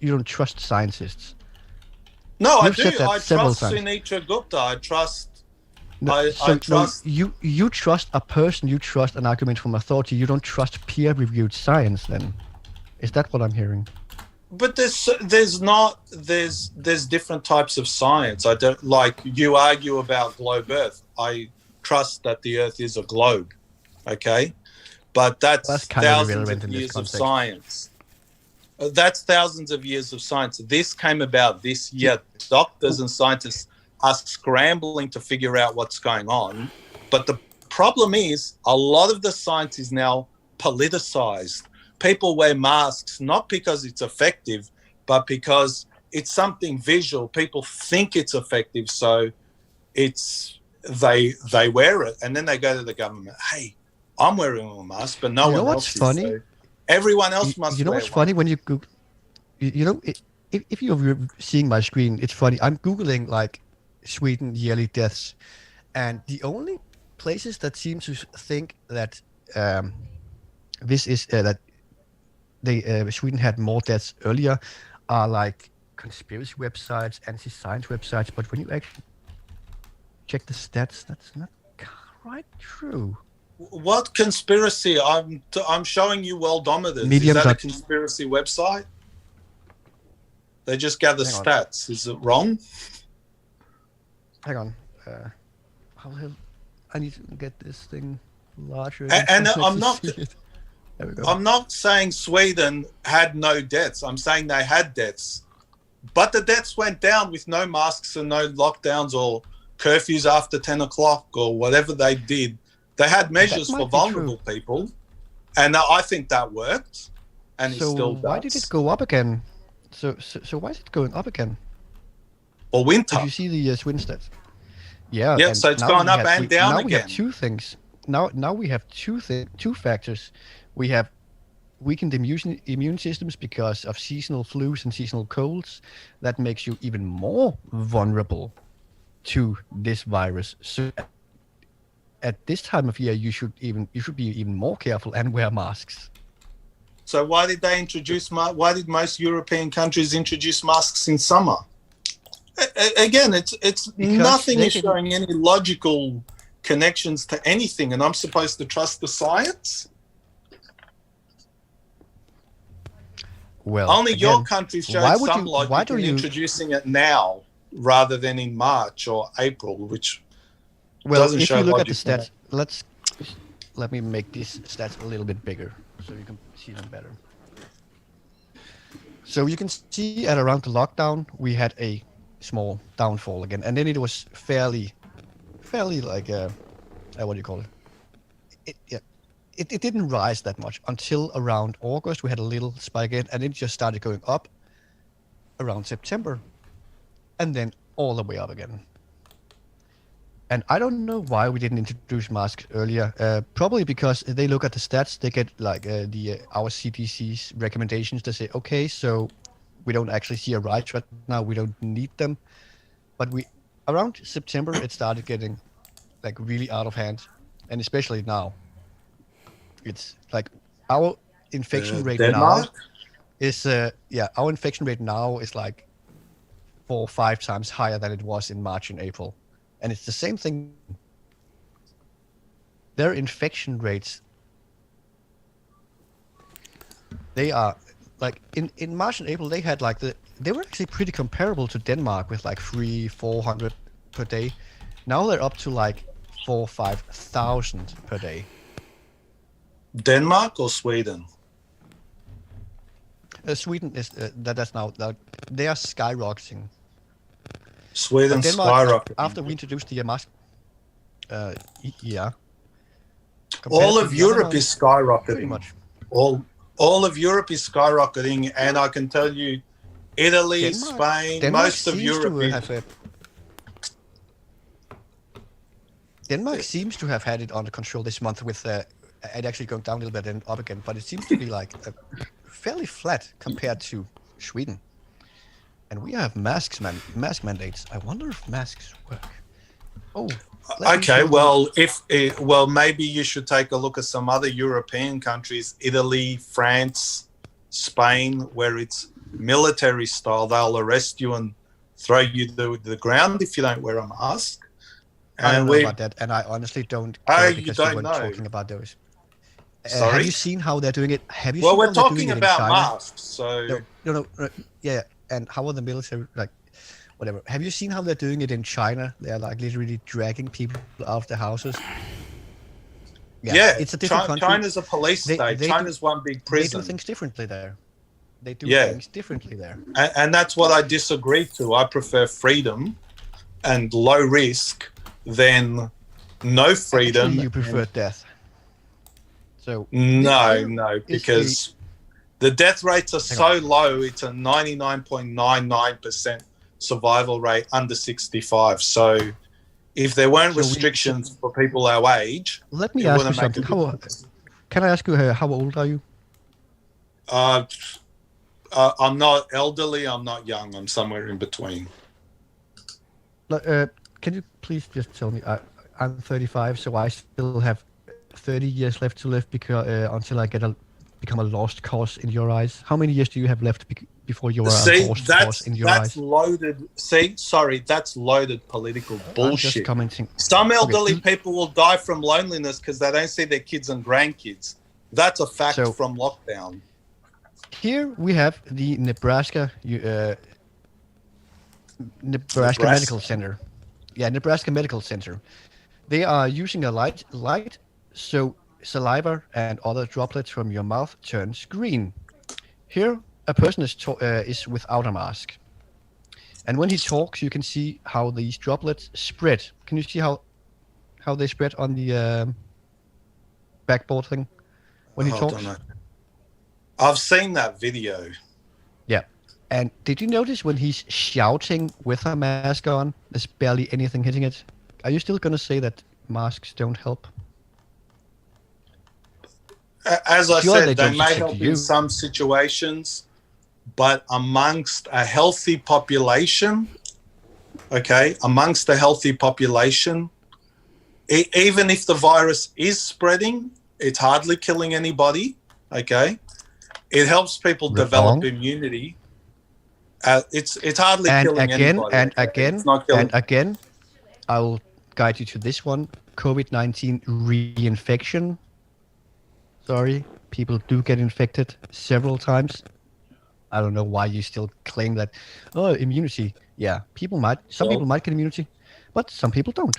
You don't trust scientists. No, I do. I trust Sunitra Gupta. I trust. I trust. You trust a person. You trust an argument from authority. You don't trust peer-reviewed science. Then, is that what I'm hearing? But there's different types of science. I don't like you argue about globe Earth. I trust that the Earth is a globe, okay? But that's thousands of years of science. That's thousands of years of science. This came about this year. Doctors and scientists are scrambling to figure out what's going on. But the problem is a lot of the science is now politicized. People wear masks not because it's effective, but because it's something visual. People think it's effective, so they wear it, and then they go to the government. Hey, I'm wearing a mask, but no one else is. Funny? So everyone else must. You know what's funny when you Google? If you're seeing my screen, it's funny. I'm googling like Sweden yearly deaths, and the only places that seem to think that this is that. Sweden had more deaths earlier are like conspiracy websites, anti-science websites, but when you actually check the stats, that's not quite true. What conspiracy? I'm showing you Worldometers. Is that a conspiracy website? They just gather stats. Is it wrong? Hang on. How the hell? I need to get this thing larger. And I'm not. I'm not saying Sweden had no deaths. I'm saying they had deaths. But the deaths went down with no masks and no lockdowns or curfews after 10 o'clock or whatever they did. They had measures for vulnerable people. And I think that worked. And it still does. Why did it go up again? So why is it going up again? Or winter. Did you see the Sweden stats? Yeah. Yeah, so it's gone up and down again. We have two things. Now we have two factors. We have weakened immune systems because of seasonal flus and seasonal colds. That makes you even more vulnerable to this virus. So at this time of year, you should be even more careful and wear masks. So why did they introduce? Why did most European countries introduce masks in summer? Again, it's Because nothing they is didn't- showing any logical connections to anything, and I'm supposed to trust the science. Well, Only your again, country why showed would some you- logic why do in you- introducing it now rather than in March or April, which Well, doesn't if show you look at the logic. stats, let me make these stats a little bit bigger so you can see them better. So you can see at around the lockdown, we had a small downfall again, and then it was fairly like what do you call it? It didn't rise that much until around August. We had a little spike again, and it just started going up around September, and then all the way up again. And I don't know why we didn't introduce masks earlier. Probably because they look at the stats, they get like our CDC's recommendations. They say, okay, so we don't actually see a rise right now. We don't need them. But around September, it started getting like really out of hand, and especially now. It's like our infection rate Denmark? now is our infection rate now is like 4 or 5 times higher than it was in March and April. And it's the same thing. Their infection rates, they are like in March and April, they had like they were actually pretty comparable to Denmark with like 300-400 per day. Now they're up to like 4,000 or 5,000 per day. Denmark or Sweden? Sweden is that's now they are skyrocketing. Sweden Denmark, skyrocketing. after we introduced the mask, yeah. All Compared of to the other Europe ones, is skyrocketing. pretty much. All of Europe is skyrocketing, and I can tell you, Italy, Spain, Denmark most of seems Europe to is. have Denmark seems to have had it under control this month with it actually going down a little bit and up again, but it seems to be like fairly flat compared to Sweden. And we have mask mandates. I wonder if masks work. Oh, Okay, well, maybe you should take a look at some other European countries, Italy, France, Spain, where it's military style. They'll arrest you and throw you to the ground if you don't wear a mask. I don't And know we, about that, and I honestly don't Oh, care you because don't you weren't know. talking about those. Sorry? Have you seen how they're doing it? Have you well, seen we're how they're doing talking it in about China? masks, so No, yeah. And how are the military, like, whatever. Have you seen how they're doing it in China? They're like literally dragging people out of their houses. yeah, It's a different country. China's a police state. China's one big They prison. do things differently there. They do Yeah. things differently there. And that's what I disagree to. I prefer freedom and low risk than no freedom. Actually, you prefer death. So No, because the death rates are so low. It's a 99.99% survival rate under 65. So if there weren't restrictions for people our age, let me it ask you wouldn't make a something. difference. Can I ask you how old are you? I'm not elderly. I'm not young. I'm somewhere in between. Can you please just tell me? I'm 35, so I still have 30 years left to live because until I become a lost cause in your eyes. How many years do you have left before you are a lost cause in your eyes? That's loaded. That's loaded political bullshit. I'm just commenting. Some elderly people will die from loneliness because they don't see their kids and grandkids. That's a fact from lockdown. Here we have the Nebraska Medical Center. Yeah, Nebraska Medical Center. They are using a light so saliva and other droplets from your mouth turns green. Here, a person is without a mask. And when he talks, you can see how these droplets spread. Can you see how they spread on the backboard thing when he talks? I've seen that video. Yeah. And did you notice when he's shouting with a mask on, there's barely anything hitting it? Are you still going to say that masks don't help? as I Sure, said, they may succeed help to you. in some situations, but amongst a healthy population, okay, amongst a healthy population, even if the virus is spreading, it's hardly killing anybody, okay? It helps people develop immunity. It's hardly killing anybody. It's not killing. And again, I'll guide you to this one. COVID-19 reinfection. Sorry, people do get infected several times. I don't know why you still claim that. Oh, immunity. Yeah, some people might get immunity, but some people don't.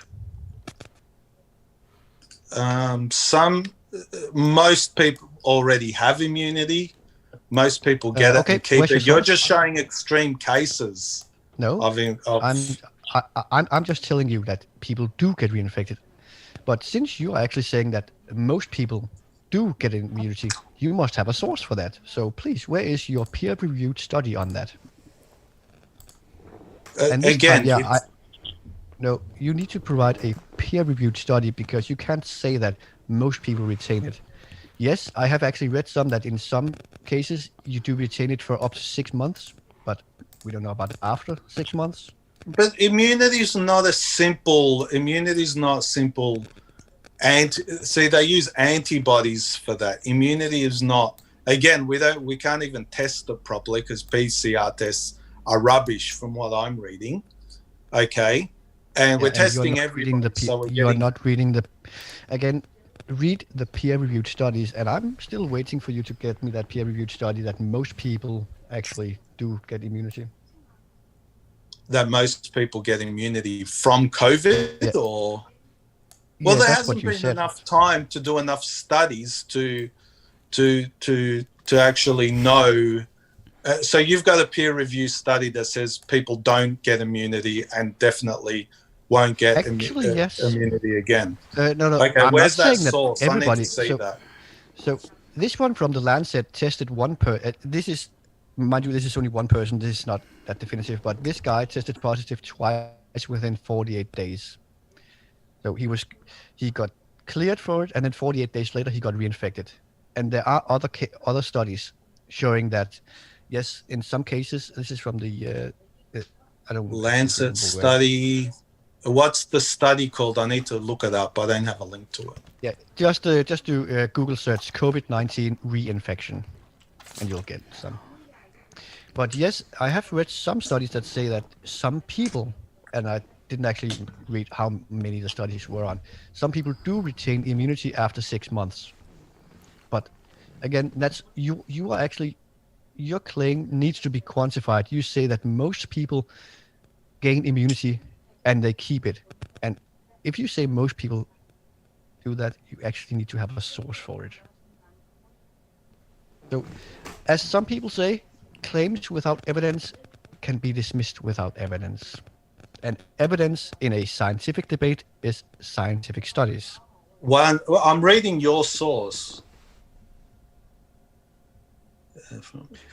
Most people already have immunity. Most people get it and keep it. You're just showing extreme cases. No, I'm just telling you that people do get reinfected. But since you are actually saying that most people do get immunity, you must have a source for that. So please, where is your peer-reviewed study on that? Again, no, you need to provide a peer-reviewed study because you can't say that most people retain it. Yes, I have actually read some that in some cases you do retain it for up to 6 months, but we don't know about after 6 months. But immunity is not simple. See, they use antibodies for that. Immunity is not. Again, we can't even test it properly because PCR tests are rubbish from what I'm reading. Okay, and we're testing everything. You are not reading the. Again, read the peer-reviewed studies, and I'm still waiting for you to get me that peer-reviewed study that most people actually do get immunity. That most people get immunity from COVID, or well, there hasn't been enough time to do enough studies to actually know. So you've got a peer-reviewed study that says people don't get immunity and definitely won't get immunity again. No. Okay, I'm where's not that saying source? That everybody, I need to see that. So this one from the Lancet tested one this is, mind you, this is only one person. This is not that definitive, but this guy tested positive twice within 48 days. So he got cleared for it, and then 48 days later he got reinfected. And there are other studies showing that, yes, in some cases, this is from the Lancet study. What's the study called? I need to look it up. I don't have a link to it. Yeah, just do Google search COVID-19 reinfection, and you'll get some. But yes, I have read some studies that say that some people, and I didn't actually read how many the studies were on, some people do retain immunity after 6 months. But again, that's you are actually, your claim needs to be quantified. You say that most people gain immunity and they keep it. And if you say most people do that, you actually need to have a source for it. So, as some people say, claims without evidence can be dismissed without evidence. And evidence in a scientific debate is scientific studies. Well, I'm reading your source.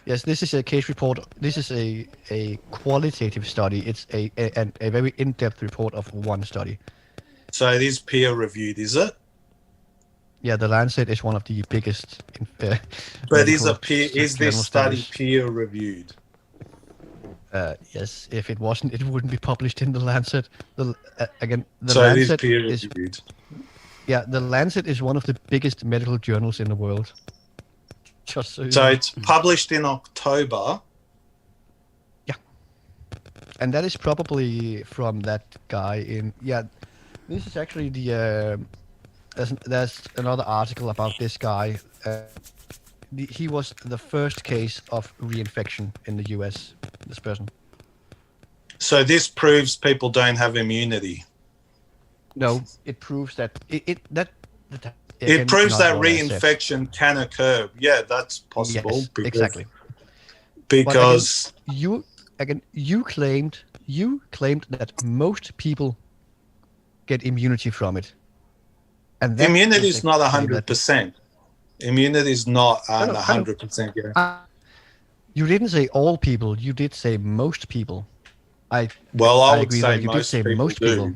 Yes, this is a case report. This is a qualitative study. It's a very in-depth report of one study. So it is peer-reviewed, is it? Yeah, the Lancet is one of the biggest. But is this study peer-reviewed? Yes. If it wasn't, it wouldn't be published in the Lancet. The so Lancet it is peer-reviewed. Yeah, the Lancet is one of the biggest medical journals in the world. Just so it's published in October. Yeah. And that is probably from that guy in... Yeah, this is actually the... There's another article about this guy. He was the first case of reinfection in the US, this person. So this proves people don't have immunity? No, it proves that... It proves that reinfection can occur. Yeah, that's possible. Yes, exactly. Because again, you claimed that most people get immunity from it. And immunity is not 100%. Immunity is not 100%. Yeah. You didn't say all people. You did say most people. I would agree say that you did say most people.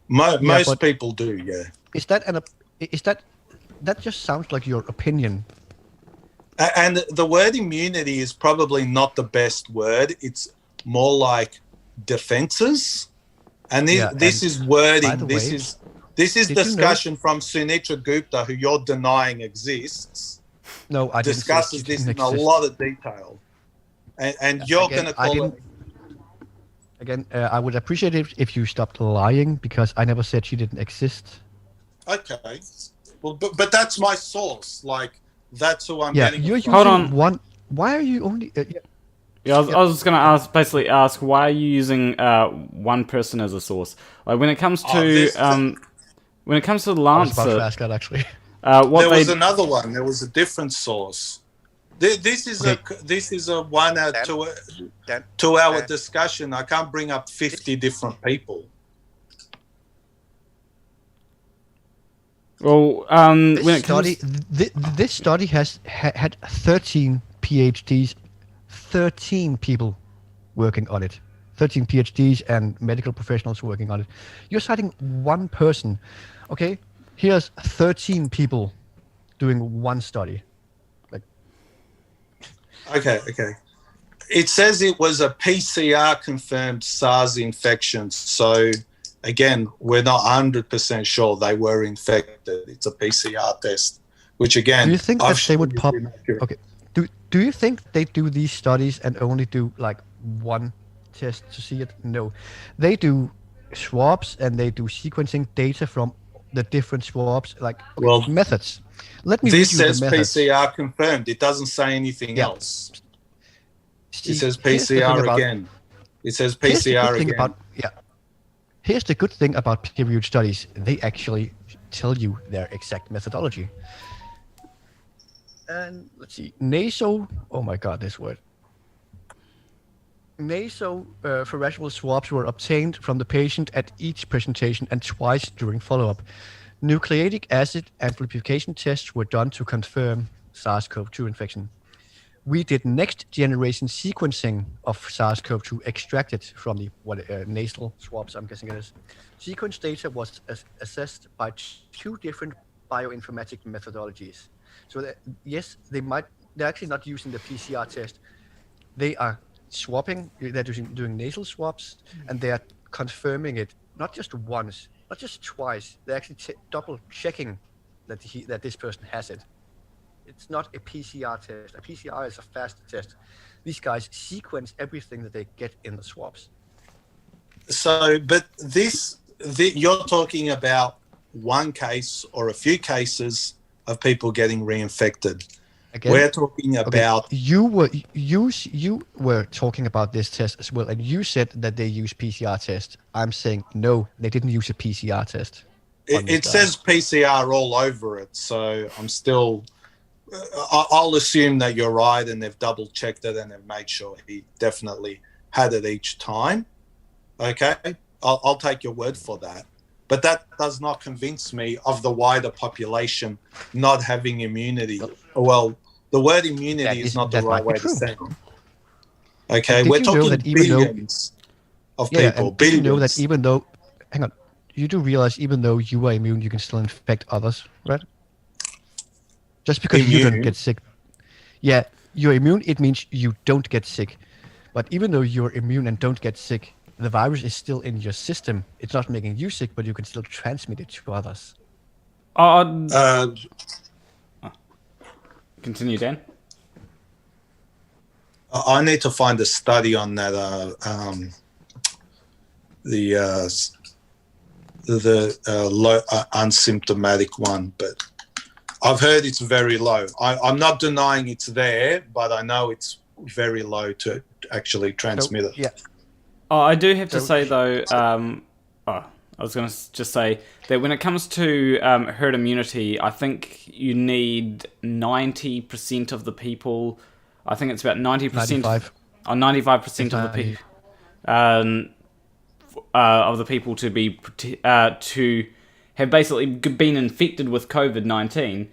Most people do. Yeah. Is that that just sounds like your opinion. And the word immunity is probably not the best word. It's more like defenses. And this is wording. This is discussion from Sunitra Gupta, who you're denying exists. No, I discusses this in a lot of detail. And you're going to call it. Again, I would appreciate it if you stopped lying, because I never said she didn't exist. Okay. Well, but that's my source. Like, that's who I'm getting. You're using Hold on. one. Why are you only? I was going to ask, why are you using one person as a source? Like when it comes to the I was about Lancet, to ask that actually. There was another one. There was a different source. This is a 1 hour, 2 hour discussion. I can't bring up 50 different people. Well, This study has had 13 PhDs, 13 people working on it, 13 PhDs and medical professionals working on it. You're citing one person. Okay, here's 13 people doing one study. Okay. It says it was a PCR confirmed SARS infection. So again, we're not 100% sure they were infected. It's a PCR test, which again, do you think that they would pop? Okay. Do you think they do these studies and only do like one test to see it? No, they do swabs and they do sequencing data from the different swabs, methods. Let me. This says PCR confirmed. It doesn't say anything else. It says PCR again. It says PCR again. Here's the good thing about peer-reviewed studies. They actually tell you their exact methodology. And let's see. Oh my God, this word. Nasopharyngeal swabs were obtained from the patient at each presentation and twice during follow-up. Nucleic acid amplification tests were done to confirm SARS-CoV-2 infection. We did next-generation sequencing of SARS-CoV-2 extracted from the nasal swabs, I'm guessing it is. Sequence data was assessed by 2 different bioinformatic methodologies. So they're actually not using the PCR test. They are swapping, they're doing nasal swabs, and they are confirming it, not just once, not just twice. They're actually double checking that this person has it. It's not a PCR test. A PCR is a fast test. These guys sequence everything that they get in the swabs. So, but you're talking about one case or a few cases of people getting reinfected. Again, we're talking about you were talking about this test as well, and you said that they use PCR test. I'm saying no, they didn't use a PCR test. It says PCR all over it, so I'm still. I'll assume that you're right, and they've double checked it and they've made sure he definitely had it each time. Okay, I'll take your word for that. But that does not convince me of the wider population not having immunity. Well, the word immunity is not the right way to say it. Okay, we're talking billions of people. Did you know that even though, hang on, you do realize even though you are immune, you can still infect others, right? Just because you don't get sick. Yeah, you're immune, it means you don't get sick. But even though you're immune and don't get sick, the virus is still in your system. It's not making you sick, but you can still transmit it to others. Continue, Dan. I need to find a study on that. The low unsymptomatic one, but I've heard it's very low. I'm not denying it's there, but I know it's very low to actually transmit it. Yeah. I do have to say though. I was going to just say that when it comes to herd immunity, I think you need 90% of the people. I think it's about 90%. 95% of the people. Of the people to be to have basically been infected with COVID-19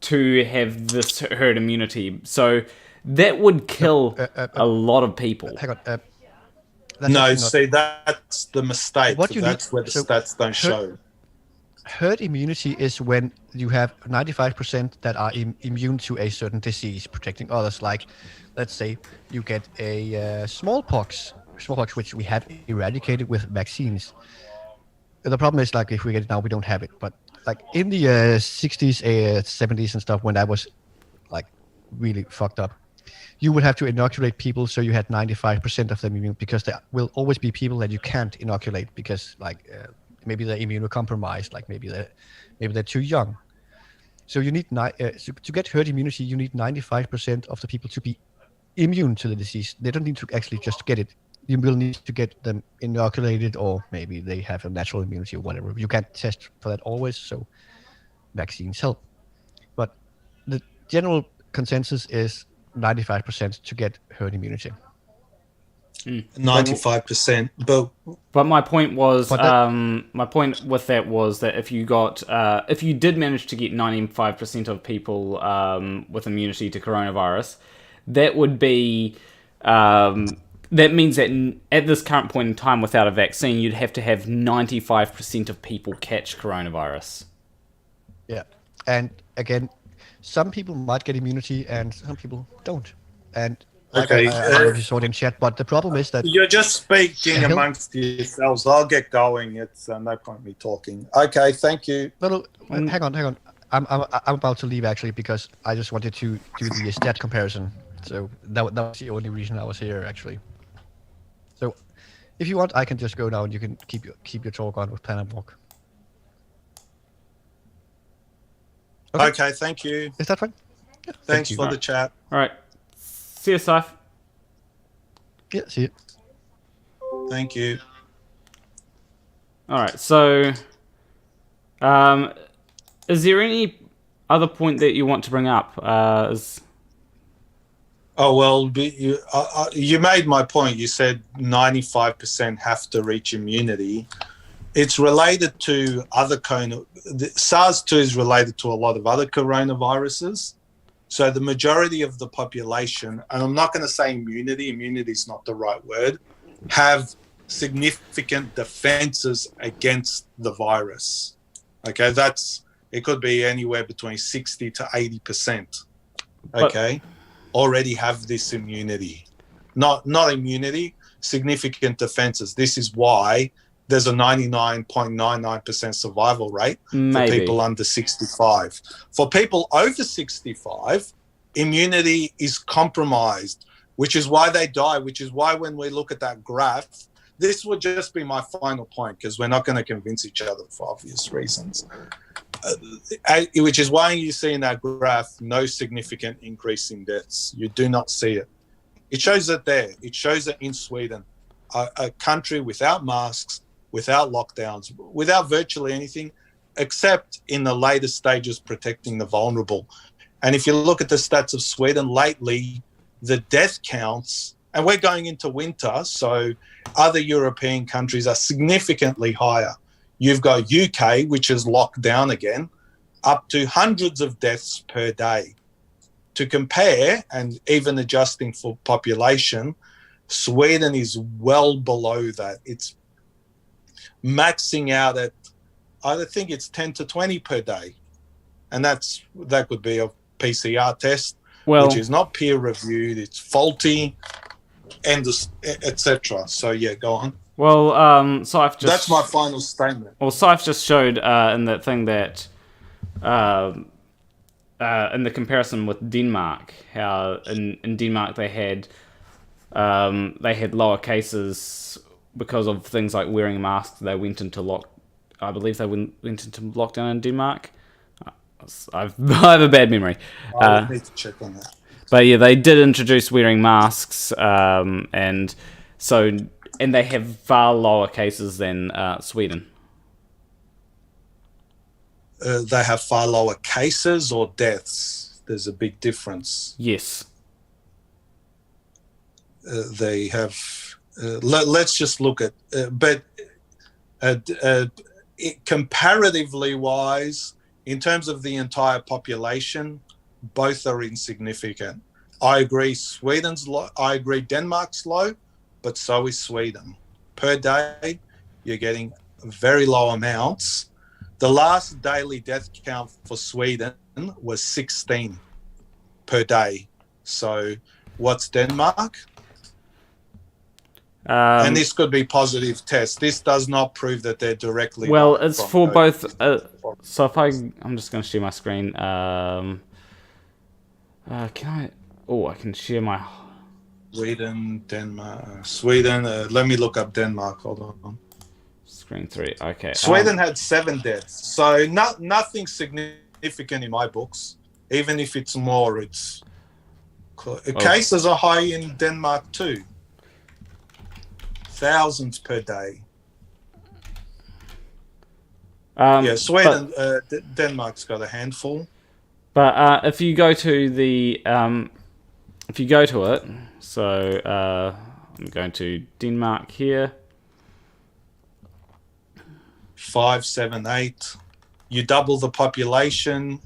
to have this herd immunity. So that would kill a lot of people. Hang on. No, see, that's the mistake. That's where the stats don't show. herd immunity is when you have 95% that are immune to a certain disease, protecting others. Like, let's say you get a smallpox, which we have eradicated with vaccines. The problem is, like, if we get it now, we don't have it. But like in the 60s, 70s and stuff, when that was like really fucked up, you would have to inoculate people so you had 95% of them immune, because there will always be people that you can't inoculate because like maybe they're immunocompromised, like maybe they're too young. So you need to get herd immunity, you need 95% of the people to be immune to the disease. They don't need to actually just get it. You will need to get them inoculated, or maybe they have a natural immunity or whatever. You can't test for that always, so vaccines help. But the general consensus is 95% to get herd immunity. 95%. But my point was, my point with that was that if you did manage to get 95% of people with immunity to coronavirus, that would be, that means that at this current point in time, without a vaccine, you'd have to have 95% of people catch coronavirus. Yeah, and again, some people might get immunity and some people don't. And okay, I don't know if you saw it in chat, but the problem is that you're just speaking amongst yourselves. I'll get going. It's no point me talking. Okay, thank you. No, hang on. I'm about to leave actually, because I just wanted to do the stat comparison. So that was the only reason I was here actually. So if you want, I can just go now and you can keep your talk on with Planarwalk. Okay, thank you. Is that fine? Yeah, Thanks for the chat. All right. See you, Saif. Yeah, see you. Thank you. All right. So, is there any other point that you want to bring up? Oh, well, you made my point. You said 95% have to reach immunity. It's related to other SARS-2 is related to a lot of other coronaviruses. So the majority of the population, and I'm not going to say immunity is not the right word, have significant defenses against the virus. Okay, it could be anywhere between 60 to 80%. Okay, already have this immunity. Not immunity, significant defenses. This is why there's a 99.99% survival rate for people under 65. For people over 65, immunity is compromised, which is why they die, which is why when we look at that graph, this would just be my final point, because we're not going to convince each other for obvious reasons, which is why you see in that graph no significant increase in deaths. You do not see it. It shows it there. It shows it in Sweden, a country without masks, without lockdowns, without virtually anything, except in the later stages protecting the vulnerable. And if you look at the stats of Sweden lately, the death counts, and we're going into winter, so other European countries are significantly higher. You've got UK, which is locked down again, up to hundreds of deaths per day. To compare, and even adjusting for population, Sweden is well below that. It's maxing out at, I think it's 10 to 20 per day. And that could be a PCR test, which is not peer reviewed, it's faulty, and etc. So yeah, go on. Well, Saif just... That's my final statement. Well, Saif just showed in that thing that, in the comparison with Denmark, how in Denmark they had lower cases because of things like wearing masks. They went into I believe they went into lockdown in Denmark. I have a bad memory. I need to check on that. But yeah, they did introduce wearing masks, and they have far lower cases than Sweden. They have far lower cases or deaths. There's a big difference. Yes. They have. Let's just look at, comparatively wise, in terms of the entire population, both are insignificant. I agree Sweden's low. I agree Denmark's low, but so is Sweden. Per day, you're getting very low amounts The last daily death count for Sweden was 16 per day. So what's Denmark? And this could be positive test. This does not prove that they're directly. Well, it's for both. So if I'm just going to share my screen. Can I? Oh, I can share my. Sweden, Denmark, Sweden. Let me look up Denmark. Hold on. Screen 3. Okay. Sweden had 7 deaths, so nothing significant in my books. Even if it's more, it's cases are high in Denmark too. Thousands per day. Sweden, Denmark's got a handful. But if you go to the, if you go to it, so I'm going to Denmark here. 5, 7, 8. You double the population.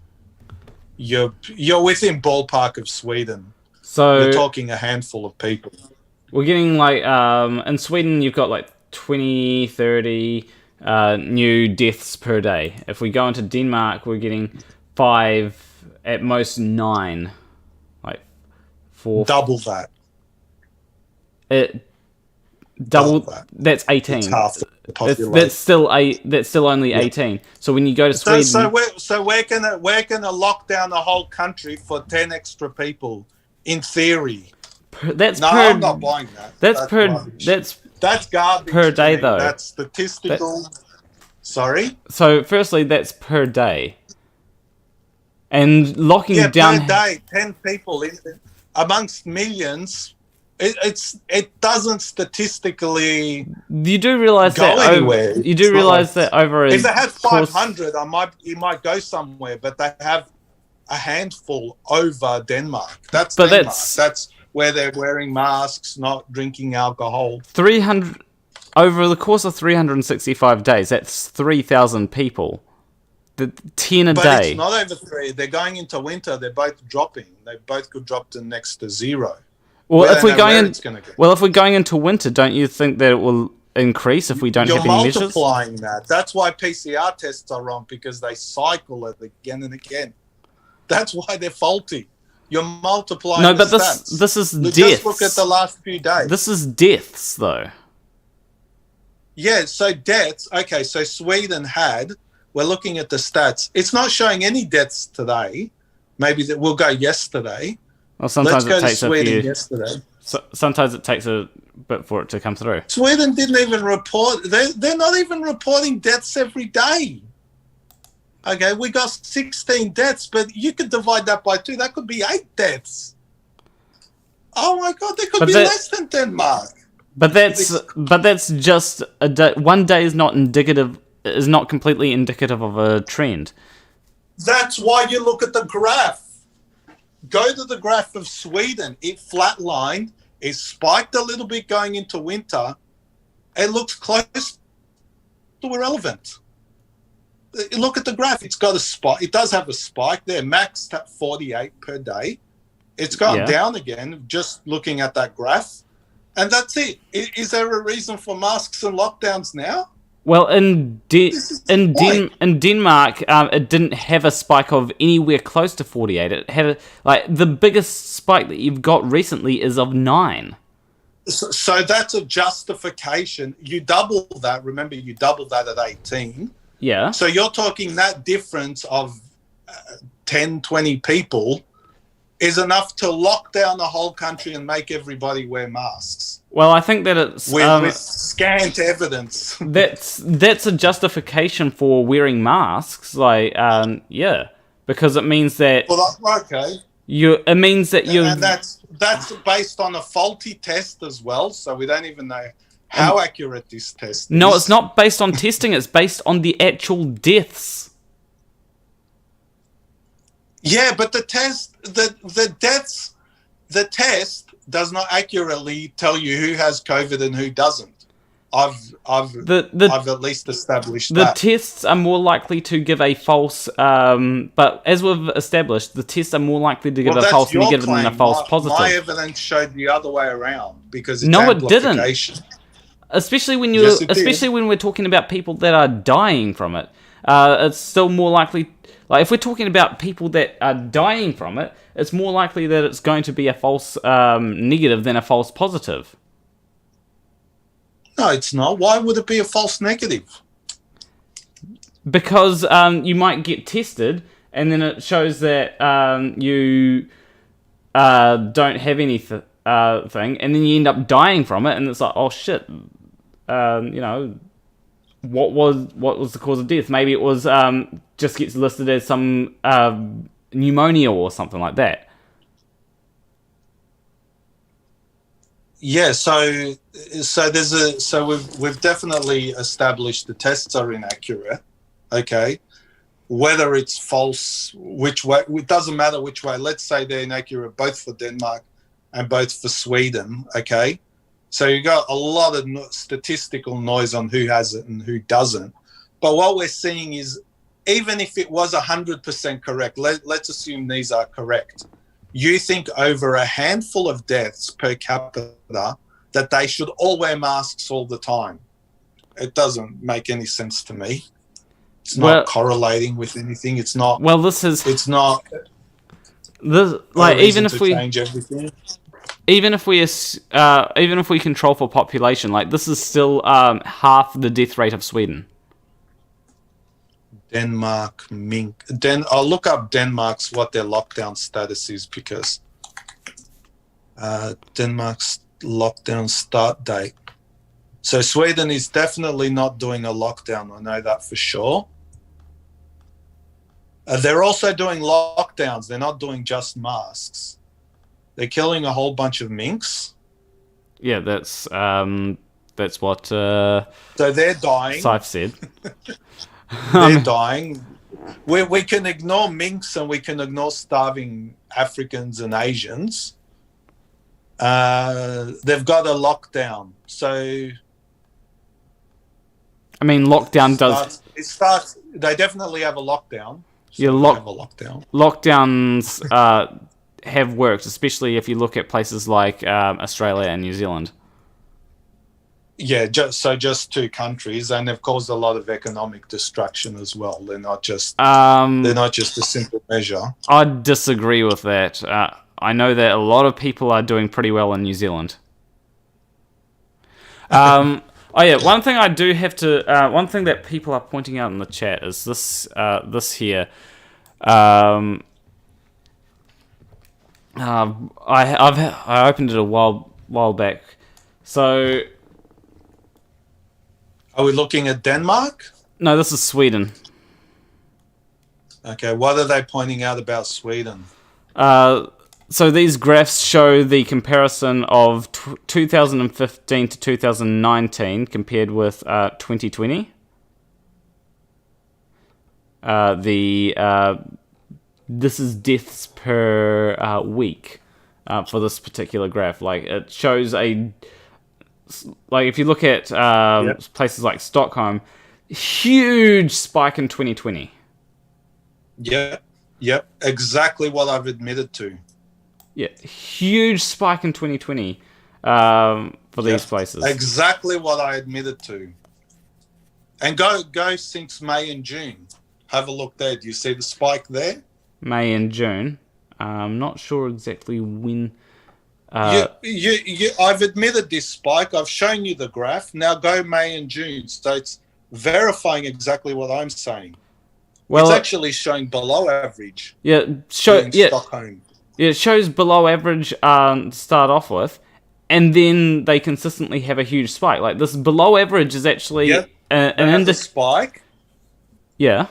You're within ballpark of Sweden. So we're talking a handful of people. We're getting like in Sweden you've got like 20, 30 new deaths per day. If we go into Denmark, we're getting 5, at most 9, like 4. Double that. Double that. That's 18. It's half the population. That's still only 18. So when you go to Sweden, so we're gonna lock down the whole country for 10 extra people. In theory. I'm not buying that. That's garbage per day though. That's statistical. Sorry. So firstly, that's per day. And locking down per day, 10 people amongst millions. It doesn't statistically. You do realize that anywhere. You do realize that over. If they had 500, it might go somewhere. But they have a handful over Denmark. That's where they're wearing masks, not drinking alcohol. 300 over the course of 365 days. That's 3,000 people. 10 a day. But it's not over 3. They're going into winter. They're both dropping. They both could drop to next to 0. Well, if we're going into winter, don't you think that it will increase if we don't have any measures? You're multiplying that. That's why PCR tests are wrong, because they cycle it again and again. That's why they're faulty. You're multiplying. No, but stats. this is deaths. Just look at the last few days. This is deaths, though. Yeah, so deaths. Okay, so Sweden had. We're looking at the stats. It's not showing any deaths today. Maybe that we'll go yesterday. Well, sometimes Let's go it takes to Sweden a few. Yesterday. Sometimes it takes a bit for it to come through. Sweden didn't even report. They're not even reporting deaths every day. Okay, we got 16 deaths, but you could divide that by 2. That could be 8 deaths. Oh my God, there could be less than Denmark. But that's just a day. One day is not indicative. Is not completely indicative of a trend. That's why you look at the graph. Go to the graph of Sweden. It flatlined. It spiked a little bit going into winter. It looks close to irrelevant. Look at the graph. It's got a spike. It does have a spike there, maxed at 48 per day. It's gone down again, just looking at that graph. And that's it. Is there a reason for masks and lockdowns now? Well, in Denmark, it didn't have a spike of anywhere close to 48. It had the biggest spike that you've got recently is of 9. So that's a justification. You double that. Remember, you doubled that at 18. Yeah. So you're talking that difference of 10, 20 people is enough to lock down the whole country and make everybody wear masks. Well, I think that it's with scant evidence. That's a justification for wearing masks, because it means that. Well, okay. It means that you. And that's based on a faulty test as well, so we don't even know how accurate this test is. No, it's not based on testing. It's based on the actual deaths. Yeah, but the test does not accurately tell you who has COVID and who doesn't. I've at least established that. The tests are more likely to give a false, but as we've established, the tests are more likely to give a false negative than a false positive. My evidence showed the other way around because it's it didn't. Especially when when we're talking about people that are dying from it. it's still more likely. Like, if we're talking about people that are dying from it, it's more likely that it's going to be a false negative than a false positive. No, it's not. Why would it be a false negative? Because you might get tested, and then it shows that you don't have anything, and then you end up dying from it, and it's like, oh shit, what was the cause of death? Maybe it was just gets listed as some pneumonia or something like that. Yeah, so we've definitely established the tests are inaccurate. Okay, whether it's false, which way, it doesn't matter which way. Let's say they're inaccurate both for Denmark and both for Sweden. Okay, so you got a lot of statistical noise on who has it and who doesn't. But what we're seeing is, even if it was 100% correct, let's assume these are correct. You think over a handful of deaths per capita that they should all wear masks all the time. It doesn't make any sense to me. It's not correlating with anything. It's not. Well, this is. It's not. This, like, even if we change everything. Even if we control for population, like, this is still half the death rate of Sweden. Denmark, I'll look up Denmark's what their lockdown status is, because Denmark's lockdown start date. So Sweden is definitely not doing a lockdown. I know that for sure. They're also doing lockdowns. They're not doing just masks. They're killing a whole bunch of minks. Yeah, that's what. So they're dying. Scythe said. They're dying. We can ignore minks and we can ignore starving Africans and Asians. They've got a lockdown. So, I mean, lockdown starts. They definitely have a lockdown. So yeah, have a lockdown. Lockdowns have worked, especially if you look at places like Australia and New Zealand. Yeah, just two countries, and they've caused a lot of economic destruction as well. They're not just a simple measure. I disagree with that. I know that a lot of people are doing pretty well in New Zealand. Oh yeah, one thing I do have to. One thing that people are pointing out in the chat is this. This here. I opened it a while back. So. Are we looking at Denmark? No, this is Sweden. Okay, what are they pointing out about Sweden? So these graphs show the comparison of 2015 to 2019 compared with 2020. This is deaths per week for this particular graph. Like, it shows if you look at places like Stockholm, huge spike in 2020. Yep, exactly what I've admitted to. Yeah, huge spike in 2020 for these places. Exactly what I admitted to. And go since May and June. Have a look there. Do you see the spike there? May and June. I'm not sure exactly when. I've admitted this spike. I've shown you the graph. Now go May and June. So it's verifying exactly what I'm saying. Well, it's actually showing below average. Stockholm. Yeah, it shows below average to start off with, and then they consistently have a huge spike. Like, this below average is actually a spike. Yeah.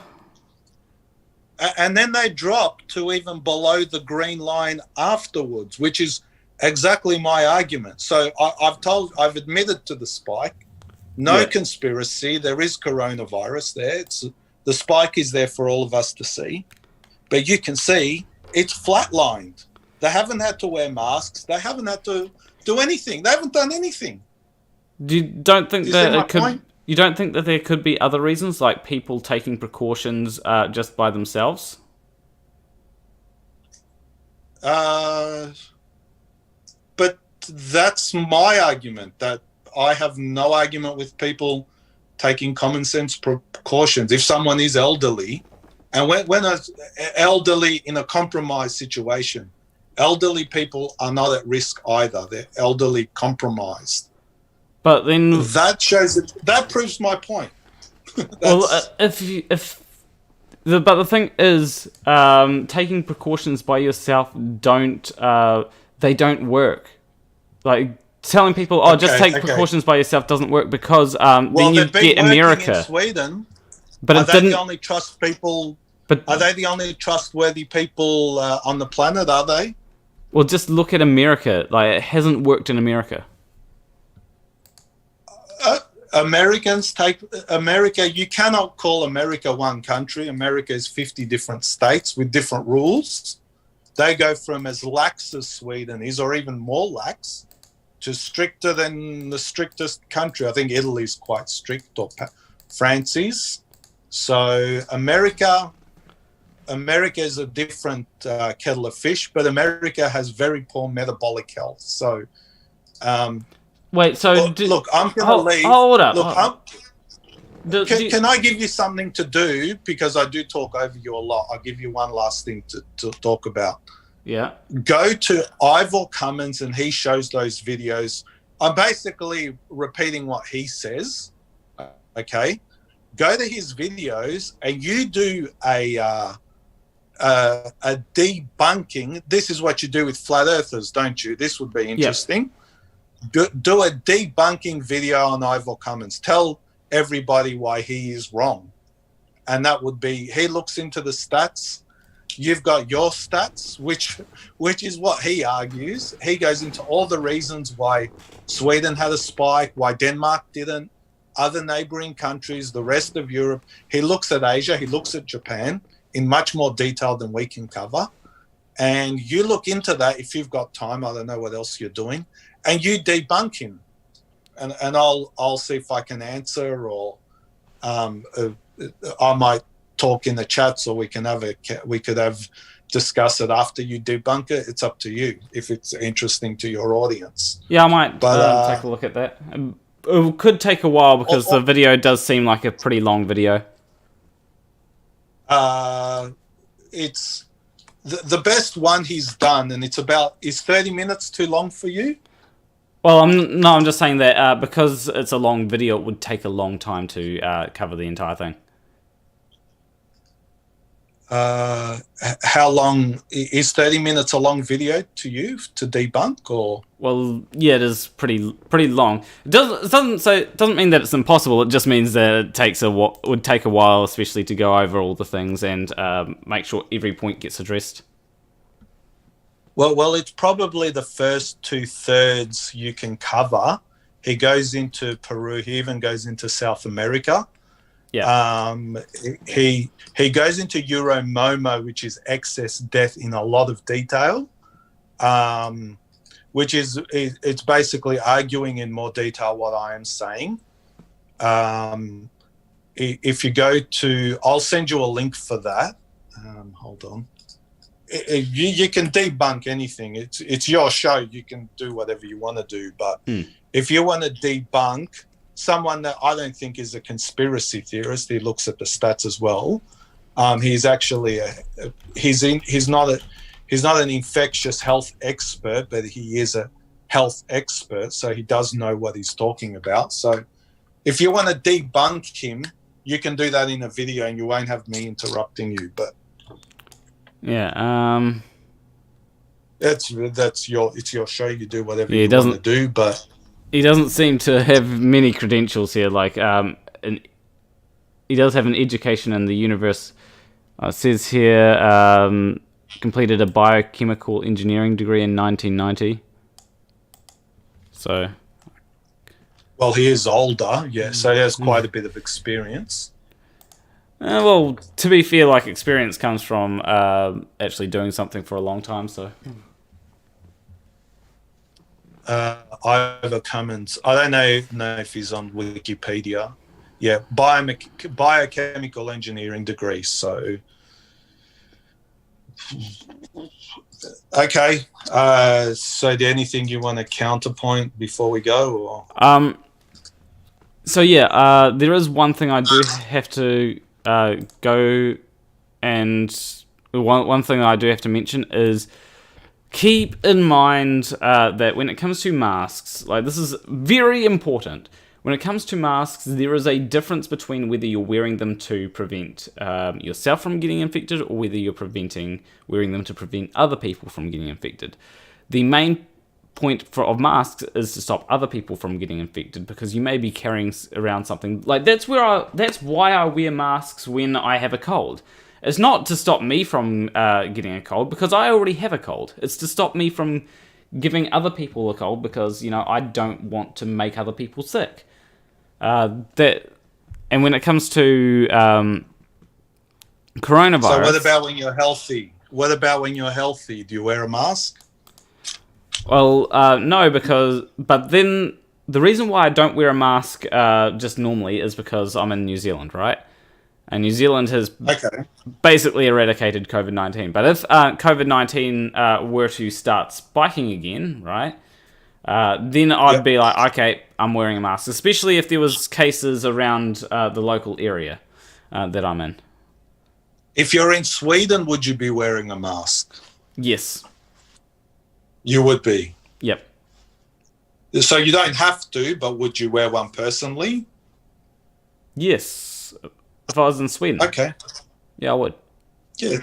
And then they drop to even below the green line afterwards, which is exactly my argument. So I've admitted to the spike. No conspiracy. There is coronavirus there. The spike is there for all of us to see. But you can see it's flatlined. They haven't had to wear masks. They haven't had to do anything. They haven't done anything. You don't think that there could be other reasons, like people taking precautions just by themselves? But that's my argument, that I have no argument with people taking common sense precautions. If someone is elderly, and when an elderly in a compromised situation, elderly people are not at risk either. They're elderly compromised. But then that proves my point. Well, but the thing is, taking precautions by yourself don't work. Like telling people, just take precautions by yourself doesn't work because then you get America. In Sweden, but are they the only people? But are they the only trustworthy people on the planet? Are they? Well, just look at America. Like, it hasn't worked in America. America, you cannot call America one country. America is 50 different states with different rules. They go from as lax as Sweden is, or even more lax, to stricter than the strictest country. I think Italy is quite strict, or France is. So America is a different kettle of fish, but America has very poor metabolic health. So, wait. So look, I'm going to leave. Hold up. Look, can I give you something to do? Because I do talk over you a lot. I'll give you one last thing to talk about. Yeah. Go to Ivor Cummins and he shows those videos. I'm basically repeating what he says. Okay. Go to his videos and you do a debunking. This is what you do with flat earthers, don't you? This would be interesting. Yep. Do a debunking video on Ivor Cummins. Tell everybody why he is wrong. And that would be, he looks into the stats. You've got your stats, which is what he argues. He goes into all the reasons why Sweden had a spike, why Denmark didn't, other neighboring countries, the rest of Europe. He looks at Asia, he looks at Japan in much more detail than we can cover. And you look into that if you've got time. I don't know what else you're doing. And you debunk him. And I'll see if I can answer, or I might talk in the chat, so we could discuss it after you debunk it. It's up to you if it's interesting to your audience. Yeah, I might take a look at that. It could take a while because the video does seem like a pretty long video. It's the best one he's done, and is 30 minutes too long for you? Well, I'm just saying that because it's a long video, it would take a long time to cover the entire thing. How long is 30 minutes a long video to you to debunk, or? Well, yeah, it is pretty long. It doesn't mean that it's impossible. It just means that it would take a while, especially to go over all the things and make sure every point gets addressed. Well, it's probably the first 2/3 you can cover. He goes into Peru. He even goes into South America. Yeah. He goes into Euromomo, which is excess death, in a lot of detail. Which is it's basically arguing in more detail what I am saying. If you go to, I'll send you a link for that. Hold on. You can debunk anything. It's your show. You can do whatever you want to do. But if you want to debunk someone that I don't think is a conspiracy theorist, he looks at the stats as well. He's actually he's not an infectious health expert, but he is a health expert, so he does know what he's talking about. So if you want to debunk him, you can do that in a video, and you won't have me interrupting you. But yeah, it's your show. You do whatever you want to do, but he doesn't seem to have many credentials here. Like, he does have an education in the universe. It says here, completed a biochemical engineering degree in 1990. So, well, he is older, yeah. So he has quite a bit of experience. Well, to be fair, like, experience comes from actually doing something for a long time. So, Ivor Cummins. I don't know if he's on Wikipedia. Yeah, biochemical engineering degree. So, okay. So, do anything you want to counterpoint before we go? Or? So yeah, there is one thing I do have to go, and one thing I do have to mention is keep in mind that when it comes to masks, like this is very important. When it comes to masks, there is a difference between whether you're wearing them to prevent yourself from getting infected or whether you're wearing them to prevent other people from getting infected. The main point of masks is to stop other people from getting infected, because you may be carrying around something like that's why I wear masks when I have a cold. It's not to stop me from getting a cold, because I already have a cold. It's to stop me from giving other people a cold, because I don't want to make other people sick. And when it comes to coronavirus, so what about when you're healthy? Do you wear a mask? Well, no, but then the reason why I don't wear a mask just normally is because I'm in New Zealand, right? And New Zealand has basically eradicated COVID-19. But if COVID-19 were to start spiking again, right, then I'd be like, okay, I'm wearing a mask, especially if there was cases around the local area that I'm in. If you're in Sweden, would you be wearing a mask? Yes. You would be? Yep. So you don't have to, but would you wear one personally? Yes. If I was in Sweden. Okay. Yeah, I would. Yeah.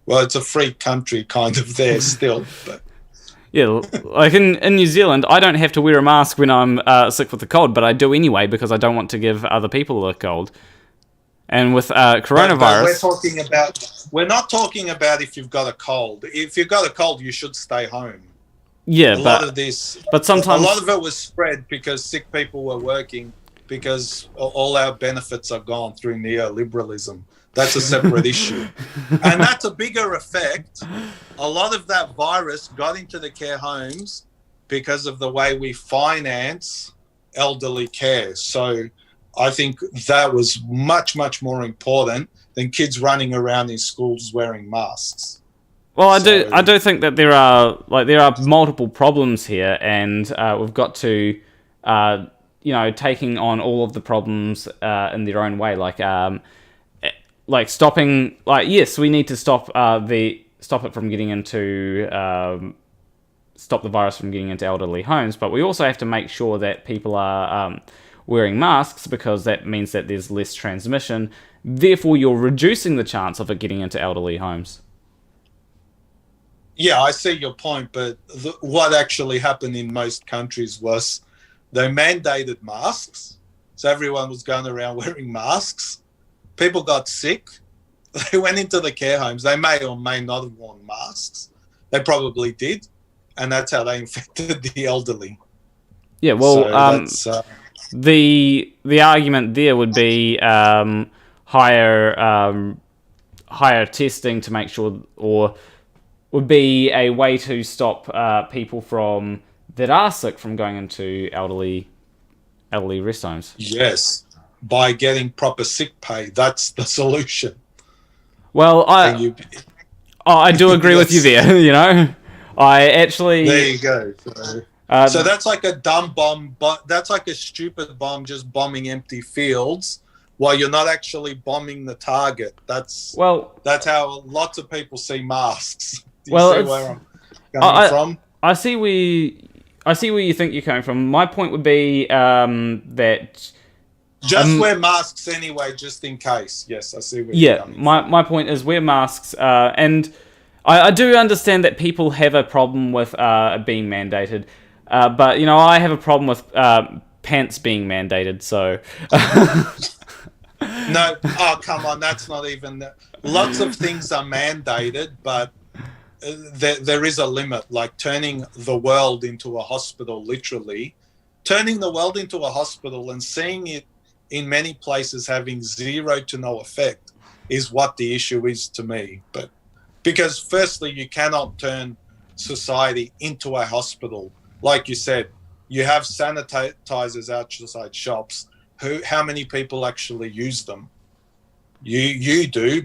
Well, it's a free country kind of there still. But. Yeah, like in New Zealand, I don't have to wear a mask when I'm sick with a cold, but I do anyway because I don't want to give other people a cold. And with coronavirus... But we're not talking about if you've got a cold. If you've got a cold, you should stay home. Yeah, but sometimes a lot of it was spread because sick people were working, because all our benefits are gone through neoliberalism. That's a separate issue. And that's a bigger effect. A lot of that virus got into the care homes because of the way we finance elderly care. So I think that was much, much more important than kids running around in schools wearing masks. Well, I do think that there are multiple problems here, and we've got to, taking on all of the problems in their own way. Like stopping, yes, we need to stop it from getting into, stop the virus from getting into elderly homes, but we also have to make sure that people are wearing masks, because that means that there's less transmission. Therefore, you're reducing the chance of it getting into elderly homes. Yeah, I see your point, but what actually happened in most countries was they mandated masks, so everyone was going around wearing masks. People got sick. They went into the care homes. They may or may not have worn masks. They probably did, and that's how they infected the elderly. Yeah, well, the argument there would be higher testing to make sure, or would be a way to stop people that are sick from going into elderly rest homes. Yes, by getting proper sick pay. That's the solution. Well, I do agree with you there. I actually. There you go. So that's like a dumb bomb, but that's like a stupid bomb, just bombing empty fields while you're not actually bombing the target. That's how lots of people see masks. Do you see where I'm coming from? I see where you think you're coming from. My point would be that just wear masks anyway, just in case. Yes, I see where you're coming from. My point is wear masks, and I do understand that people have a problem with being mandated. But, I have a problem with pants being mandated, so... No, come on, that's not even... Lots of things are mandated, but there is a limit, like turning the world into a hospital, literally. Turning the world into a hospital and seeing it in many places having zero to no effect is what the issue is to me. But because firstly, you cannot turn society into a hospital. Like you said, you have sanitizers outside shops. How many people actually use them? You do,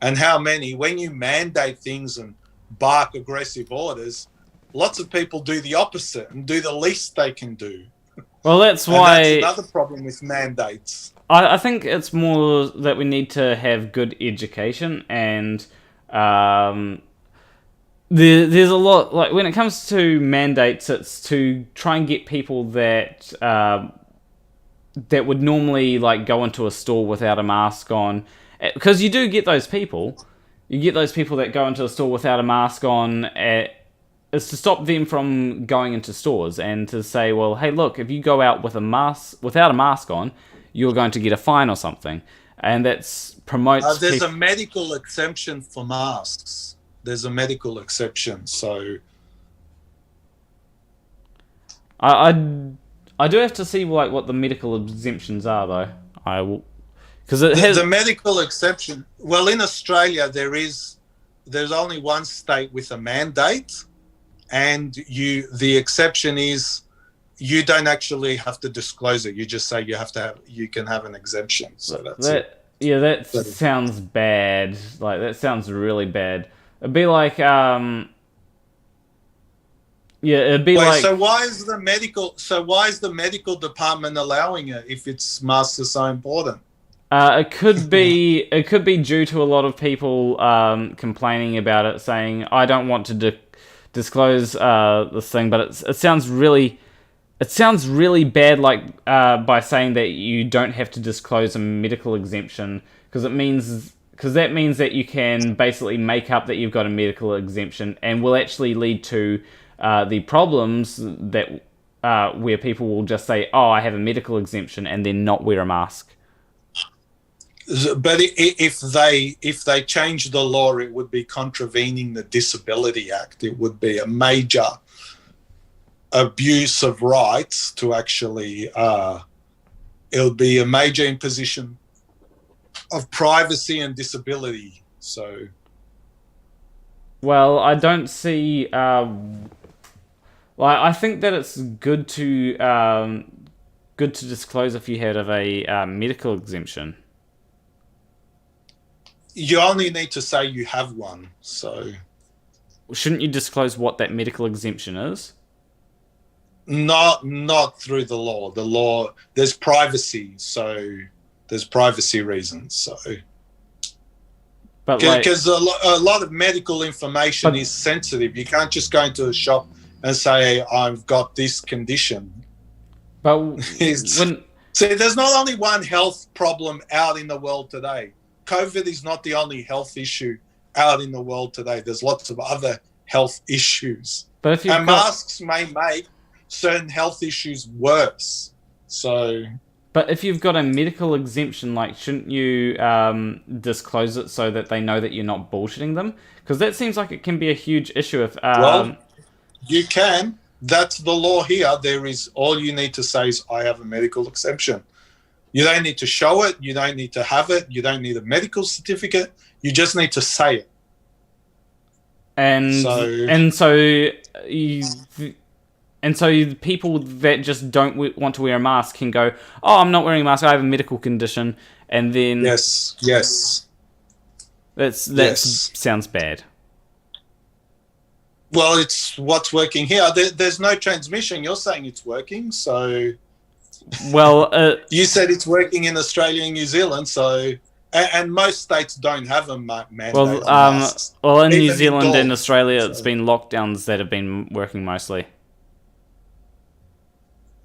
and how many? When you mandate things and bark aggressive orders, lots of people do the opposite and do the least they can do. Well, that's And why... that's another problem with mandates. I think it's more that we need to have good education, and there's a lot, like when it comes to mandates, it's to try and get people that that would normally like go into a store without a mask on, because you do get those people. You get those people that go into a store without a mask on. Is to stop them from going into stores and to say, well, hey, look, if you go out with without a mask on, you're going to get a fine or something, and that's promotes. There's a medical exemption for masks. There's a medical exception, so I do have to see like what the medical exemptions are though. I will, because it has the medical exception. Well, in Australia, there's only one state with a mandate, and the exception is you don't actually have to disclose it. You just say you can have an exemption. So that's it. Yeah, that sounds bad. Like that sounds really bad. It'd be like So why is the medical department allowing it if its masks are so important? It could be due to a lot of people complaining about it, saying I don't want to disclose this thing, but it sounds really bad, like by saying that you don't have to disclose a medical exemption, because that means that you can basically make up that you've got a medical exemption, and will actually lead to the problems that where people will just say, oh, I have a medical exemption, and then not wear a mask. But if they change the law, it would be contravening the Disability Act. It would be a major abuse of rights to actually. It would be a major imposition of privacy and disability. So. Well, I don't see. I think that it's good to disclose if you had a medical exemption. You only need to say you have one, so... Shouldn't you disclose what that medical exemption is? Not through the law. The law, there's privacy, so there's privacy reasons, so... Because a lot of medical information is sensitive. You can't just go into a shop and say, I've got this condition. But See, there's not only one health problem out in the world today. COVID is not the only health issue out in the world today. There's lots of other health issues. But masks may make certain health issues worse. So... But if you've got a medical exemption, like, shouldn't you disclose it so that they know that you're not bullshitting them? Because that seems like it can be a huge issue if... well, you can. That's the law here. There is... All you need to say is, I have a medical exemption. You don't need to show it. You don't need to have it. You don't need a medical certificate. You just need to say it. And so people that just don't want to wear a mask can go, oh, I'm not wearing a mask, I have a medical condition, and then... Yes. That sounds bad. Well, it's what's working here. There's no transmission. You're saying it's working, so... Well... you said it's working in Australia and New Zealand, so... And most states don't have a mandate on masks. Well, in New Zealand and Australia, it's been lockdowns that have been working mostly.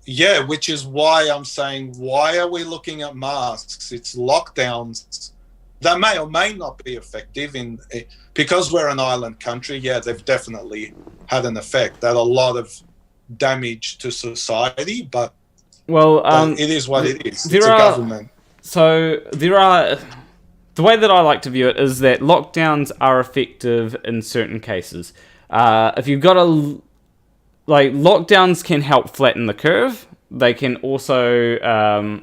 Yeah, which is why I'm saying, why are we looking at masks? It's lockdowns. That may or may not be effective because we're an island country. Yeah, they've definitely had an effect. That a lot of damage to society, but it is what it is. It's a government. So the way that I like to view it is that lockdowns are effective in certain cases. If you've got lockdowns can help flatten the curve. They can also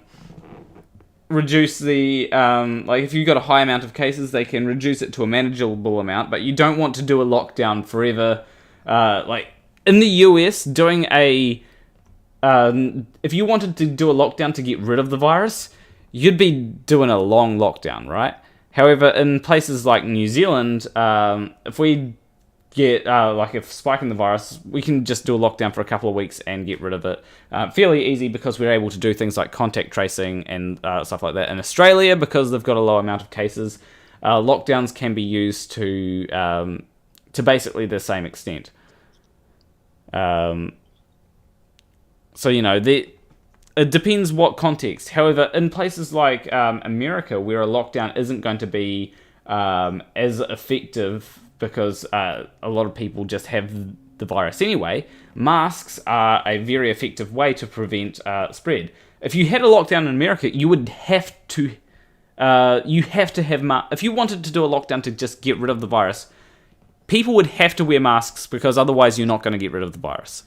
reduce the if you've got a high amount of cases, they can reduce it to a manageable amount. But you don't want to do a lockdown forever. In the US, doing if you wanted to do a lockdown to get rid of the virus, you'd be doing a long lockdown, right? However, in places like New Zealand, if we get like a spike in the virus, we can just do a lockdown for a couple of weeks and get rid of it. Fairly easy because we're able to do things like contact tracing and stuff like that. In Australia, because they've got a low amount of cases, lockdowns can be used to basically the same extent. So it depends what context. However, in places like America, where a lockdown isn't going to be as effective because a lot of people just have the virus anyway, masks are a very effective way to prevent spread. If you had a lockdown in America, you would have to have if you wanted to do a lockdown to just get rid of the virus, people would have to wear masks because otherwise you're not going to get rid of the virus.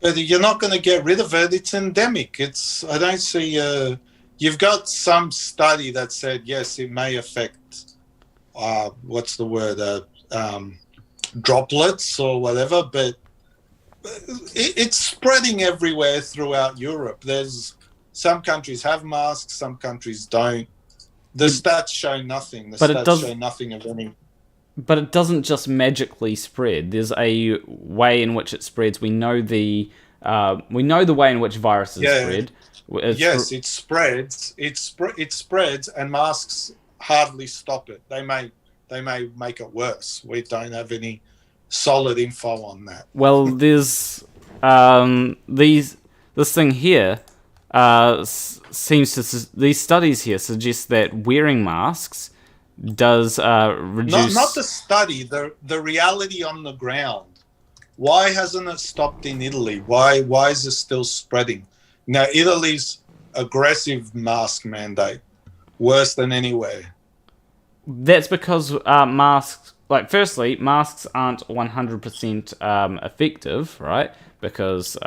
But you're not going to get rid of it. It's endemic. I don't see. You've got some study that said yes, it may affect. What's the word? Droplets or whatever. But it's spreading everywhere throughout Europe. There's some countries have masks, some countries don't. The stats show nothing. Show nothing of any. But it doesn't just magically spread. There's a way in which it spreads. We know the way in which viruses spread. It spreads. It spreads, and masks hardly stop it. They may make it worse. We don't have any solid info on that. Well, there's this thing here these studies here suggest that wearing masks does reduce... Not the study, the reality on the ground. Why hasn't it stopped in Italy? Why is it still spreading? Now, Italy's aggressive mask mandate, worse than anywhere. That's because masks... firstly, masks aren't 100% effective, right? Because,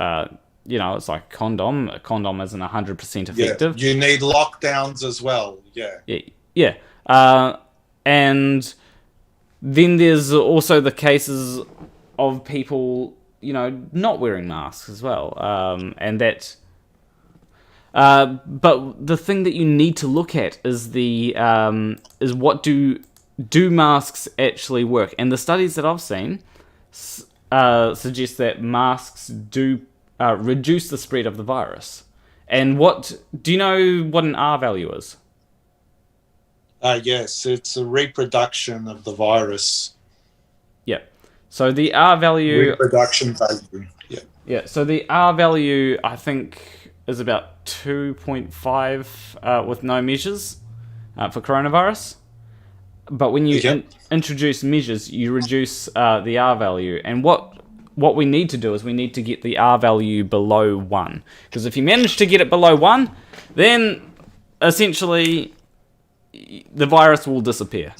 it's like a condom. A condom isn't 100% effective. Yeah, you need lockdowns as well, Yeah. And then there's also the cases of people, not wearing masks as well. And that... but the thing that you need to look at is is what do masks actually work? And the studies that I've seen suggest that masks do reduce the spread of the virus. And do you know what an R value is? Yes, it's a reproduction of the virus. Yeah. So the R value... Reproduction value, yeah. Yeah, so the R value, I think, is about 2.5 with no measures for coronavirus. But when you introduce measures, you reduce the R value. And what we need to do is we need to get the R value below 1. Because if you manage to get it below 1, then essentially the virus will disappear.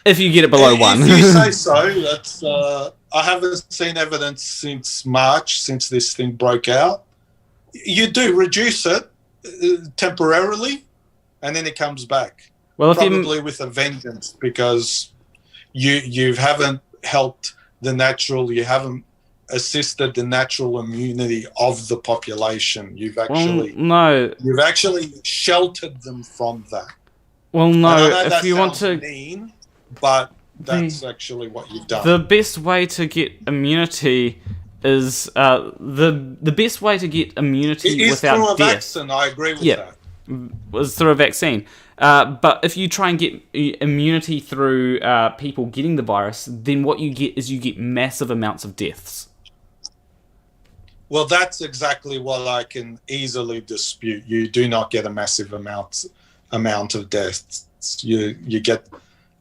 If you get it below 1. If you say so, that's... I haven't seen evidence since March, since this thing broke out. You do reduce it temporarily, and then it comes back. Well, probably with a vengeance, because you haven't helped you haven't assisted the natural immunity of the population. You've actually sheltered them from that. Well, no, if you want to... mean, but that's actually what you've done. The best way to get immunity is the best way to get immunity without through a death. vaccine. I agree with that. Was through a vaccine. But if you try and get immunity through people getting the virus, then what you get is massive amounts of deaths. Well, that's exactly what I can easily dispute. You do not get a massive amount of deaths. You get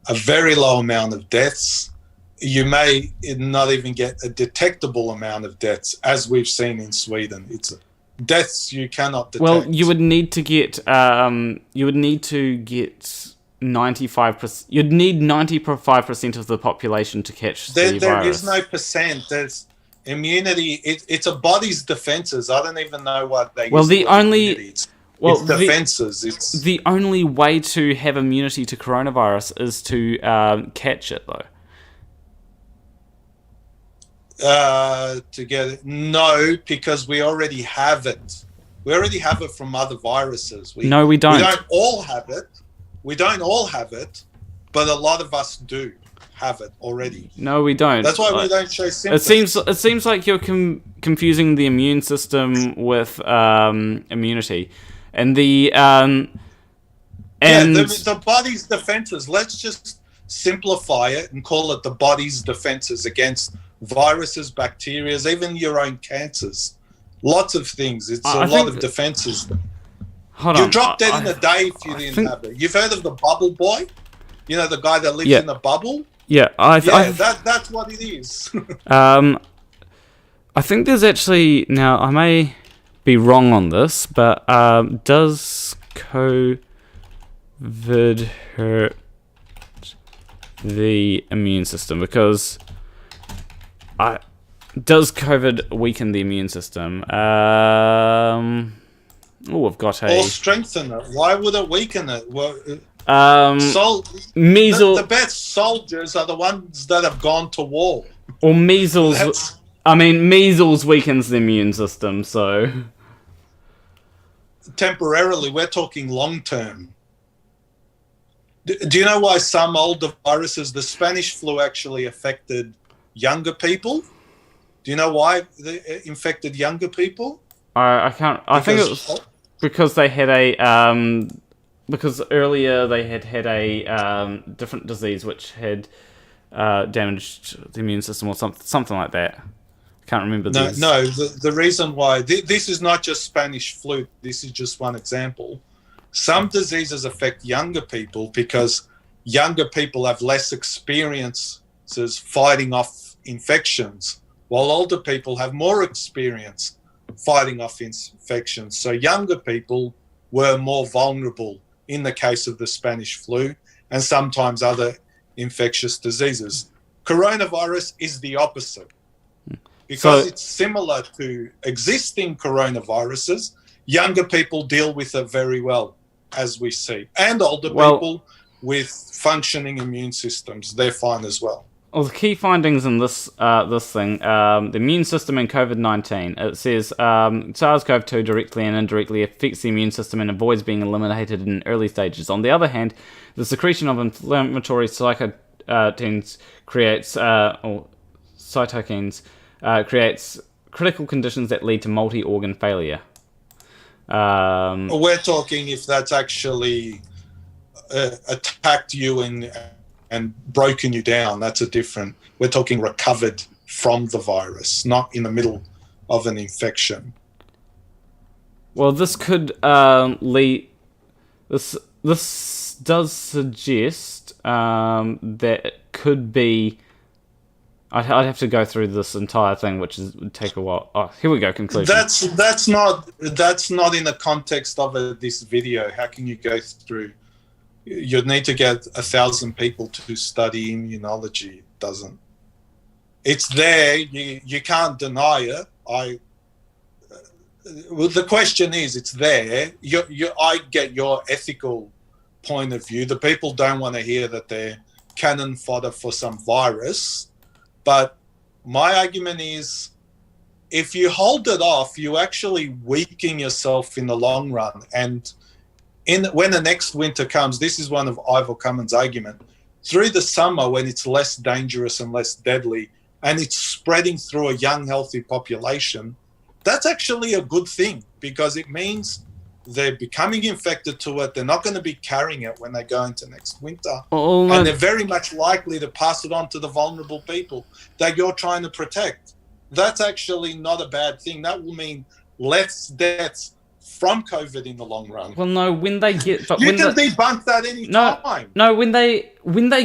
a very low amount of deaths. You may not even get a detectable amount of deaths, as we've seen in Sweden. It's deaths you cannot detect. Well, you would need to get 95%. You'd need 95% of the population to catch the virus. There is no percent. There's immunity. It's a body's defenses. I don't even know what they. Well, it's defenses. It's the only way to have immunity to coronavirus is to catch it, though. To get it? No, because we already have it. We already have it from other viruses. No, we don't. We don't all have it. but a lot of us do have it already. No, we don't. That's why we don't show symptoms. It seems like you're confusing the immune system with immunity, and the the body's defenses. Let's just simplify it and call it the body's defenses against viruses, bacteria, even your own cancers. Lots of things. It's a lot of defenses. You drop dead in a day if you didn't have it. You've heard of the bubble boy? You know, the guy that lives in a bubble? Yeah, that's what it is. I think there's actually, now I may be wrong on this, but does COVID hurt the immune system? Because does COVID weaken the immune system? We've got or strengthen it. Why would it weaken it? Well, measles. The best soldiers are the ones that have gone to war. Or measles. Measles weakens the immune system, so temporarily. We're talking long term. Do you know why some older viruses, the Spanish flu, actually affected younger people? Do you know why they infected younger people? I can't. I think it was because they had because earlier they had a different disease which had damaged the immune system or something like that. I can't remember. No. The reason why this is not just Spanish flu. This is just one example. Some diseases affect younger people because younger people have less experiences fighting off infections, while older people have more experience fighting off infections. So younger people were more vulnerable in the case of the Spanish flu and sometimes other infectious diseases. Coronavirus is the opposite. Because it's similar to existing coronaviruses, younger people deal with it very well, as we see. And older people with functioning immune systems, they're fine as well. Well, the key findings in this thing, the immune system in COVID-19, it says SARS-CoV-2 directly and indirectly affects the immune system and avoids being eliminated in early stages. On the other hand, the secretion of inflammatory cytokines creates critical conditions that lead to multi-organ failure. We're talking if that's actually attacked you and broken you down, that's a different. We're talking recovered from the virus, not in the middle of an infection. Well, this could lead. This does suggest that it could be. I'd have to go through this entire thing, which would take a while. Oh, here we go. Conclusion. That's not in the context of this video. How can you go through? You'd need to get 1,000 people to study immunology. It doesn't. It's there. You can't deny it. Well, the question is, it's there. I get your ethical point of view. The people don't want to hear that they're cannon fodder for some virus. But my argument is, if you hold it off, you actually weaken yourself in the long run. And when the next winter comes, this is one of Ivor Cummins' argument, through the summer when it's less dangerous and less deadly, and it's spreading through a young, healthy population, that's actually a good thing because it means they're becoming infected to it. They're not going to be carrying it when they go into next winter. And they're very much likely to pass it on to the vulnerable people that you're trying to protect. That's actually not a bad thing. That will mean less deaths from COVID in the long run. Well, no, when they get... But you can debunk that any time. No, when they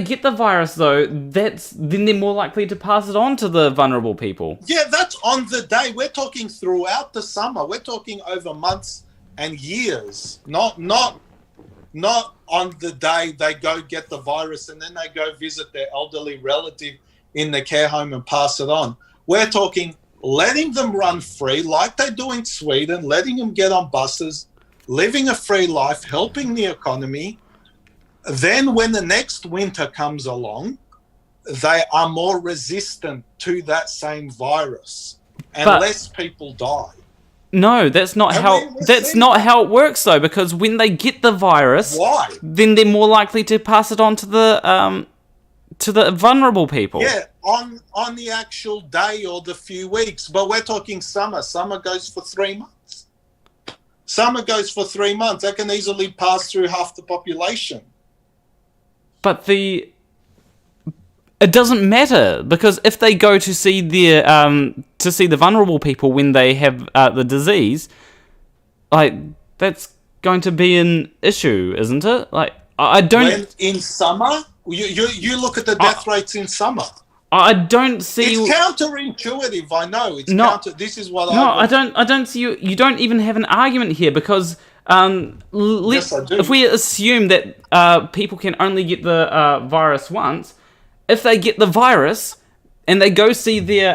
get the virus, though, then they're more likely to pass it on to the vulnerable people. Yeah, that's on the day. We're talking throughout the summer. We're talking over months and years, not on the day they go get the virus and then they go visit their elderly relative in the care home and pass it on. We're talking letting them run free like they do in Sweden, letting them get on buses, living a free life, helping the economy. Then when the next winter comes along, they are more resistant to that same virus and less people die. No, that's not how it works though. Because when they get the virus, Why? then they're more likely to pass it on to the vulnerable people. Yeah, on the actual day or the few weeks. But we're talking summer. Summer goes for 3 months. Summer goes for 3 months. That can easily pass through half the population. But it doesn't matter, because if they go to see the vulnerable people when they have the disease, like, that's going to be an issue, isn't it? Like, I don't. When in summer, you look at the death rates in summer. I don't see. It's counterintuitive. I know. It's This is what I don't see you. You don't even have an argument here, because Yes, I do. if we assume that people can only get the virus once, if they get the virus and they go see their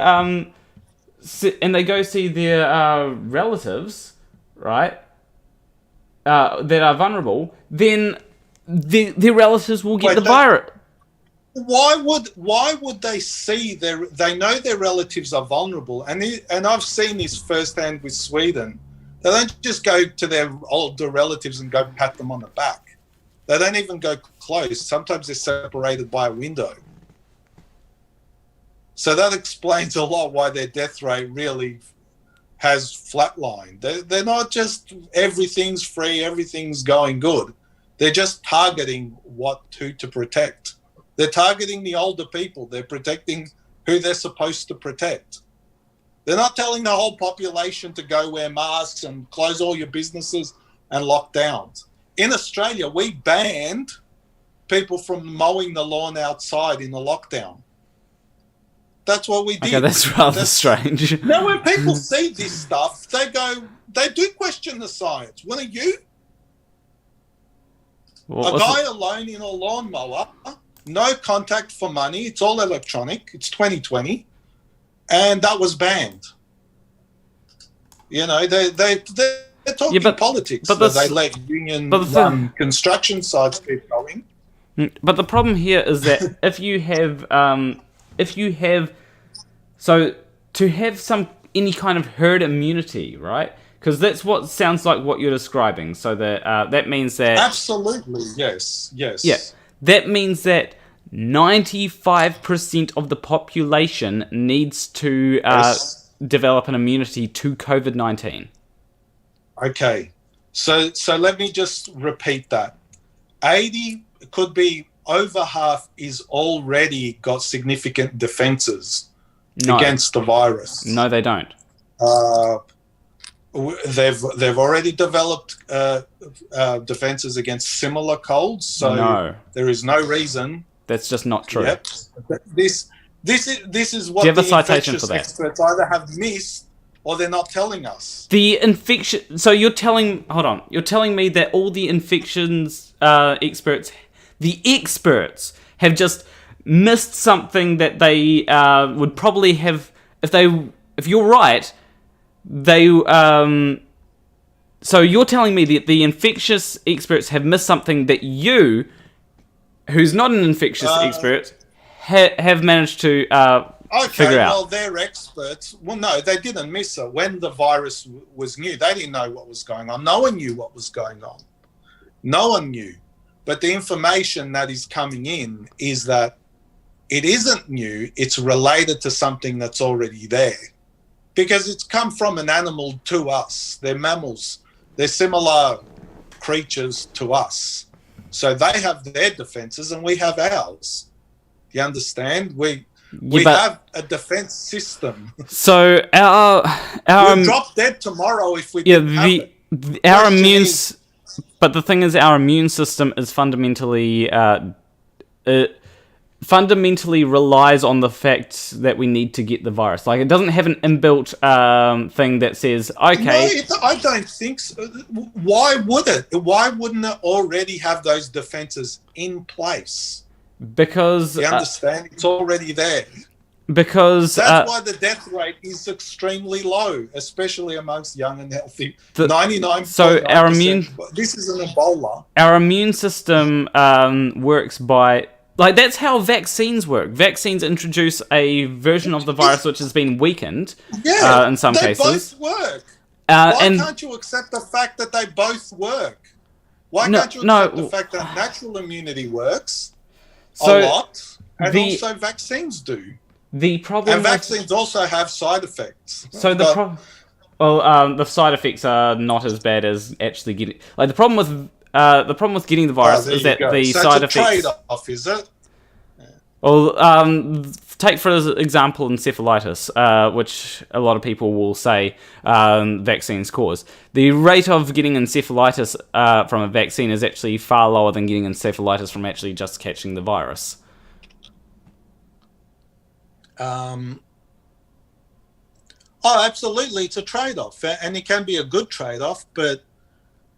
relatives, right, that are vulnerable, then their relatives will get the virus. Why would they see they know their relatives are vulnerable, and I've seen this firsthand with Sweden. They don't just go to their older relatives and go pat them on the back. They don't even go close. Sometimes they're separated by a window. So that explains a lot why their death rate really has flatlined. They're not just everything's free, everything's going good. They're just targeting who to protect. They're targeting the older people. They're protecting who they're supposed to protect. They're not telling the whole population to go wear masks and close all your businesses and lock down. In Australia, we banned people from mowing the lawn outside in the lockdown. That's what we did. Okay, that's rather strange. Now, when people see this stuff, they do question the science. Wouldn't you? A guy alone in a lawnmower, no contact for money, it's all electronic, it's 2020, and that was banned. You know, they're talking politics, but they let union construction sites keep going. But the problem here is that if you have any kind of herd immunity, right? Because that's what sounds like what you're describing. So that means that absolutely, yes. Yeah, that means that 95% of the population needs to develop an immunity to COVID-19. Okay, so let me just repeat that. 80 could be over half is already got significant defenses against the virus. No, they don't. They've already developed defenses against similar colds, so there is no reason. That's just not true. Yep. This is what Do you have the a citation infectious for that? experts either have missed or they're not telling us. The infection. So you're telling me that all the infections experts, the experts, have just missed something that they would probably have if you're right. So you're telling me that the infectious experts have missed something that you, who's not an infectious expert, have managed to figure out. Well, they're experts. Well, no, they didn't miss it. When the virus was new, they didn't know what was going on. No one knew what was going on. No one knew. But the information that is coming in is that it isn't new. It's related to something that's already there. Because it's come from an animal to us. They're mammals. They're similar creatures to us. So they have their defenses and we have ours. Do you understand? We have a defense system. So our we'll drop dead tomorrow if we didn't have it. Our immune but the thing is, our immune system is fundamentally relies on the fact that we need to get the virus. Like, it doesn't have an inbuilt thing that says, okay. No, I don't think so. Why would it? Why wouldn't it already have those defenses in place? Because you understand, it's already there. Because that's why the death rate is extremely low, especially amongst young and healthy. 99%. So our immune. This is an Ebola. Our immune system works by. Like, that's how vaccines work. Vaccines introduce a version of the virus which has been weakened in some cases. Both work. Why can't you accept the fact that they both work? Why can't you accept the fact that natural immunity works a lot, and also vaccines do? The problem, and vaccines also have side effects. So the side effects are not as bad as actually getting. Like the problem with getting the virus is that the side effects. Trade-off, is it? Well, take for example encephalitis, which a lot of people will say vaccines cause. The rate of getting encephalitis from a vaccine is actually far lower than getting encephalitis from actually just catching the virus. Absolutely, it's a trade-off, and it can be a good trade-off, but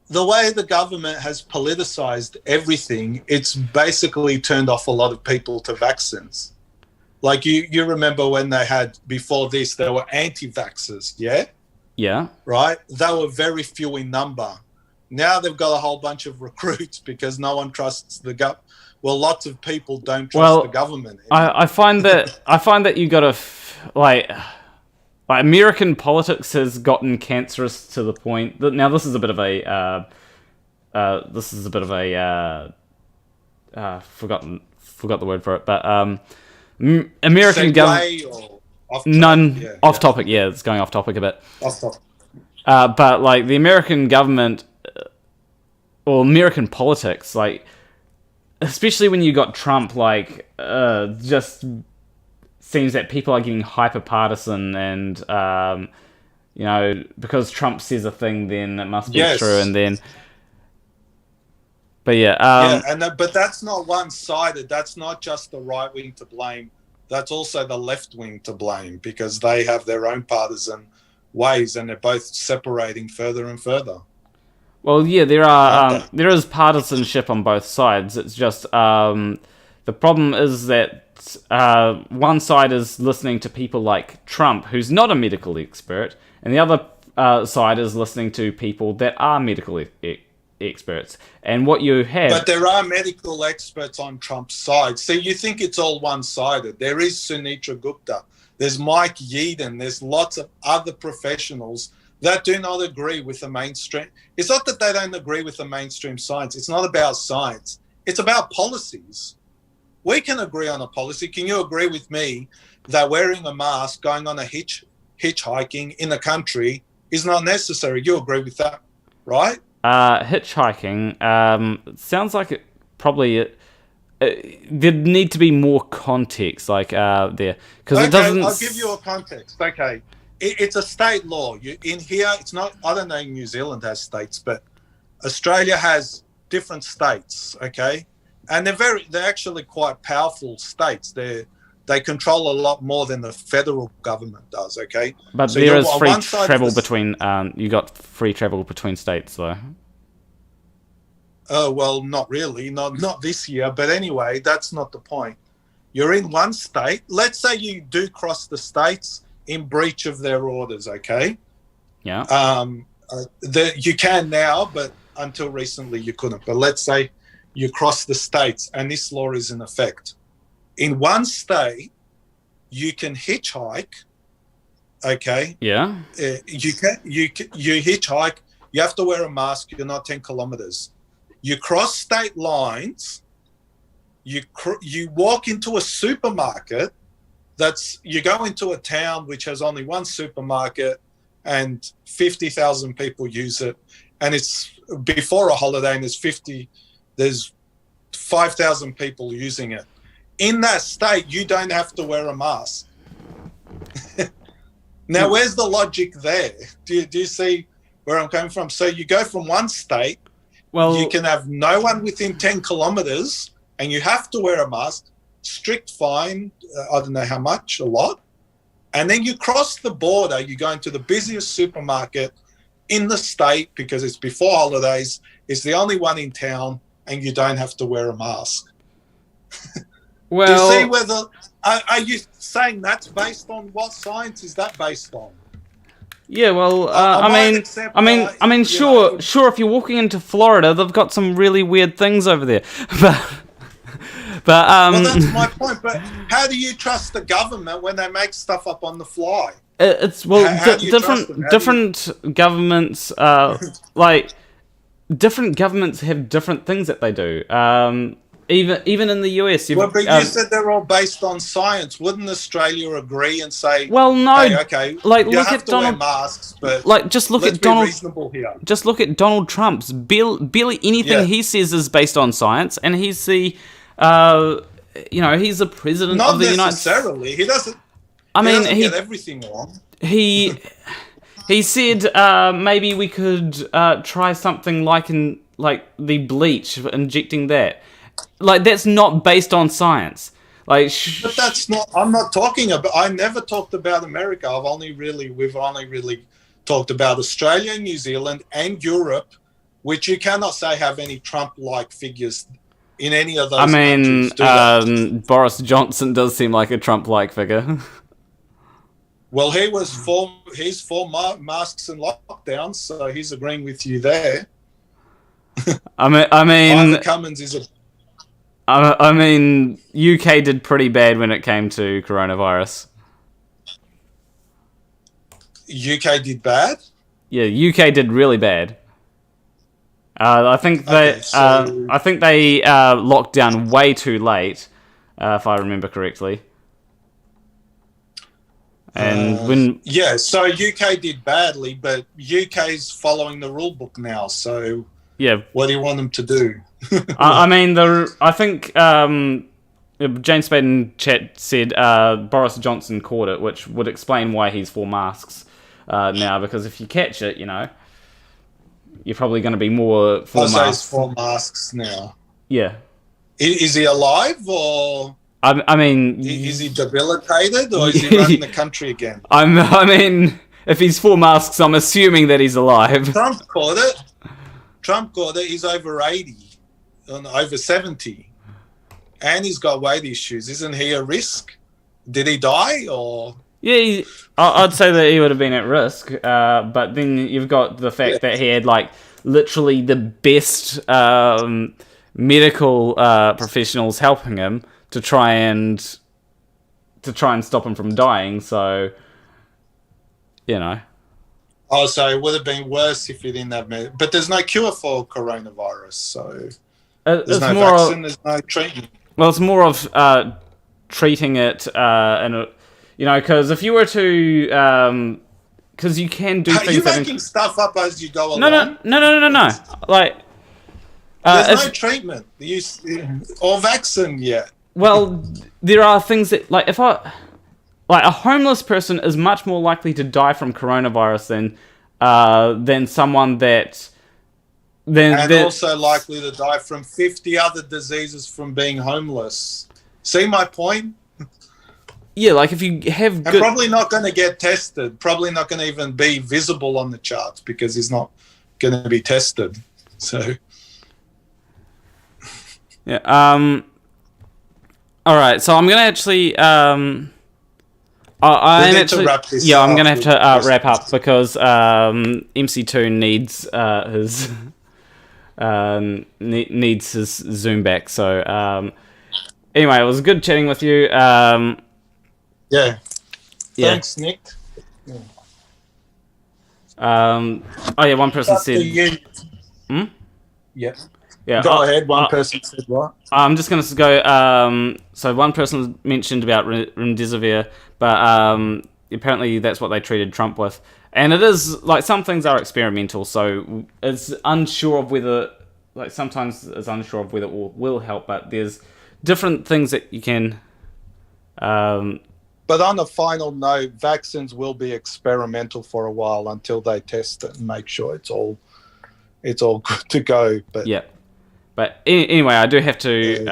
the way the government has politicized everything, it's basically turned off a lot of people to vaccines. Like you remember when they had, before this, there were anti-vaxxers, yeah? Yeah. Right? They were very few in number. Now they've got a whole bunch of recruits because no one trusts the government. Well, lots of people don't trust the government. I find that you got to, like American politics has gotten cancerous to the point that now this is a bit of a forgot the word for it, but American government. Off topic. Yeah, it's going off topic a bit. Off topic. But like the American government or American politics, like especially when you got Trump, like just seems that people are getting hyper partisan, and because Trump says a thing, then it must be true, and then. But but that's not one-sided. That's not just the right wing to blame. That's also the left wing to blame because they have their own partisan ways, and they're both separating further and further. Well, yeah, there is partisanship on both sides. It's just the problem is that one side is listening to people like Trump, who's not a medical expert, and the other side is listening to people that are medical experts. And what you have... But there are medical experts on Trump's side. See, you think it's all one-sided. There is Sunitra Gupta. There's Mike Yeadon. There's lots of other professionals that do not agree with the mainstream. It's not that they don't agree with the mainstream science. It's not about science. It's about policies. We can agree on a policy. Can you agree with me that wearing a mask, going on a hitchhiking in the country is not necessary? You agree with that, right? Hitchhiking sounds like it probably there'd need to be more context, like there, because it doesn't. I'll give you a context. Okay, it's a state law. In here, it's not. I don't know. New Zealand has states, but Australia has different states. Okay, and they're actually quite powerful states. They control a lot more than the federal government does. Okay, but so there is free travel between. You got free travel between states, though. Well, not really, not this year. But anyway, that's not the point. You're in one state. Let's say you do cross the states in breach of their orders. Okay. Yeah. You can now, but until recently you couldn't. But let's say you cross the states and this law is in effect. In one state, you can hitchhike. Okay. Yeah. You hitchhike. You have to wear a mask. You're not 10 kilometers. You cross state lines. You walk into a supermarket. You go into a town which has only one supermarket, and 50,000 people use it. And it's before a holiday, and there's 5,000 people using it. In that state, you don't have to wear a mask. Now, where's the logic there? Do you see where I'm coming from? So you go from one state, you can have no one within 10 kilometers, and you have to wear a mask, strict fine, I don't know how much, a lot. And then you cross the border, you go into the busiest supermarket in the state because it's before holidays, it's the only one in town, and you don't have to wear a mask. Well, do you see whether are you saying that's based on what science is that based on? Yeah, well, I mean, sure. If you're walking into Florida, they've got some really weird things over there, But well, that's my point. But how do you trust the government when they make stuff up on the fly? It's well, How do you trust them? different governments, like different governments have different things that they do. Even in the US, Well, but you said they're all based on science. Wouldn't Australia agree and say, well, no, hey, okay, like you look have at to wear Donald, masks, but like just look let's at be Donald. reasonable here. Just look at Donald Trump's barely anything he says is based on science, and he's the, he's the president Not of the United States. necessarily. He doesn't. I mean, doesn't get everything wrong. He said maybe we could try something like the bleach, injecting that. Like that's not based on science. Like, but that's not. I'm not talking about. I never talked about America. We've only really talked about Australia, New Zealand, and Europe, which you cannot say have any Trump-like figures in any of those. I mean, countries, Boris Johnson does seem like a Trump-like figure. Well, he's for masks and lockdowns, so he's agreeing with you there. I mean, Ivan Cummins is a. I mean, UK did pretty bad when it came to coronavirus. UK did bad? Yeah, UK did really bad. I think they locked down way too late, if I remember correctly. And so UK did badly, but UK's following the rule book now. So yeah, what do you want them to do? I think Jane Spade in chat said Boris Johnson caught it, which would explain why he's for masks now. Because if you catch it, you're probably going to be more for masks. He's for masks now. Yeah. Is he alive or? I mean, is he debilitated or is he running the country again? I mean, if he's for masks, I'm assuming that he's alive. Trump caught it. He's over 80, over 70, and he's got weight issues. Isn't he a risk? Did he die or? Yeah, I'd say that he would have been at risk. But then you've got the fact that he had literally the best medical professionals helping him to try and stop him from dying. So, Oh, so it would have been worse if he didn't have but there's no cure for coronavirus, so there's no vaccine, there's no treatment. Well, it's more of treating it, because if you were to, because you can do things. Are you making stuff up as you go along? No. Like, there's no treatment or vaccine yet. Well, there are things that, a homeless person is much more likely to die from coronavirus than someone that... also likely to die from 50 other diseases from being homeless. See my point? Yeah, if you have good... probably not going to get tested. Probably not going to even be visible on the charts because he's not going to be tested. So... Yeah, all right, so I'm gonna actually. I'm gonna have to wrap up because MCToon needs his Zoom back. So anyway, it was good chatting with you. Thanks, Nick. One person said. Yeah. Yeah. Go ahead. One person said what? I'm just going to go. So one person mentioned about remdesivir, but apparently that's what they treated Trump with. And it is some things are experimental, so it's unsure of whether sometimes it's unsure of whether it will help. But there's different things that you can. But on a final note, vaccines will be experimental for a while until they test it and make sure it's all good to go. But yeah. But anyway, I do have to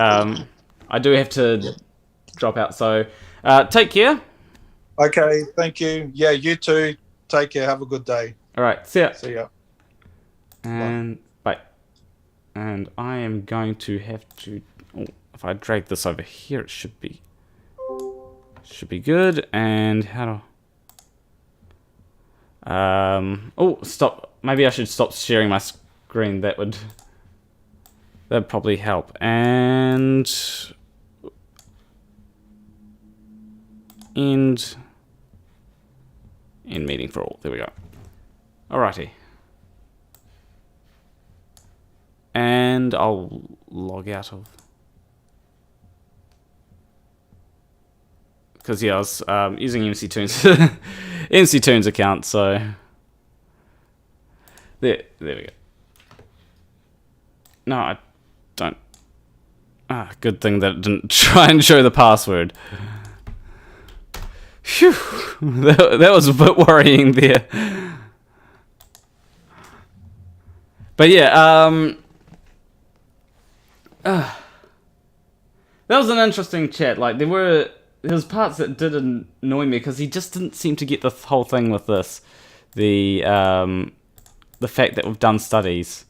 drop out. So take care. Okay, thank you. Yeah, you too. Take care. Have a good day. All right. See ya. See ya. And bye. And I am going to have to. Oh, if I drag this over here, it should be good. And how do? Stop. Maybe I should stop sharing my screen. That'd probably help. And End meeting for all. There we go. Alrighty. And I'll log out of... Because, yeah, I was using MCToon's MCToon's account, so... There we go. No, I don't... good thing that it didn't try and show the password. Phew! That was a bit worrying there. But yeah, that was an interesting chat. Like, there was parts that did annoy me because he just didn't seem to get the whole thing with this. The fact that we've done studies.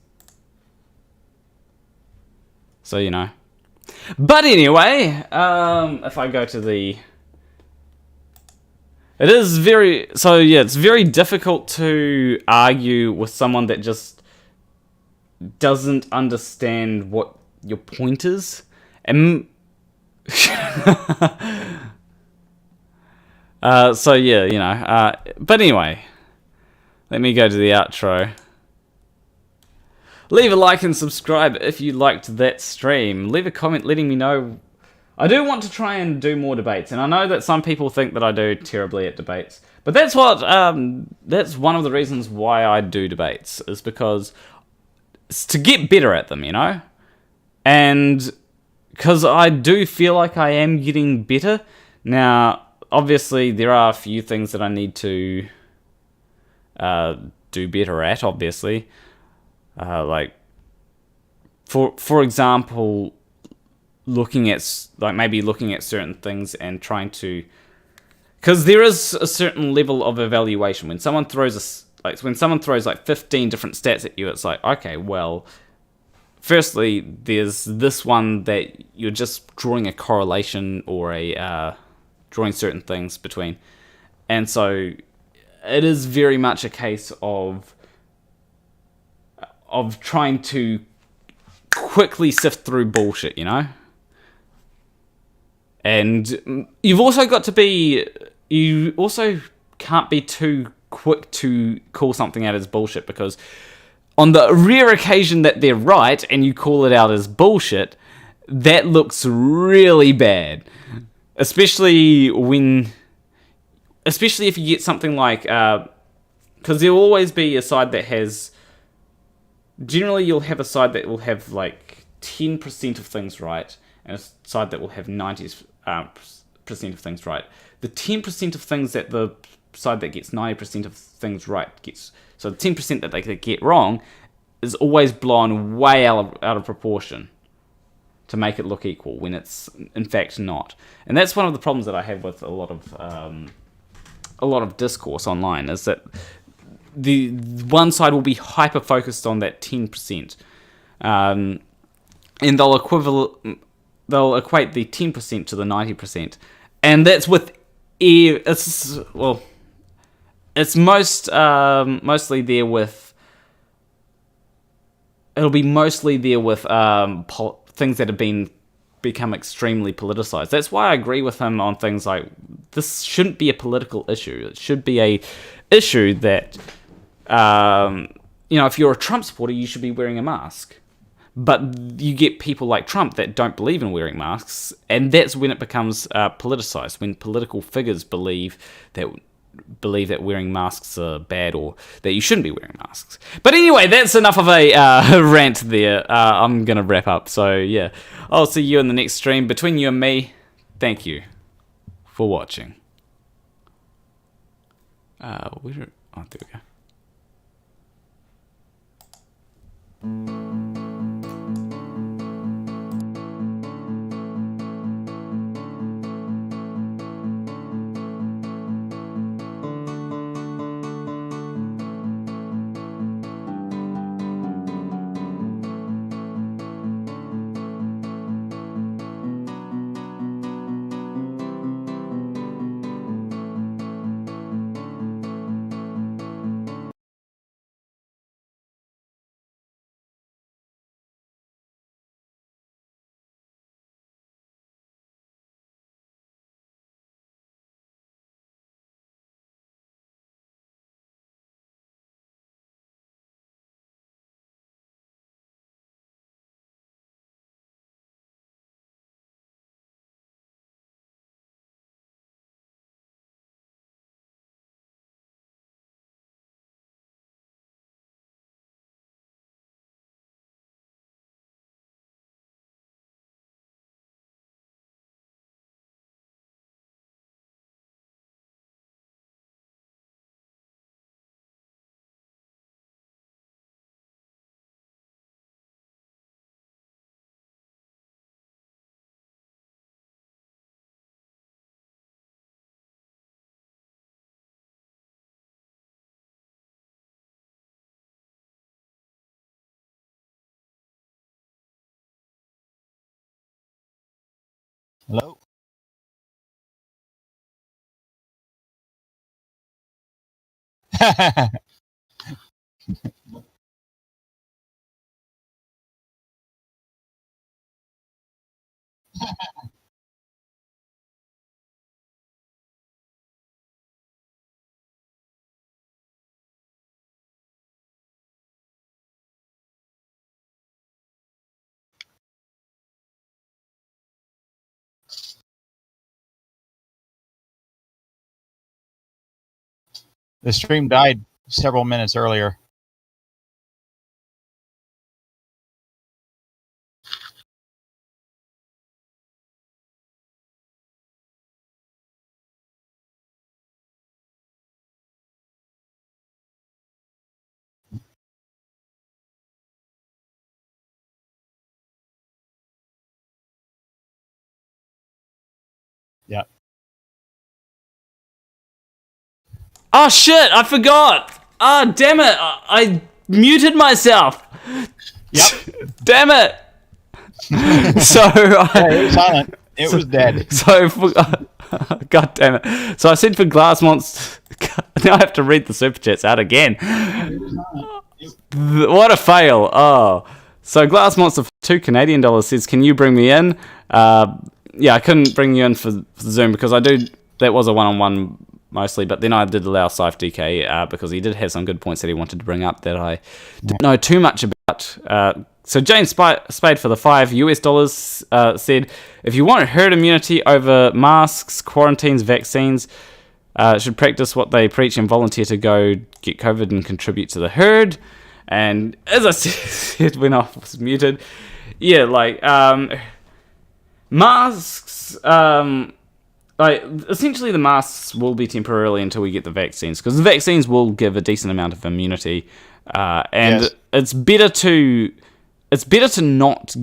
So, you know. But anyway, if I go to the... It is very... So, yeah, it's very difficult to argue with someone that just doesn't understand what your point is. And... so, yeah, you know. But anyway, let me go to the outro. Leave a like and subscribe if you liked that stream. Leave a comment letting me know. I do want to try and do more debates, and I know that some people think that I do terribly at debates, but that's one of the reasons why I do debates, is because it's to get better at them, you know? And because I do feel like I am getting better. Now, obviously, there are a few things that I need to do better at, obviously. Like, for example, looking at certain things and trying to, because there is a certain level of evaluation when someone throws like 15 different stats at you. It's like, okay, well, firstly, there's this one that you're just drawing a correlation or drawing certain things between, and so it is very much a case of trying to quickly sift through bullshit, you know? And you also can't be too quick to call something out as bullshit, because on the rare occasion that they're right and you call it out as bullshit, that looks really bad. Especially if you get something like, because there'll always be a side that has, generally you'll have a side that will have like 10% of things right, and a side that will have 90% of things right. The 10% of things that the side that gets 90% of things right gets, so the 10% that they get wrong is always blown way out of proportion to make it look equal, when it's in fact not. And that's one of the problems that I have with a lot of discourse online, is that the one side will be hyper focused on that 10%, and they'll equate the 10% to the 90%, and that's with it's mostly there with, it'll be mostly there with things that have become extremely politicized. That's why I agree with him on things like, this shouldn't be a political issue. It should be a issue that, if you're a Trump supporter, you should be wearing a mask. But you get people like Trump that don't believe in wearing masks, and that's when it becomes politicized, when political figures believe that wearing masks are bad, or that you shouldn't be wearing masks. But anyway, that's enough of a rant there. I'm going to wrap up. So yeah, I'll see you in the next stream. Between you and me, thank you for watching. There we go. Hello? The stream died several minutes earlier. Yeah. Oh shit! I forgot. Ah, damn it! I muted myself. Yep. Damn it. So Yeah, it was silent. It was dead. So God damn it! So I said for Glass Monster. Now I have to read the super chats out again. What a fail! Oh, so Glass Monster for $2 Canadian says, "Can you bring me in?" Yeah, I couldn't bring you in for Zoom because that was a one-on-one mostly, but then I did allow Scythe DK because he did have some good points that he wanted to bring up that I didn't know too much about. So James Spade for the $5 said, "If you want herd immunity over masks, quarantines, vaccines, should practice what they preach and volunteer to go get COVID and contribute to the herd." And as I said when I was muted, yeah, like masks, like essentially the masks will be temporarily until we get the vaccines, because the vaccines will give a decent amount of immunity, and Yes. it's better to not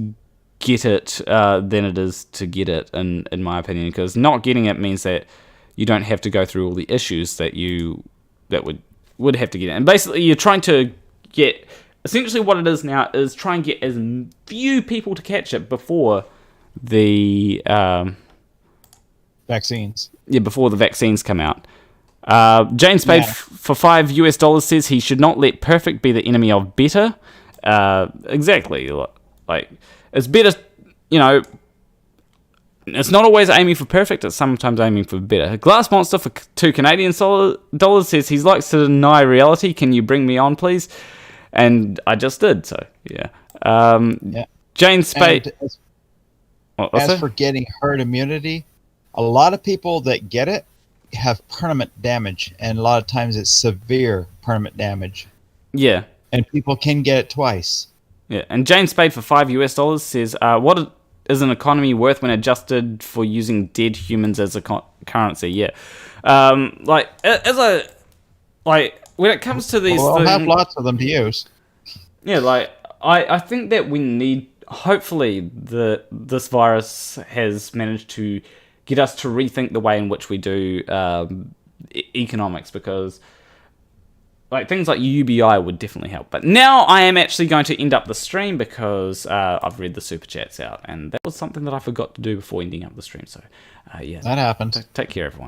get it than it is to get it, in my opinion, because not getting it means that you don't have to go through all the issues that would have to get it. And basically you're trying to get, essentially what it is now is try and get as few people to catch it before the Vaccines. yeah, before the vaccines come out. James Spade for $5 says he should not let perfect be the enemy of better. Exactly. Like, it's better, it's not always aiming for perfect, it's sometimes aiming for better. Glass Monster for $2 Canadian says he likes to deny reality. Can you bring me on, please? And I just did, so yeah. James Spade. As for getting herd immunity, a lot of people that get it have permanent damage, and a lot of times it's severe permanent damage. Yeah. And people can get it twice. Yeah, and James Spade for $5 says, "What is an economy worth when adjusted for using dead humans as a currency?" Yeah, when it comes to these, we'll have lots of them to use. Yeah, like I think that we need. Hopefully, this virus has managed to get us to rethink the way in which we do economics, because like things like UBI would definitely help. But now I am actually going to end up the stream because I've read the super chats out, and that was something that I forgot to do before ending up the stream. So yeah, that happened. Take care, everyone.